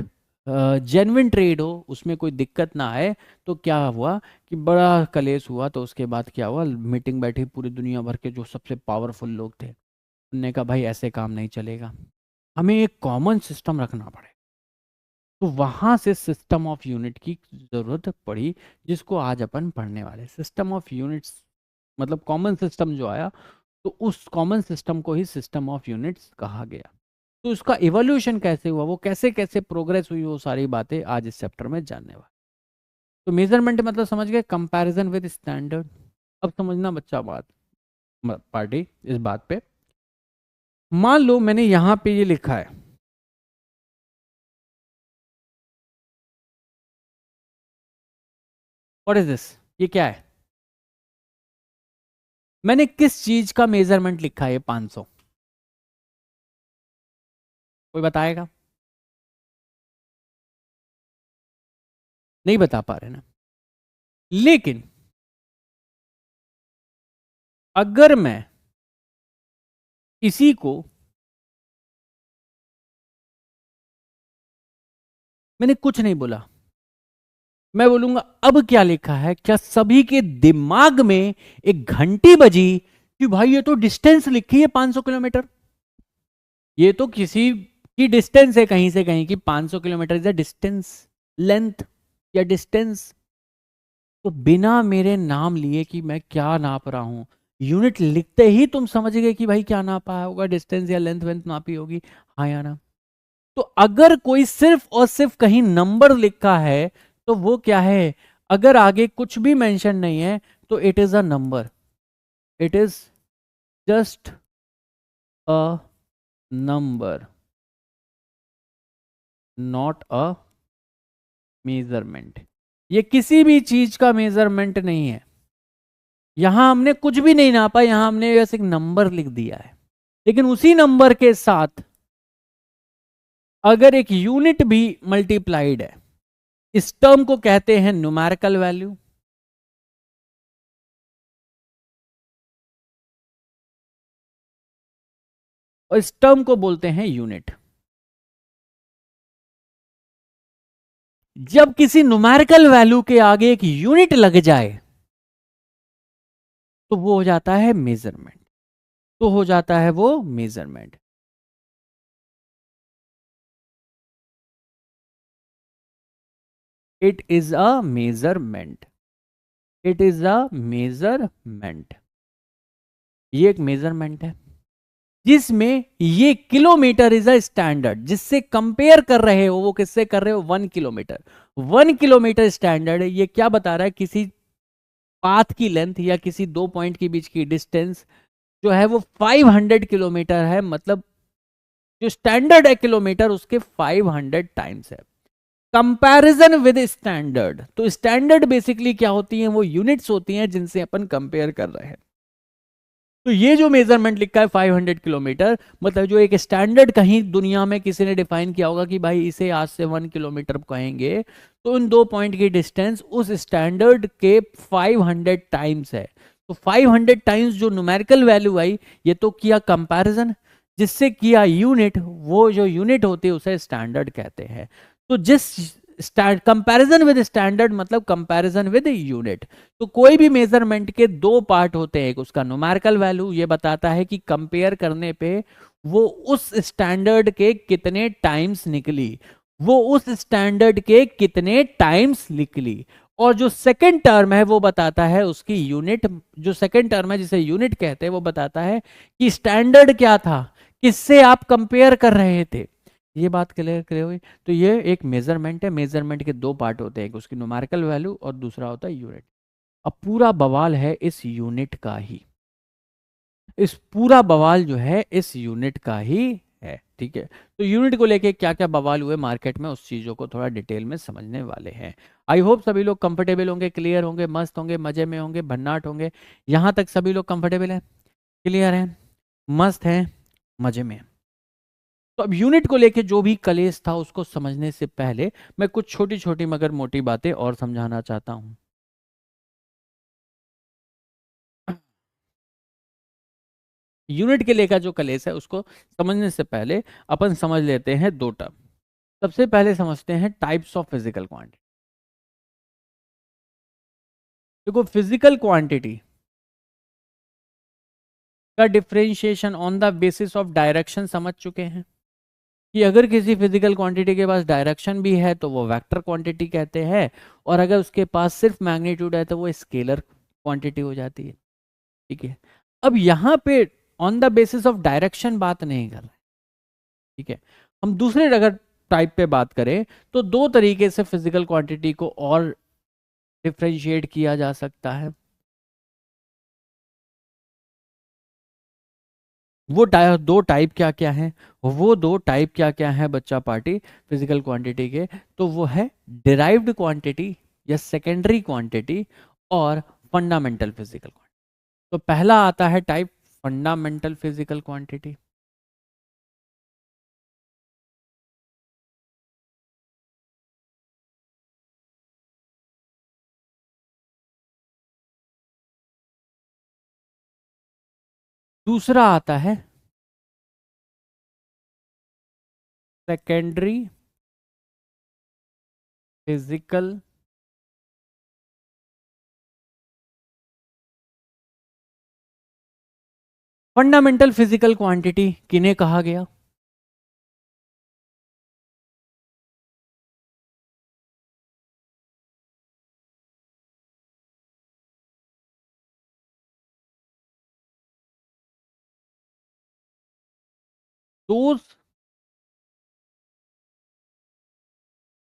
जेन्युइन ट्रेड हो, उसमें कोई दिक्कत ना आए। तो क्या हुआ कि बड़ा कलेश हुआ। तो उसके बाद क्या हुआ, मीटिंग बैठी पूरी दुनिया भर के जो सबसे पावरफुल लोग थे, उनने कहा भाई ऐसे काम नहीं चलेगा, हमें एक कॉमन सिस्टम रखना पड़ेगा। तो वहां से सिस्टम ऑफ यूनिट की जरूरत पड़ी, जिसको आज अपन पढ़ने वाले। सिस्टम ऑफ यूनिट्स मतलब कॉमन सिस्टम जो आया, तो उस कॉमन सिस्टम को ही सिस्टम ऑफ यूनिट्स कहा गया। तो उसका इवोल्यूशन कैसे हुआ, वो कैसे कैसे प्रोग्रेस हुई, वो सारी बातें आज इस चैप्टर में जानने वाले। तो मेजरमेंट मतलब समझ गए, कंपैरिजन विद स्टैंडर्ड। अब समझना बच्चा बात, पार्टी इस बात पे। मान लो मैंने यहां पे ये लिखा है, व्हाट इज दिस, ये क्या है? मैंने किस चीज का मेजरमेंट लिखा है 500? कोई बताएगा? नहीं बता पा रहे ना। लेकिन अगर मैं इसी को, मैंने कुछ नहीं बोला, मैं बोलूंगा अब क्या लिखा है, क्या सभी के दिमाग में एक घंटी बजी कि भाई ये तो डिस्टेंस लिखी है 500 किलोमीटर, ये तो किसी की डिस्टेंस है कहीं से कहीं की, 500 kilometre is a distance, length या डिस्टेंस। तो बिना मेरे नाम लिए कि मैं क्या नाप रहा हूं, यूनिट लिखते ही तुम समझ गए कि भाई क्या नापा होगा, डिस्टेंस या लेंथ वेंथ नापी होगी, हाँ या ना। तो अगर कोई सिर्फ और सिर्फ कहीं नंबर लिखा है तो वो क्या है, अगर आगे कुछ भी मेंशन नहीं है तो it is a number, it is just a number, not a measurement. ये किसी भी चीज का मेजरमेंट नहीं है। यहां हमने कुछ भी नहीं नापा, यहां हमने बस एक नंबर लिख दिया है। लेकिन उसी नंबर के साथ अगर एक यूनिट भी मल्टीप्लाइड है, इस टर्म को कहते हैं न्यूमेरिकल वैल्यू, और इस टर्म को बोलते हैं यूनिट। जब किसी न्यूमेरिकल वैल्यू के आगे एक यूनिट लग जाए तो वो हो जाता है मेजरमेंट, तो हो जाता है वो measurement. It is a measurement, it is a measurement. ये एक मेजरमेंट है जिसमें ये किलोमीटर इज अ स्टैंडर्ड, जिससे कंपेयर कर रहे हो, वो किससे कर रहे हो, 1 किलोमीटर। 1 किलोमीटर स्टैंडर्ड है। ये क्या बता रहा है, किसी पाथ की लेंथ या किसी दो पॉइंट के बीच की डिस्टेंस जो है वो 500 किलोमीटर है, मतलब जो स्टैंडर्ड है किलोमीटर उसके 500 टाइम्स है। कंपैरिजन विद स्टैंडर्ड, तो स्टैंडर्ड बेसिकली क्या होती हैं, वो यूनिट्स होती हैं जिनसे अपन कंपेयर कर रहे हैं। तो ये जो मेजरमेंट लिखा है 500 किलोमीटर, मतलब जो एक स्टैंडर्ड कहीं दुनिया में किसी ने डिफाइन किया होगा कि भाई इसे आज से 1 किलोमीटर कहेंगे, तो उन दो पॉइंट की डिस्टेंस उस स्टैंडर्ड के 500 टाइम्स है। तो 500 टाइम्स जो न्यूमेरिकल वैल्यू आई, ये तो किया कंपैरिजन, जिससे किया यूनिट, वो जो यूनिट होती है उसे स्टैंडर्ड कहते हैं। तो जिस कंपैरिजन विद स्टैंडर्ड मतलब कंपैरिजन विद यूनिट। तो कोई भी मेजरमेंट के दो पार्ट होते हैं, एक उसका न्यूमेरिकल वैल्यू, ये बताता है कि कंपेयर करने पे वो उस स्टैंडर्ड के कितने टाइम्स निकली, वो उस स्टैंडर्ड के कितने टाइम्स निकली। और जो सेकंड टर्म है वो बताता है उसकी यूनिट, जो सेकंड टर्म है जिसे यूनिट कहते हैं, वो बताता है कि स्टैंडर्ड क्या था, किससे आप कंपेयर कर रहे थे। ये बात क्लियर क्लियर हुई। तो ये एक मेजरमेंट है। मेजरमेंट के दो पार्ट होते हैं, एक उसकी न्यूमेरिकल वैल्यू और दूसरा होता है यूनिट। अब पूरा बवाल है इस यूनिट का ही, इस पूरा बवाल जो है इस यूनिट का ही है, ठीक है। तो यूनिट को लेके क्या क्या बवाल हुए मार्केट में, उस चीज़ों को थोड़ा डिटेल में समझने वाले हैं। आई होप सभी लोग कंफर्टेबल होंगे, क्लियर होंगे, मस्त होंगे, मजे में होंगे, भन्नाट होंगे। यहाँ तक सभी लोग कंफर्टेबल हैं, क्लियर हैं, मस्त हैं, मजे में हैं। तो अब यूनिट को लेके जो भी कलेश था उसको समझने से पहले मैं कुछ छोटी छोटी मगर मोटी बातें और समझाना चाहता हूं। यूनिट के लेकर जो कलेश है उसको समझने से पहले अपन समझ लेते हैं दो टर्म। सबसे पहले समझते हैं टाइप्स ऑफ फिजिकल क्वांटिटी। देखो फिजिकल क्वांटिटी का differentiation on the basis of direction समझ चुके हैं कि अगर किसी फिजिकल क्वांटिटी के पास डायरेक्शन भी है तो वो वेक्टर क्वांटिटी कहते हैं, और अगर उसके पास सिर्फ मैग्नीट्यूड है तो वो स्केलर क्वांटिटी हो जाती है, ठीक है। अब यहाँ पे on the basis of direction बात नहीं कर रहे, ठीक है। हम दूसरे अगर टाइप पे बात करें तो दो तरीके से फिजिकल क्वांटिटी को और डिफ्रेंशिएट किया जा सकता है। वो दो टाइप क्या क्या हैं, वो दो टाइप क्या क्या हैं बच्चा पार्टी फिजिकल क्वांटिटी के, तो वो है डिराइव्ड क्वांटिटी या सेकेंडरी क्वांटिटी और फंडामेंटल फिजिकल क्वांटिटी। तो पहला आता है टाइप फंडामेंटल फिजिकल क्वांटिटी। दूसरा आता है secondary physical fundamental physical quantity किन्हें कहा गया? those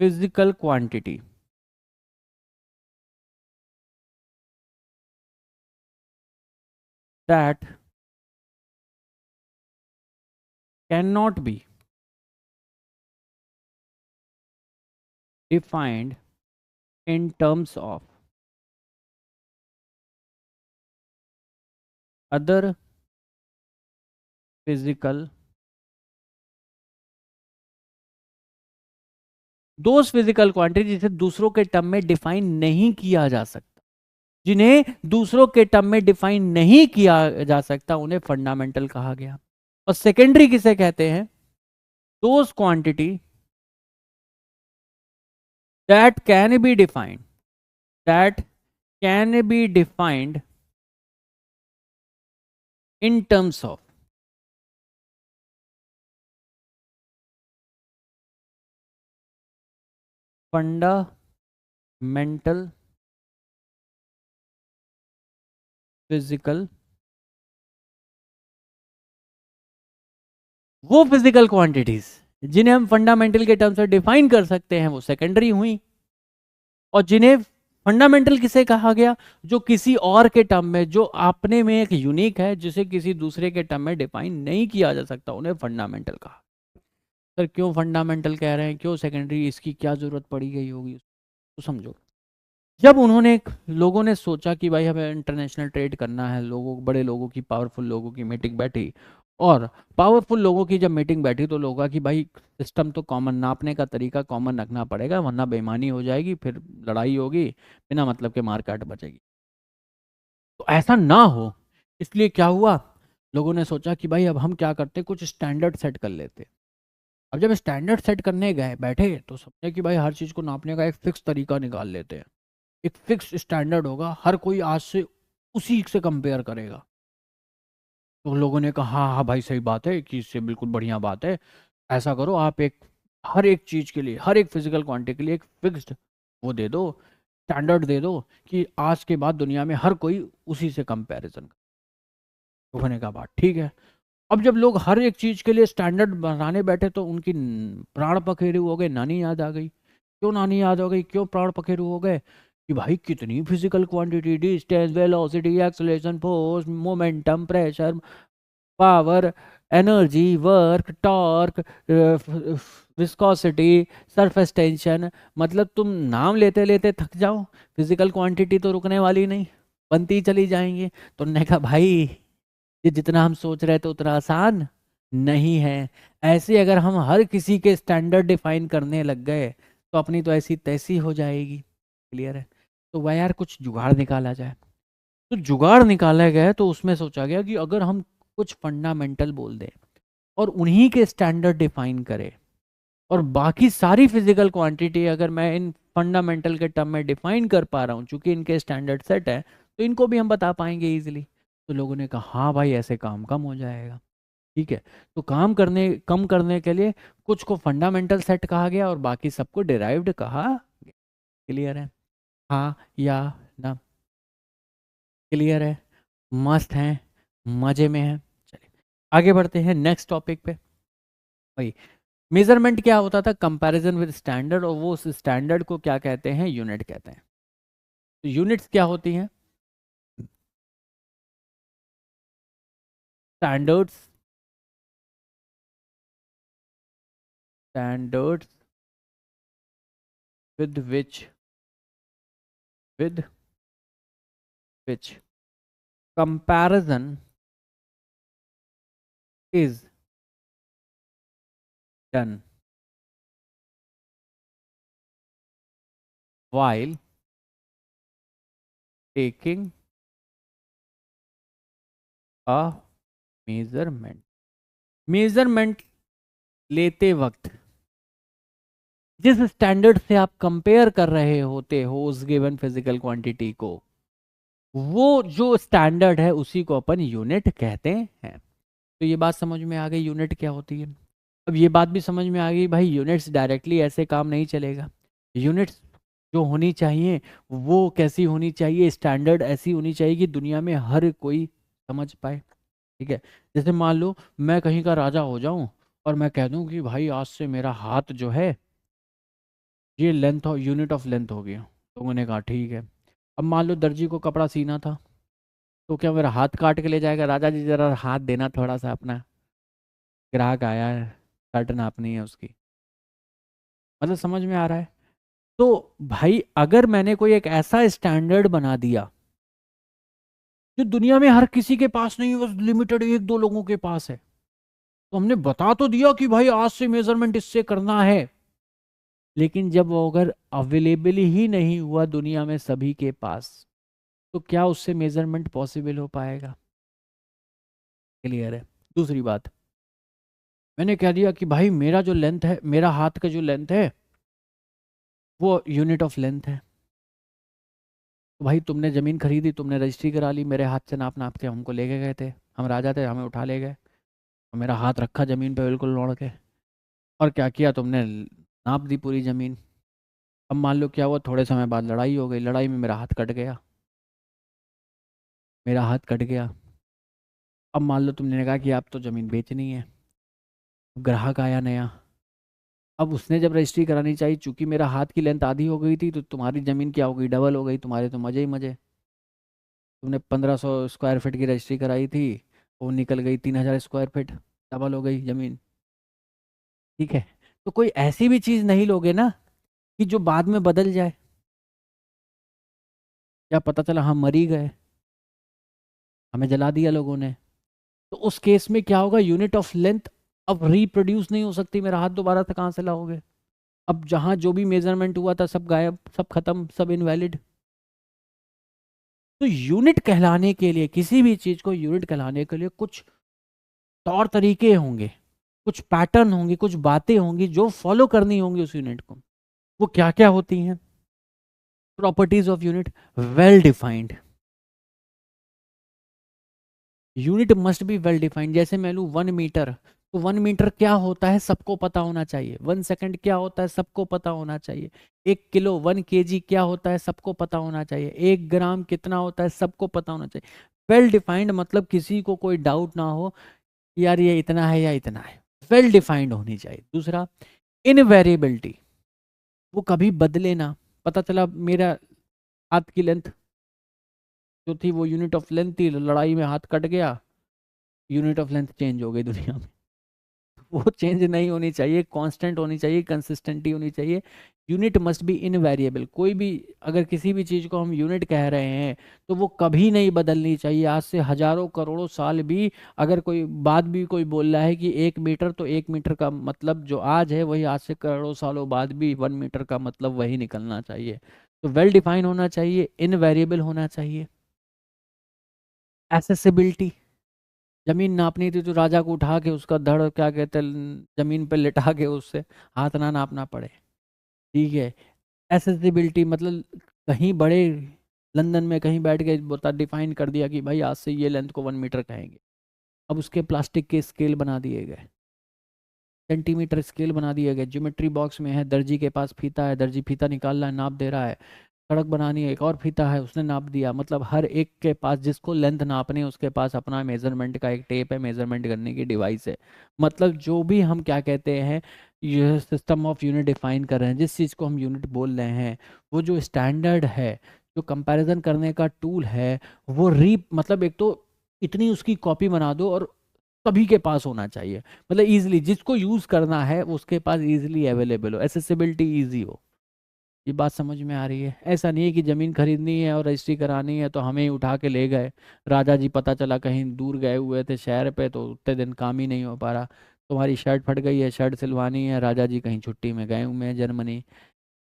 physical quantity that cannot be defined in terms of other physical those physical quantity जिसे दूसरों के टर्म में डिफाइन नहीं किया जा सकता, जिन्हें दूसरों के टर्म में डिफाइन नहीं किया जा सकता उन्हें फंडामेंटल कहा गया। और सेकेंडरी किसे कहते हैं? Those quantity that can be defined, that can be defined in terms of fundamental physical, वो फिजिकल क्वांटिटीज जिन्हें हम फंडामेंटल के टर्म से डिफाइन कर सकते हैं वो सेकेंडरी हुई। और जिन्हें फंडामेंटल किसे कहा गया? जो किसी और के टर्म में, जो अपने में एक यूनिक है, जिसे किसी दूसरे के टर्म में डिफाइन नहीं किया जा सकता, उन्हें फंडामेंटल कहा। सर क्यों फंडामेंटल कह रहे हैं, क्यों सेकेंडरी, इसकी क्या जरूरत पड़ी गई होगी, तो समझो। जब उन्होंने, लोगों ने सोचा कि भाई हमें इंटरनेशनल ट्रेड करना है, लोगों, बड़े लोगों की, पावरफुल लोगों की मीटिंग बैठी, और पावरफुल लोगों की जब मीटिंग बैठी तो लोगों कि भाई सिस्टम तो कॉमन, नापने का तरीका कॉमन रखना पड़ेगा वरना बेईमानी हो जाएगी, फिर लड़ाई होगी, बिना मतलब के मारकाट बचेगी। तो ऐसा ना हो, इसलिए क्या हुआ, लोगों ने सोचा कि भाई अब हम क्या करते, कुछ स्टैंडर्ड सेट कर लेते। अब जब स्टैंडर्ड सेट करने गए बैठे तो समझे कि भाई हर चीज़ को नापने का एक फिक्स तरीका निकाल लेते हैं, एक फिक्स स्टैंडर्ड होगा, हर कोई आज से उसी से कंपेयर करेगा। तो लोगों ने कहा हाँ हाँ भाई सही बात है कि इससे बिल्कुल बढ़िया बात है, ऐसा करो आप एक, हर एक चीज़ के लिए, हर एक फिजिकल क्वांटिटी के लिए एक फिक्स्ड वो दे दो, स्टैंडर्ड दे दो कि आज के बाद दुनिया में हर कोई उसी से कंपैरिजन करे। तो होने का बात ठीक है। अब जब लोग हर एक चीज़ के लिए स्टैंडर्ड बनाने बैठे तो उनकी प्राण पखेरु हो गए, नानी याद आ गई। क्यों नानी याद हो गई, क्यों प्राण पखेरु हो गए? कि भाई कितनी physical quantity, distance, velocity, acceleration, force, momentum, pressure, power, energy, work, torque, viscosity, surface tension. मतलब तुम नाम लेते लेते थक जाओ, फिजिकल क्वांटिटी तो रुकने वाली नहीं, बनती ही चली जाएंगी। तो उन्होंने कहा भाई ये जितना हम सोच रहे थे उतना आसान नहीं है। ऐसे अगर हम हर किसी के स्टैंडर्ड डिफाइन करने लग गए तो अपनी तो ऐसी तैसी हो जाएगी। क्लियर है? तो वह यार कुछ जुगाड़ निकाला जाए। तो जुगाड़ निकाला गया तो उसमें सोचा गया कि अगर हम कुछ फंडामेंटल बोल दें और उन्हीं के स्टैंडर्ड डिफाइन करें, और बाकी सारी फिजिकल क्वांटिटी अगर मैं इन फंडामेंटल के टर्म में डिफाइन कर पा रहा हूँ, चूंकि इनके स्टैंडर्ड सेट है, तो इनको भी हम बता पाएंगे इजीली। तो लोगों ने कहा हाँ भाई ऐसे काम कम हो जाएगा। ठीक है, तो कम करने के लिए कुछ को फंडामेंटल सेट कहा गया और बाकी सबको डिराइव्ड कहा गया। क्लियर है? हाँ या ना? क्लियर है? मस्त है? मजे में है? चलिए आगे बढ़ते हैं नेक्स्ट टॉपिक पे। भाई मेजरमेंट क्या होता था? कंपैरिजन विद स्टैंडर्ड, और वो उस स्टैंडर्ड को क्या कहते हैं? यूनिट कहते हैं। तो यूनिट्स क्या होती हैं? Standards, standards with with which comparison is done while taking a measurement। Measurement लेते वक्त जिस स्टैंडर्ड से आप कंपेयर कर रहे होते हो उस गिवन फिजिकल क्वांटिटी को, वो जो स्टैंडर्ड है उसी को अपन यूनिट कहते हैं। तो ये बात समझ में आ गई यूनिट क्या होती है। अब ये बात भी समझ में आ गई भाई यूनिट्स डायरेक्टली ऐसे काम नहीं चलेगा। यूनिट्स जो होनी चाहिए वो कैसी होनी चाहिए? स्टैंडर्ड ऐसी होनी चाहिए कि दुनिया में हर कोई समझ पाए। ठीक है, जैसे मान लो मैं कहीं का राजा हो जाऊं और मैं कह दूं कि भाई आज से मेरा हाथ जो है ये लेंथ हो, यूनिट ऑफ लेंथ हो गया। लोगों ने कहा ठीक है। अब मान लो दर्जी को कपड़ा सीना था, तो क्या मेरा हाथ काट के ले जाएगा, राजा जी जरा हाथ देना थोड़ा सा अपना, ग्राहक आया है, शर्ट नापनी है उसकी। मतलब समझ में आ रहा है? तो भाई अगर मैंने कोई एक ऐसा स्टैंडर्ड बना दिया जो दुनिया में हर किसी के पास नहीं, बस लिमिटेड एक दो लोगों के पास है, तो हमने बता तो दिया कि भाई आज से मेजरमेंट इससे करना है, लेकिन जब वो अगर अवेलेबल ही नहीं हुआ दुनिया में सभी के पास, तो क्या उससे मेजरमेंट पॉसिबल हो पाएगा? क्लियर है? दूसरी बात, मैंने कह दिया कि भाई मेरा जो लेंथ है, मेरा हाथ का जो लेंथ है वो यूनिट ऑफ लेंथ है। तो भाई तुमने ज़मीन खरीदी, तुमने रजिस्ट्री करा ली, मेरे हाथ से नाप नाप के हमको लेके गए थे, हम राजा थे, हमें उठा ले गए और मेरा हाथ रखा ज़मीन पे बिल्कुल लौड़ के, और क्या किया तुमने? नाप दी पूरी ज़मीन। अब मान लो क्या हुआ, थोड़े समय बाद लड़ाई हो गई, लड़ाई में मेरा हाथ कट गया, मेरा हाथ कट गया। अब मान लो तुमने कहा कि आप तो ज़मीन बेचनी है, ग्राहक आया नया। अब उसने जब रजिस्ट्री करानी चाहिए, चूंकि मेरा हाथ की लेंथ आधी हो गई थी, तो तुम्हारी ज़मीन क्या हो गई? डबल हो गई। तुम्हारे तो मज़े ही मज़े। तुमने 1500 स्क्वायर फीट की रजिस्ट्री कराई थी, वो निकल गई 3000 स्क्वायर फीट, डबल हो गई ज़मीन। ठीक है, तो कोई ऐसी भी चीज़ नहीं लोगे ना कि जो बाद में बदल जाए, या पता चला हम मर ही गए, हमें जला दिया लोगों ने। तो उस केस में क्या होगा? यूनिट ऑफ लेंथ अब रिप्रोड्यूस नहीं हो सकती, मेरा हाथ दोबारा से कहाँ से लाओगे? अब जहाँ जो भी मेजरमेंट हुआ था सब गायब, सब खत्म, सब इनवैलिड। तो यूनिट कहलाने के लिए, किसी भी चीज को यूनिट कहलाने के लिए कुछ तौर तरीके होंगे, कुछ पैटर्न होंगे, कुछ बातें होंगी जो फॉलो करनी होंगी उस यूनिट को। वो क्या क्या होती हैं? Properties of unit, well defined. Unit must be well defined. जैसे मैं लूँ 1 मीटर, तो 1 मीटर क्या होता है सबको पता होना चाहिए। 1 सेकंड क्या होता है सबको पता होना चाहिए। 1 किलो 1 kg क्या होता है सबको पता होना चाहिए। 1 ग्राम कितना होता है सबको पता होना चाहिए। वेल डिफाइंड मतलब किसी को कोई डाउट ना हो कि यार ये इतना है या इतना है, वेल डिफाइंड होनी चाहिए। दूसरा, इनवेरिएबिलिटी, वो कभी बदले ना। पता चला मेरा हाथ की लेंथ जो थी वो यूनिट ऑफ लेंथ थी, लड़ाई में हाथ कट गया, यूनिट ऑफ लेंथ चेंज हो गई दुनिया में। वो चेंज नहीं होनी चाहिए, कांस्टेंट होनी चाहिए, कंसिस्टेंटी होनी चाहिए। Unit must be invariable. कोई भी अगर किसी भी चीज़ को हम यूनिट कह रहे हैं तो वो कभी नहीं बदलनी चाहिए। आज से हजारों करोड़ों साल भी अगर कोई बात भी कोई बोल रहा है कि 1 मीटर, तो 1 मीटर का मतलब जो आज है वही आज से करोड़ों सालों बाद भी 1 मीटर का मतलब वही निकलना चाहिए। तो वेल डिफाइन होना चाहिए, इनवेरिएबल होना चाहिए। एसेसिबिलिटी, जमीन नापनी थी तो राजा को उठा के उसका धड़ क्या कहते हैं जमीन पे लिटा के उससे हाथ ना नापना पड़े। ठीक है। एसेसिबिलिटी मतलब कहीं बड़े लंदन में कहीं बैठ के बता डिफाइन कर दिया कि भाई आज से ये लेंथ को 1 मीटर कहेंगे। अब उसके प्लास्टिक के स्केल बना दिए गए, सेंटीमीटर स्केल बना दिए गए। ज्योमेट्री बॉक्स में है, दर्जी के पास फीता है, दर्जी फीता निकाल रहा है, नाप दे रहा है। सड़क बनानी है, एक और फीता है, उसने नाप दिया। मतलब हर एक के पास जिसको लेंथ नापनी है उसके पास अपना मेजरमेंट का एक टेप है, मेजरमेंट करने की डिवाइस है। मतलब जो भी हम क्या कहते हैं ये सिस्टम ऑफ यूनिट डिफाइन कर रहे हैं, जिस चीज़ को हम यूनिट बोल रहे हैं, वो जो स्टैंडर्ड है, जो कंपैरिजन करने का टूल है, वो मतलब एक तो इतनी उसकी कॉपी बना दो और सभी के पास होना चाहिए। मतलब इजीली जिसको यूज़ करना है उसके पास इजीली अवेलेबल हो, एसेसिबिलिटी इजी हो। ये बात समझ में आ रही है? ऐसा नहीं है कि ज़मीन खरीदनी है और रजिस्ट्री करानी है तो हमें ही उठा के ले गए, राजा जी पता चला कहीं दूर गए हुए थे शहर पे तो उतने दिन काम ही नहीं हो पा रहा। तुम्हारी शर्ट फट गई है, शर्ट सिलवानी है, राजा जी कहीं छुट्टी में गए हुए हैं जर्मनी।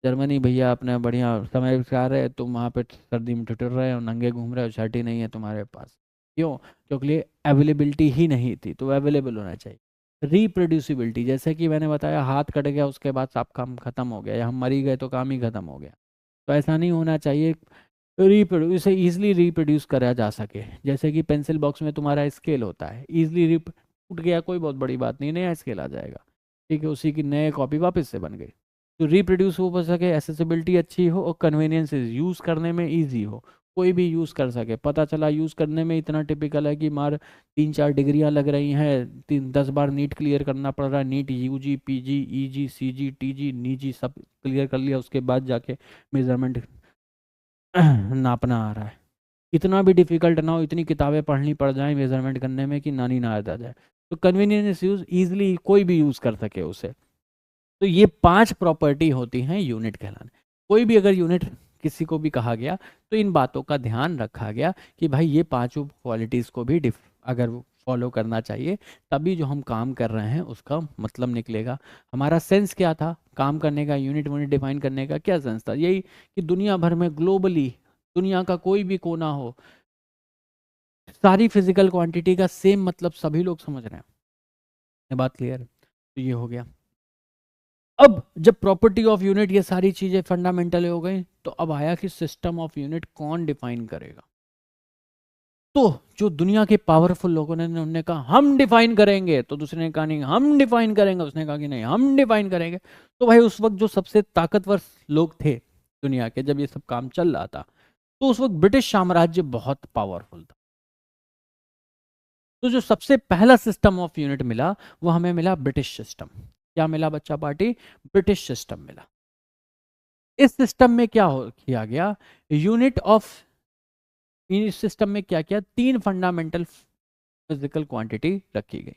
जर्मनी भैया अपना बढ़िया समय बिता रहे, तुम वहाँ पे सर्दी में ठिठुर रहे हो, नंगे घूम रहे हो, शर्ट ही नहीं है तुम्हारे पास। क्यों? क्योंकि अवेलेबिलिटी ही नहीं थी। तो अवेलेबल होना चाहिए। रिप्रोड्यूसिबिलिटी, जैसे कि मैंने बताया हाथ कट गया उसके बाद सब काम खत्म हो गया, या हम मरी गए तो काम ही खत्म हो गया। तो ऐसा नहीं होना चाहिए। रिप्रोड्यूस इसे ईजिली रिप्रोड्यूस करा जा सके। जैसे कि पेंसिल बॉक्स में तुम्हारा स्केल होता है, ईजिली रिप टूट गया कोई बहुत बड़ी बात नहीं, नया स्केल आ जाएगा। ठीक है, उसी की नए कॉपी वापस से बन गई। तो रिप्रोड्यूस हो सके, एसेसिबिलिटी अच्छी हो और कन्वीनियंस यूज़ करने में ईजी हो, कोई भी यूज़ कर सके। पता चला यूज़ करने में इतना टिपिकल है कि मार 3-4 डिग्रियां लग रही हैं, 10 बार नीट क्लियर करना पड़ रहा है, नीट यूजी पीजी ईजी सीजी टीजी नीजी सब क्लियर कर लिया उसके बाद जाके मेजरमेंट नापना आ रहा है। इतना भी डिफिकल्ट ना हो, इतनी किताबें पढ़नी पड़ जाए मेजरमेंट करने में कि नानी ना आ जाए। तो कन्वीनियंस यूज ईजिली कोई भी यूज़ कर सके उसे। तो ये 5 प्रॉपर्टी होती हैं यूनिट कहलाने। कोई भी अगर यूनिट किसी को भी कहा गया तो इन बातों का ध्यान रखा गया कि भाई ये पांचों क्वालिटीज़ को भी अगर फॉलो करना चाहिए, तभी जो हम काम कर रहे हैं उसका मतलब निकलेगा। हमारा सेंस क्या था काम करने का, यूनिट यूनिट डिफाइन करने का क्या सेंस था? यही कि दुनिया भर में ग्लोबली, दुनिया का कोई भी कोना हो, सारी फिजिकल क्वांटिटी का सेम मतलब सभी लोग समझ रहे हैं। ये बात क्लियर है? तो ये हो गया। अब जब प्रॉपर्टी ऑफ यूनिट ये सारी चीजें फंडामेंटल हो गई, तो अब आया कि सिस्टम ऑफ यूनिट कौन डिफाइन करेगा। तो जो दुनिया के पावरफुल लोगों ने उन्होंने कहा हम डिफाइन करेंगे, तो दूसरे ने कहा नहीं हम डिफाइन करेंगे, उसने कहा कि नहीं हम डिफाइन करेंगे। तो भाई उस वक्त जो सबसे ताकतवर लोग थे दुनिया के, जब ये सब काम चल रहा था, तो उस वक्त ब्रिटिश साम्राज्य बहुत पावरफुल था। तो जो सबसे पहला सिस्टम ऑफ यूनिट मिला वो हमें मिला ब्रिटिश सिस्टम। क्या मिला बच्चा पार्टी? ब्रिटिश सिस्टम मिला। इस सिस्टम में क्या हो किया गया, यूनिट ऑफ, इस सिस्टम में क्या किया, 3 फंडामेंटल फिजिकल क्वांटिटी रखी गई।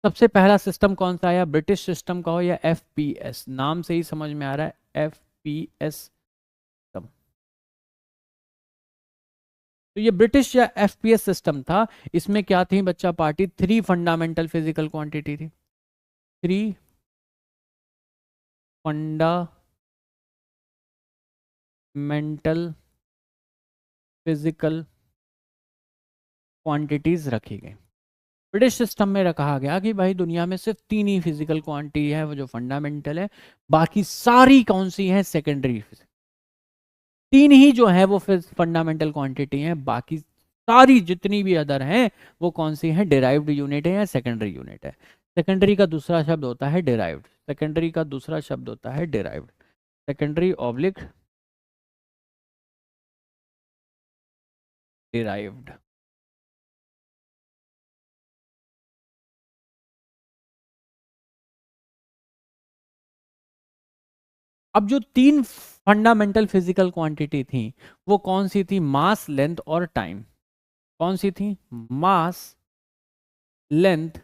सबसे पहला सिस्टम कौन सा आया? ब्रिटिश सिस्टम का हो या एफपीएस, नाम से ही समझ में आ रहा है एफपीएस सिस्टम। तो ये ब्रिटिश या एफपीएस सिस्टम था। इसमें क्या थी बच्चा पार्टी? 3 फंडामेंटल फिजिकल क्वांटिटी थी। 3 फंडामेंटल फिजिकल क्वांटिटीज रखी गई। ब्रिटिश सिस्टम में कहा गया कि भाई दुनिया में सिर्फ 3 ही फिजिकल क्वांटिटी है वो जो फंडामेंटल है, बाकी सारी कौन सी हैं? सेकेंडरी। 3 ही जो है वो फंडामेंटल क्वांटिटी हैं, बाकी सारी जितनी भी अदर हैं वो कौन सी हैं? डिराइव्ड यूनिट है या सेकेंडरी यूनिट है। सेकेंडरी का दूसरा शब्द होता है डिराइव्ड, सेकेंडरी का दूसरा शब्द होता है डिराइव्ड, सेकेंडरी ऑब्लिक डिराइव्ड। अब जो तीन फंडामेंटल फिजिकल क्वांटिटी थी वो कौन सी थी? मास, लेंथ और टाइम। कौन सी थी? मास, लेंथ,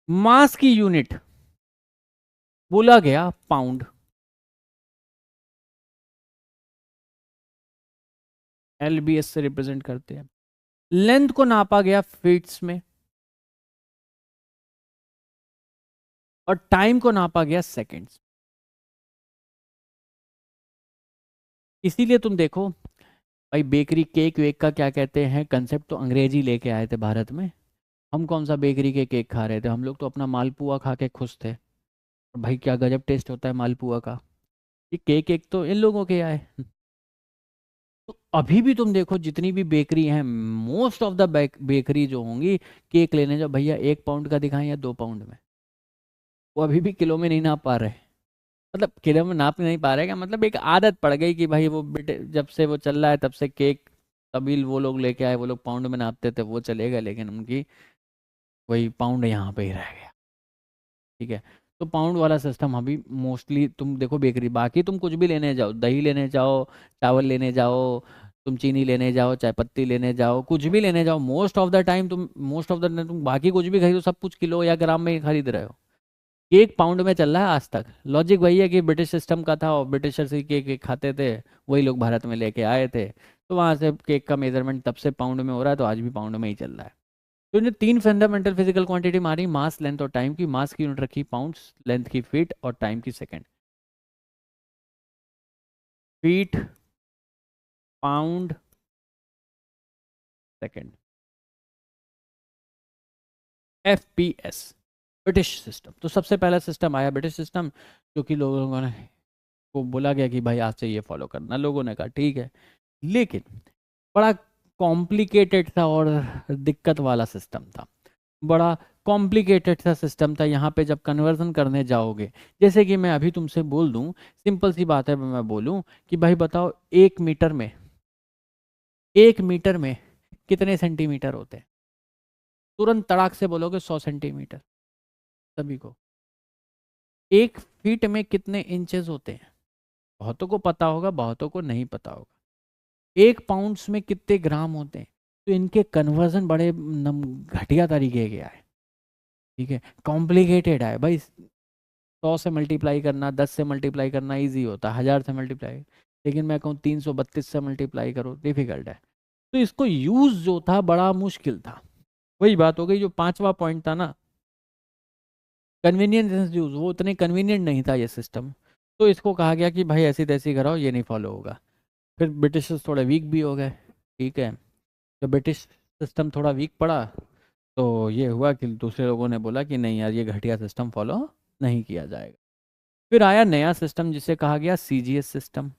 मास की यूनिट बोला गया पाउंड, एलबीएस से रिप्रेजेंट करते हैं। लेंथ को नापा गया फीट्स में, और टाइम को नापा गया सेकंड्स। इसीलिए तुम देखो भाई, बेकरी केक वेक का क्या कहते हैं, कंसेप्ट तो अंग्रेजी लेके आए थे भारत में। हम कौन सा बेकरी के केक खा रहे थे, हम लोग तो अपना मालपुआ खा के खुश थे। और भाई क्या गजब टेस्ट होता है मालपुआ का। ये केक एक तो इन लोगों के आए। तो अभी भी तुम देखो जितनी भी बेकरी हैं, मोस्ट ऑफ द बेकरी जो होंगी, केक लेने जाओ भैया 1 पाउंड का दिखाएं या 2 पाउंड में, वो अभी भी किलो में नहीं नाप पा रहे। मतलब किलो में नाप नहीं पा रहे क्या, मतलब एक आदत पड़ गई कि भाई वो बेटे जब से वो चल रहा है तब से केक तभी वो लोग लेके आए, वो लोग पाउंड में नापते थे वो चलेगा, लेकिन उनकी वही पाउंड यहाँ पे ही रह गया। ठीक है। तो पाउंड वाला सिस्टम अभी मोस्टली तुम देखो बेकरी, बाकी तुम कुछ भी लेने जाओ, दही लेने जाओ, चावल लेने जाओ, तुम चीनी लेने जाओ, चाय पत्ती लेने जाओ, कुछ भी लेने जाओ, मोस्ट ऑफ द टाइम तुम बाकी कुछ भी खरीदो सब कुछ किलो या ग्राम में ही खरीद रहे हो। केक पाउंड में चल रहा है आज तक। लॉजिक वही है कि ब्रिटिश सिस्टम का था और ब्रिटिशर्स ही केक खाते थे, वही लोग भारत में लेके आए थे, तो वहां से केक का मेजरमेंट तब से पाउंड में हो रहा है, तो आज भी पाउंड में ही चल रहा है। तो इन्हें तीन फंडामेंटल फिजिकल क्वांटिटी मारी, मास, लेंथ और टाइम की। मास की यूनिट रखी पाउंड्स, लेंथ की फीट और टाइम की second. Feet, pound, second, FPS, British system. तो सबसे पहला सिस्टम आया ब्रिटिश सिस्टम, जो कि लोगों ने को बोला गया कि भाई आज से ये फॉलो करना, लोगों ने कहा ठीक है। लेकिन बड़ा कॉम्प्लिकेटेड था और दिक्कत वाला सिस्टम था, बड़ा कॉम्प्लिकेटेड सा सिस्टम था। यहाँ पे जब कन्वर्जन करने जाओगे, जैसे कि मैं अभी तुमसे बोल दूं, सिंपल सी बात है, मैं बोलूं कि भाई बताओ 1 मीटर में, 1 मीटर में कितने सेंटीमीटर होते हैं? तुरंत तड़ाक से बोलोगे 100 सेंटीमीटर सभी को। 1 फीट में कितने इंचेस होते हैं? बहुतों को पता होगा, बहुतों को नहीं पता होगा। 1 पाउंड्स में कितने ग्राम होते हैं? तो इनके कन्वर्जन बड़े घटिया तरीके के आए। ठीक है, कॉम्प्लिकेटेड है भाई। 100 से मल्टीप्लाई करना, 10 से मल्टीप्लाई करना इजी होता है, 1000 से मल्टीप्लाई, लेकिन मैं कहूँ 332 से मल्टीप्लाई करो डिफिकल्ट है। तो इसको यूज जो था बड़ा मुश्किल था। वही बात हो गई, जो पांचवा पॉइंट था ना, कन्वीनियंस यूज, वो उतने कन्वीनियंट नहीं था ये सिस्टम। तो इसको कहा गया कि भाई ऐसी तैसी कराओ, ये नहीं फॉलो होगा। फिर ब्रिटिशर्स थोड़े वीक भी हो गए। ठीक है, जब ब्रिटिश सिस्टम थोड़ा वीक पड़ा, तो ये हुआ कि दूसरे लोगों ने बोला कि नहीं यार, ये घटिया सिस्टम फॉलो नहीं किया जाएगा। फिर आया नया सिस्टम जिसे कहा गया CGS सिस्टम।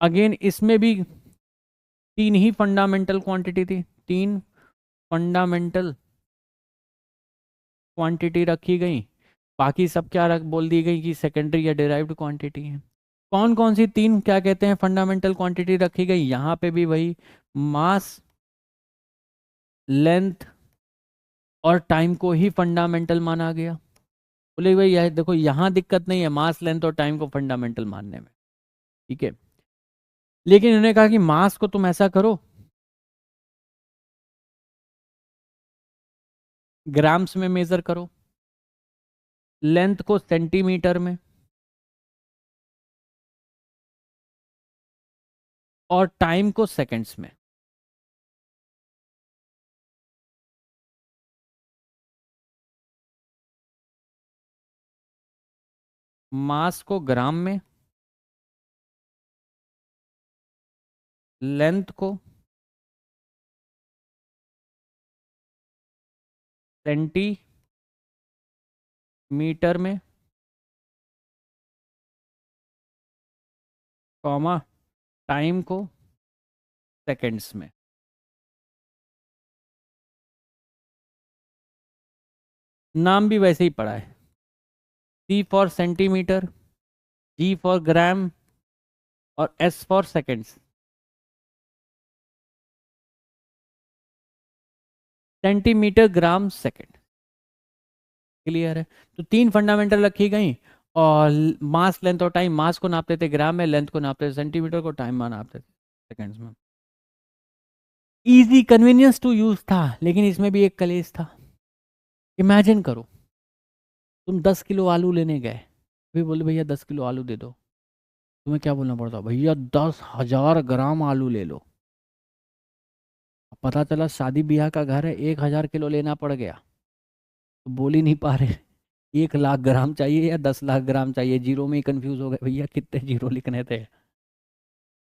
अगेन इसमें भी तीन ही फंडामेंटल क्वांटिटी थी, तीन फंडामेंटल क्वांटिटी रखी गई, बाकी सब क्या रख बोल दी गई कि सेकेंडरी या डिराइव्ड क्वांटिटी है। कौन कौन सी तीन क्या कहते हैं फंडामेंटल क्वांटिटी रखी गई? यहाँ पे भी वही, मास, लेंथ और टाइम को ही फंडामेंटल माना गया। बोले भाई यह देखो, यहाँ दिक्कत नहीं है मास, लेंथ और टाइम को फंडामेंटल मानने में। ठीक है, लेकिन इन्होंने कहा कि मास को तुम ऐसा करो, ग्राम्स में मेजर करो, लेंथ को सेंटीमीटर में, और टाइम को सेकंड्स में। मास को ग्राम में, लेंथ को सेंटीमीटर में, कॉमा टाइम को सेकंड्स में। नाम भी वैसे ही पड़ा है, C for centimetre, G for gram और S for seconds, centimetre gram second. Clear है? तो तीन फंडामेंटल रखी गई, और मास लेंथ और टाइम, मास को नापते थे ग्राम में, लेंथ को नापते थे सेंटीमीटर को, टाइम में नापते थे सेकेंड्स में। इजी, कन्वीनियंस टू यूज था, लेकिन इसमें भी एक कलेश था। इमेजिन करो, तुम 10 किलो आलू लेने गए, भी बोले भैया 10 किलो आलू दे दो, तुम्हें क्या बोलना पड़ता? भैया 10,000 ग्राम आलू ले लो। पता चला शादी ब्याह का घर है, 1,000 किलो लेना पड़ गया, तो बोल ही नहीं पा रहे 1 लाख ग्राम चाहिए या 10 लाख ग्राम चाहिए, जीरो में ही कंफ्यूज हो गए भैया कितने जीरो लिखने थे।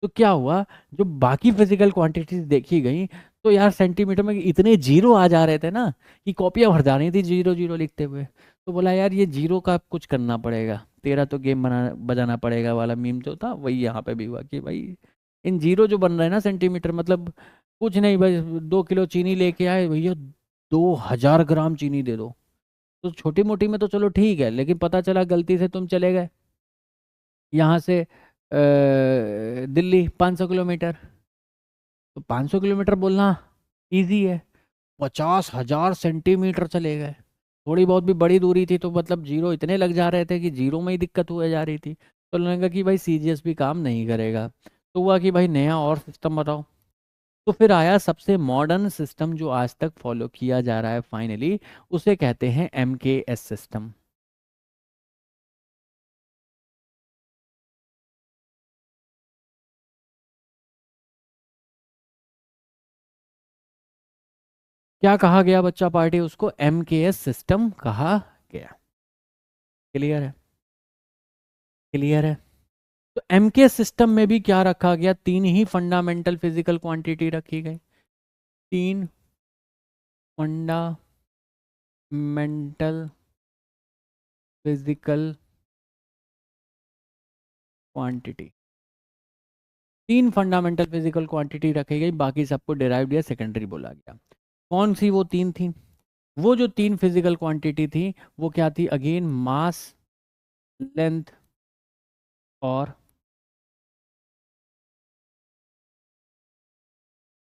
तो क्या हुआ, जो बाकी फिजिकल क्वांटिटीज देखी गई, तो यार सेंटीमीटर में इतने जीरो आ जा रहे थे ना कि कॉपियां भर जा रही थी जीरो जीरो लिखते हुए। तो बोला यार ये जीरो का कुछ करना पड़ेगा, तेरा तो गेम बजाना पड़ेगा वाला मीम जो था, वही यहाँ पे भी हुआ कि भाई इन जीरो जो बन रहे हैं ना सेंटीमीटर, मतलब कुछ नहीं, बस 2 किलो चीनी लेके आए भैया, 2,000 ग्राम चीनी दे दो। तो छोटी मोटी में तो चलो ठीक है, लेकिन पता चला गलती से तुम चले गए यहाँ से दिल्ली 500 किलोमीटर, तो 500 किलोमीटर बोलना इजी है, 50,000 सेंटीमीटर चले गए। थोड़ी बहुत भी बड़ी दूरी थी तो मतलब जीरो इतने लग जा रहे थे कि जीरो में ही दिक्कत हुए जा रही थी। तो उन्होंने कहा कि भाई सीजीएस भी काम नहीं करेगा, तो हुआ कि भाई नया और सिस्टम बताओ। तो फिर आया सबसे मॉडर्न सिस्टम जो आज तक फॉलो किया जा रहा है फाइनली, उसे कहते हैं MKS सिस्टम। क्या कहा गया बच्चा पार्टी? उसको MKS सिस्टम कहा गया। क्लियर है? क्लियर है? तो MKS सिस्टम में भी क्या रखा गया? तीन ही फंडामेंटल फिजिकल क्वांटिटी रखी गई, तीन फंडामेंटल फिजिकल क्वांटिटी, तीन फंडामेंटल फिजिकल क्वांटिटी रखी गई, बाकी सबको डिराइव्ड या सेकेंडरी बोला गया। कौन सी वो तीन थी? वो जो तीन फिजिकल क्वांटिटी थी वो क्या थी? अगेन मास, लेंथ और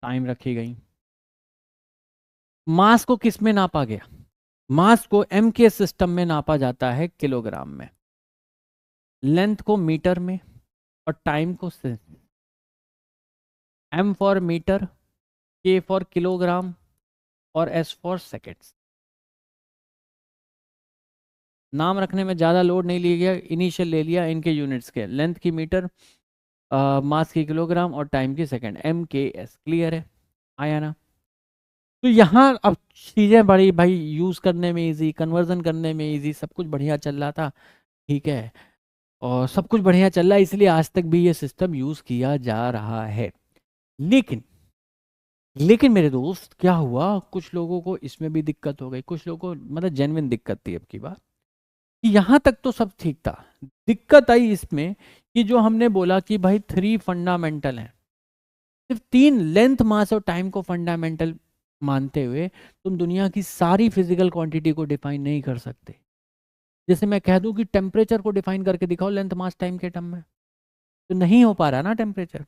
टाइम रखी गई। मास को किस में नापा गया? मास को MKS सिस्टम में नापा जाता है किलोग्राम में, लेंथ को मीटर में, और टाइम को M for metre, K for kilogram, और S फॉर सेकेंड्स। नाम रखने में ज़्यादा लोड नहीं लिया गया, इनिशियल ले लिया इनके यूनिट्स के, लेंथ की मीटर, मास की किलोग्राम, और टाइम की सेकेंड, MKS। क्लियर है? आया ना? तो यहाँ अब चीज़ें बड़ी भाई यूज़ करने में इजी, कन्वर्जन करने में इजी, सब कुछ बढ़िया चल रहा था, ठीक है, और सब कुछ बढ़िया चल रहा है, इसलिए आज तक भी ये सिस्टम यूज़ किया जा रहा है। लेकिन लेकिन मेरे दोस्त क्या हुआ, कुछ लोगों को इसमें भी दिक्कत हो गई, कुछ लोगों को मतलब जेन्युइन दिक्कत थी अब की बात, कि यहाँ तक तो सब ठीक था, दिक्कत आई इसमें कि जो हमने बोला कि भाई थ्री फंडामेंटल हैं, सिर्फ तीन, लेंथ, मास और टाइम को फंडामेंटल मानते हुए तुम दुनिया की सारी फिजिकल क्वांटिटी को डिफाइन नहीं कर सकते। जैसे मैं कह दूं कि टेम्परेचर को डिफाइन करके दिखाओ लेंथ मास टाइम के टर्म में, तो नहीं हो पा रहा ना टेम्परेचर,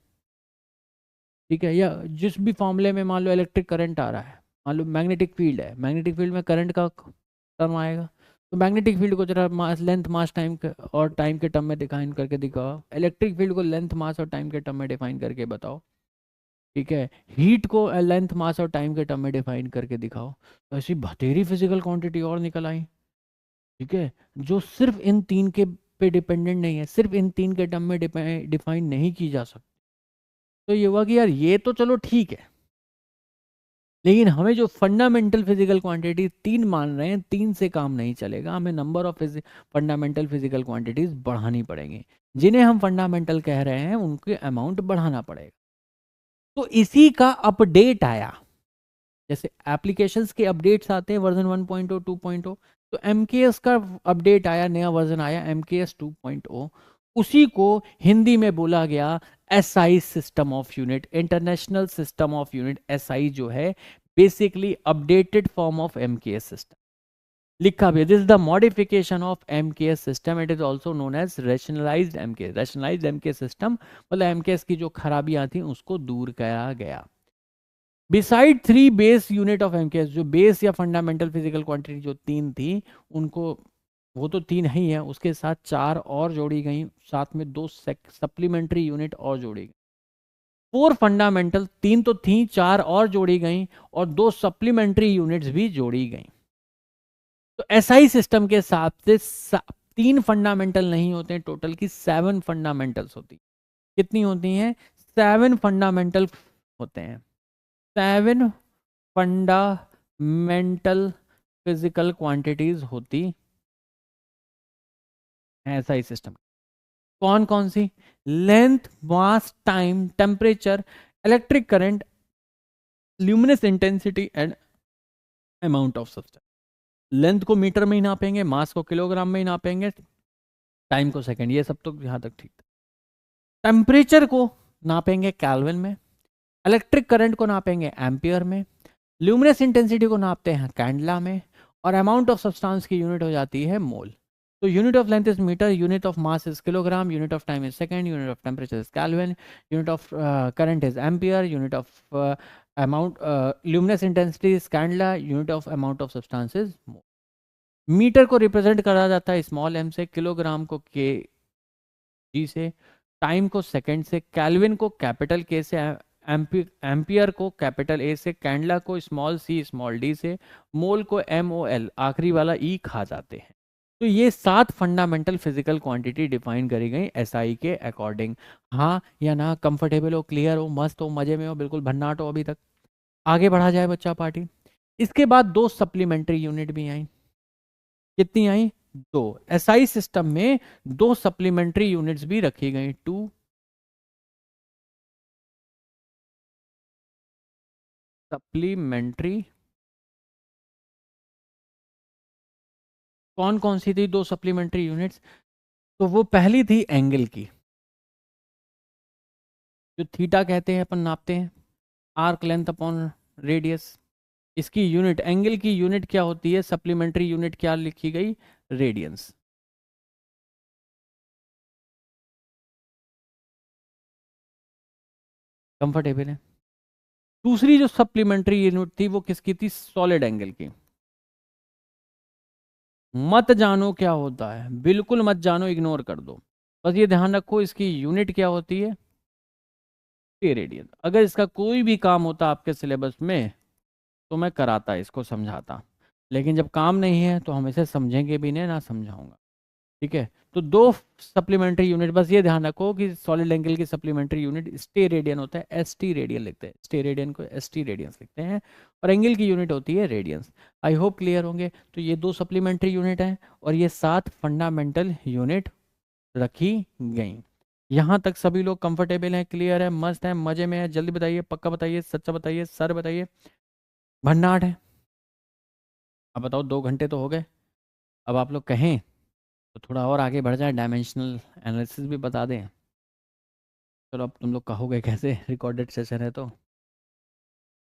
ठीक है? या जिस भी फॉर्मूले में मान लो इलेक्ट्रिक करंट आ रहा है, मान लो मैग्नेटिक फील्ड है, मैग्नेटिक फील्ड में करंट का टर्म आएगा, तो मैग्नेटिक फील्ड को जरा मास, लेंथ मास टाइम और टाइम के टर्म में डिफाइन करके दिखाओ, इलेक्ट्रिक फील्ड को लेंथ मास और टाइम के टर्म में डिफाइन करके बताओ, ठीक है? हीट को लेंथ मास और टाइम के टर्म में डिफाइन करके दिखाओ। तो ऐसी बतेरी फिजिकल क्वांटिटी और निकल आई, ठीक है, जो सिर्फ इन तीन के पे डिपेंडेंट नहीं है, सिर्फ इन तीन के टर्म में डिफाइन नहीं की जा सकती। तो ये हुआ कि यार ये तो चलो ठीक है, लेकिन हमें जो फंडामेंटल फिजिकल क्वांटिटी तीन मान रहे हैं, तीन से काम नहीं चलेगा, हमें number of fundamental physical quantities बढ़ानी पड़ेंगी, जिन्हें हम फंडामेंटल कह रहे हैं उनके अमाउंट बढ़ाना पड़ेगा। तो इसी का अपडेट आया, जैसे एप्लीकेशंस के अपडेट्स आते हैं वर्जन 1.0 2.0, तो MKS का अपडेट आया, नया वर्जन आया MKS 2.0, उसी को हिंदी में बोला गया SI system of unit, international system of unit. SI जो है basically updated form of MKS system. लिखा भी, this is the modification of MKS system, it is also known as rationalised MKS. Rationalised MKS system मतलब एमकेएस की जो खराबियां थी उसको दूर करा गया। Beside three base unit of MKS, जो बेस या फंडामेंटल फिजिकल क्वांटिटी जो तीन थी उनको, वो तो तीन ही है, उसके साथ चार और जोड़ी गई, साथ में दो सप्लीमेंट्री यूनिट और जोड़ी गई। फोर फंडामेंटल, तीन तो थी, चार और जोड़ी गई और दो सप्लीमेंट्री यूनिट्स भी जोड़ी गई। तो एसआई सिस्टम के हिसाब से तीन फंडामेंटल नहीं होते हैं, टोटल की 7 फंडामेंटल्स होती। कितनी होती हैं? 7 फंडामेंटल होते हैं। 7 फंडामेंटल फिजिकल क्वांटिटीज होती हैं एसआई सिस्टम। कौन कौन सी? Length, mass, time, temperature, electric current, luminous intensity and amount of substance. Length को मीटर में ही नापेंगे, मास को किलोग्राम में ही नापेंगे, टाइम को सेकंड, ये सब तो यहां तक ठीक था। टेम्परेचर को नापेंगे केल्विन में, इलेक्ट्रिक करंट को नापेंगे एम्पियर में, ल्यूमिनस इंटेंसिटी को नापते हैं कैंडला में, और अमाउंट ऑफ सब्सटेंस की यूनिट हो जाती है मोल। तो unit of length is metre, unit of mass is kilogram, unit of time is second, unit of temperature is kelvin, unit of current is ampere, unit of amount luminous intensity is candela, unit of amount of substance is mole. Metre को रिप्रेजेंट करा जाता है स्मॉल एम से, किलोग्राम को के जी से, टाइम को सेकंड से, केल्विन को कैपिटल के से, एम्पियर को कैपिटल ए से, कैंडला को स्मॉल सी स्मॉल डी से, मोल को एम ओ एल आखिरी वाला ई खा जाते हैं। तो ये 7 फंडामेंटल फिजिकल क्वांटिटी डिफाइन करी गई एसआई के अकॉर्डिंग। हाँ या ना? कंफर्टेबल हो, क्लियर हो, मस्त हो, मजे में हो, बिल्कुल भन्नाट हो अभी तक? आगे बढ़ा जाए बच्चा पार्टी। इसके बाद दो सप्लीमेंट्री यूनिट भी आई। कितनी आई? दो। एसआई सिस्टम में दो सप्लीमेंट्री यूनिट्स भी रखी गई, 2 सप्लीमेंट्री। कौन कौन सी थी दो सप्लीमेंट्री यूनिट्स? तो वो पहली थी एंगल की, जो थीटा कहते हैं, अपन नापते हैं आर्क लेंथ अपॉन रेडियस। इसकी यूनिट, एंगल की यूनिट क्या होती है? सप्लीमेंट्री यूनिट क्या लिखी गई? रेडियंस। कंफर्टेबल है? दूसरी जो सप्लीमेंट्री यूनिट थी वो किसकी थी? सॉलिड एंगल की। मत जानो क्या होता है, बिल्कुल मत जानो, इग्नोर कर दो, बस ये ध्यान रखो इसकी यूनिट क्या होती है? रेडियन। अगर इसका कोई भी काम होता आपके सिलेबस में तो मैं कराता, इसको समझाता, लेकिन जब काम नहीं है तो हम इसे समझेंगे भी नहीं, ना समझाऊंगा। ठीक है? तो दो सप्लीमेंट्री यूनिट, बस ये ध्यान रखो कि सॉलिड एंगल की सप्लीमेंट्री यूनिट स्टे रेडियन होता है, एस टी रेडियन लिखते हैं, स्टे रेडियन को एस टी रेडियंस लिखते हैं, और एंगल की यूनिट होती है रेडियंस। आई होप क्लियर होंगे। तो ये दो सप्लीमेंट्री यूनिट हैं और ये 7 फंडामेंटल यूनिट रखी गई। यहाँ तक सभी लोग कंफर्टेबल हैं, क्लियर है, मस्त है, मजे में है? जल्दी बताइए, पक्का बताइए, सच्चा बताइए, सर बताइए, भन्नाट है? अब बताओ, 2 घंटे तो हो गए, अब आप लोग कहें तो थोड़ा और आगे बढ़ जाए, डायमेंशनल एनालिसिस भी बता दें। चलो, अब तुम लोग कहोगे कैसे, रिकॉर्डेड सेशन है तो।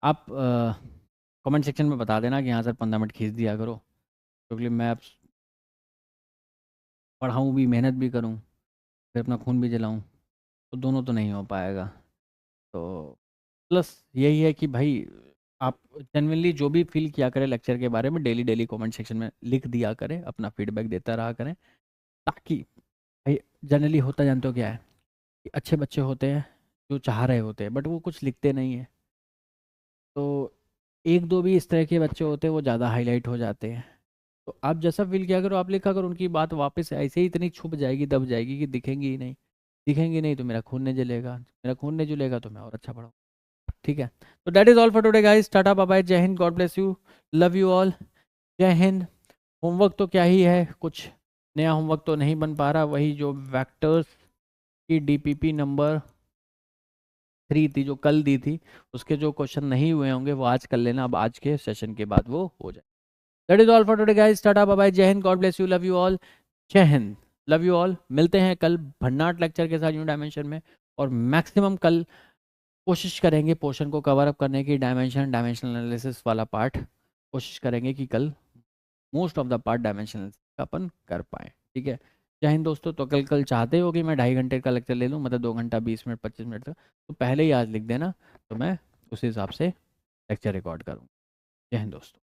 आप कमेंट सेक्शन में बता देना कि हाँ सर 15 मिनट खींच दिया करो, क्योंकि मैं अब पढ़ाऊँ भी, मेहनत भी करूँ, फिर अपना खून भी जलाऊँ, तो दोनों तो नहीं हो पाएगा। तो प्लस यही है कि भाई आप जनरली जो भी फील किया करें लेक्चर के बारे में, डेली डेली कमेंट सेक्शन में लिख दिया करें, अपना फीडबैक देता रहा करें, ताकि भाई जनरली होता जानते हो क्या है कि अच्छे बच्चे होते हैं जो चाह रहे होते हैं बट वो कुछ लिखते नहीं है, तो एक दो भी इस तरह के बच्चे होते हैं वो ज़्यादा हाईलाइट हो जाते हैं। तो आप जैसा फील किया करो, आप लिखा करो, उनकी बात वापस ऐसे ही इतनी छुप जाएगी, दब जाएगी कि दिखेंगी ही नहीं। दिखेंगी नहीं तो मेरा खून नहीं जलेगा, मेरा खून नहीं जलेगा तो मैं और अच्छा पढ़ाऊँ। ठीक है? तो that is all for today guys, tata bye bye, जय हिंद, God bless you, love you all, जय हिंद। होमवर्क तो क्या ही है, कुछ नया होमवर्क तो नहीं बन पा रहा, वही जो वेक्टर्स की डीपीपी नंबर 3 थी जो कल दी थी, उसके जो क्वेश्चन नहीं हुए होंगे वो आज कर लेना, अब आज के सेशन के बाद वो हो जाए। That is all for today guys, tata bye bye, जय हिंद, God bless you, love you all, जय हिंद, लव यू ऑल। मिलते हैं कल भन्नाट लेक्चर के साथ न्यू डायमेंशन में, और मैक्सिमम कल कोशिश करेंगे पोर्शन को कवर अप करने की, डायमेंशनल एनालिसिस वाला पार्ट कोशिश करेंगे कि कल most of the part dimensional का अपन कर पाए। ठीक है, जय हिंद दोस्तों। तो कल चाहते हो कि मैं 2.5 घंटे का लेक्चर ले लूँ, मतलब 2 घंटा 20 मिनट 25 मिनट तक, तो पहले ही आज लिख देना, तो मैं उस हिसाब से लेक्चर रिकॉर्ड करूँ। जय हिंद दोस्तों।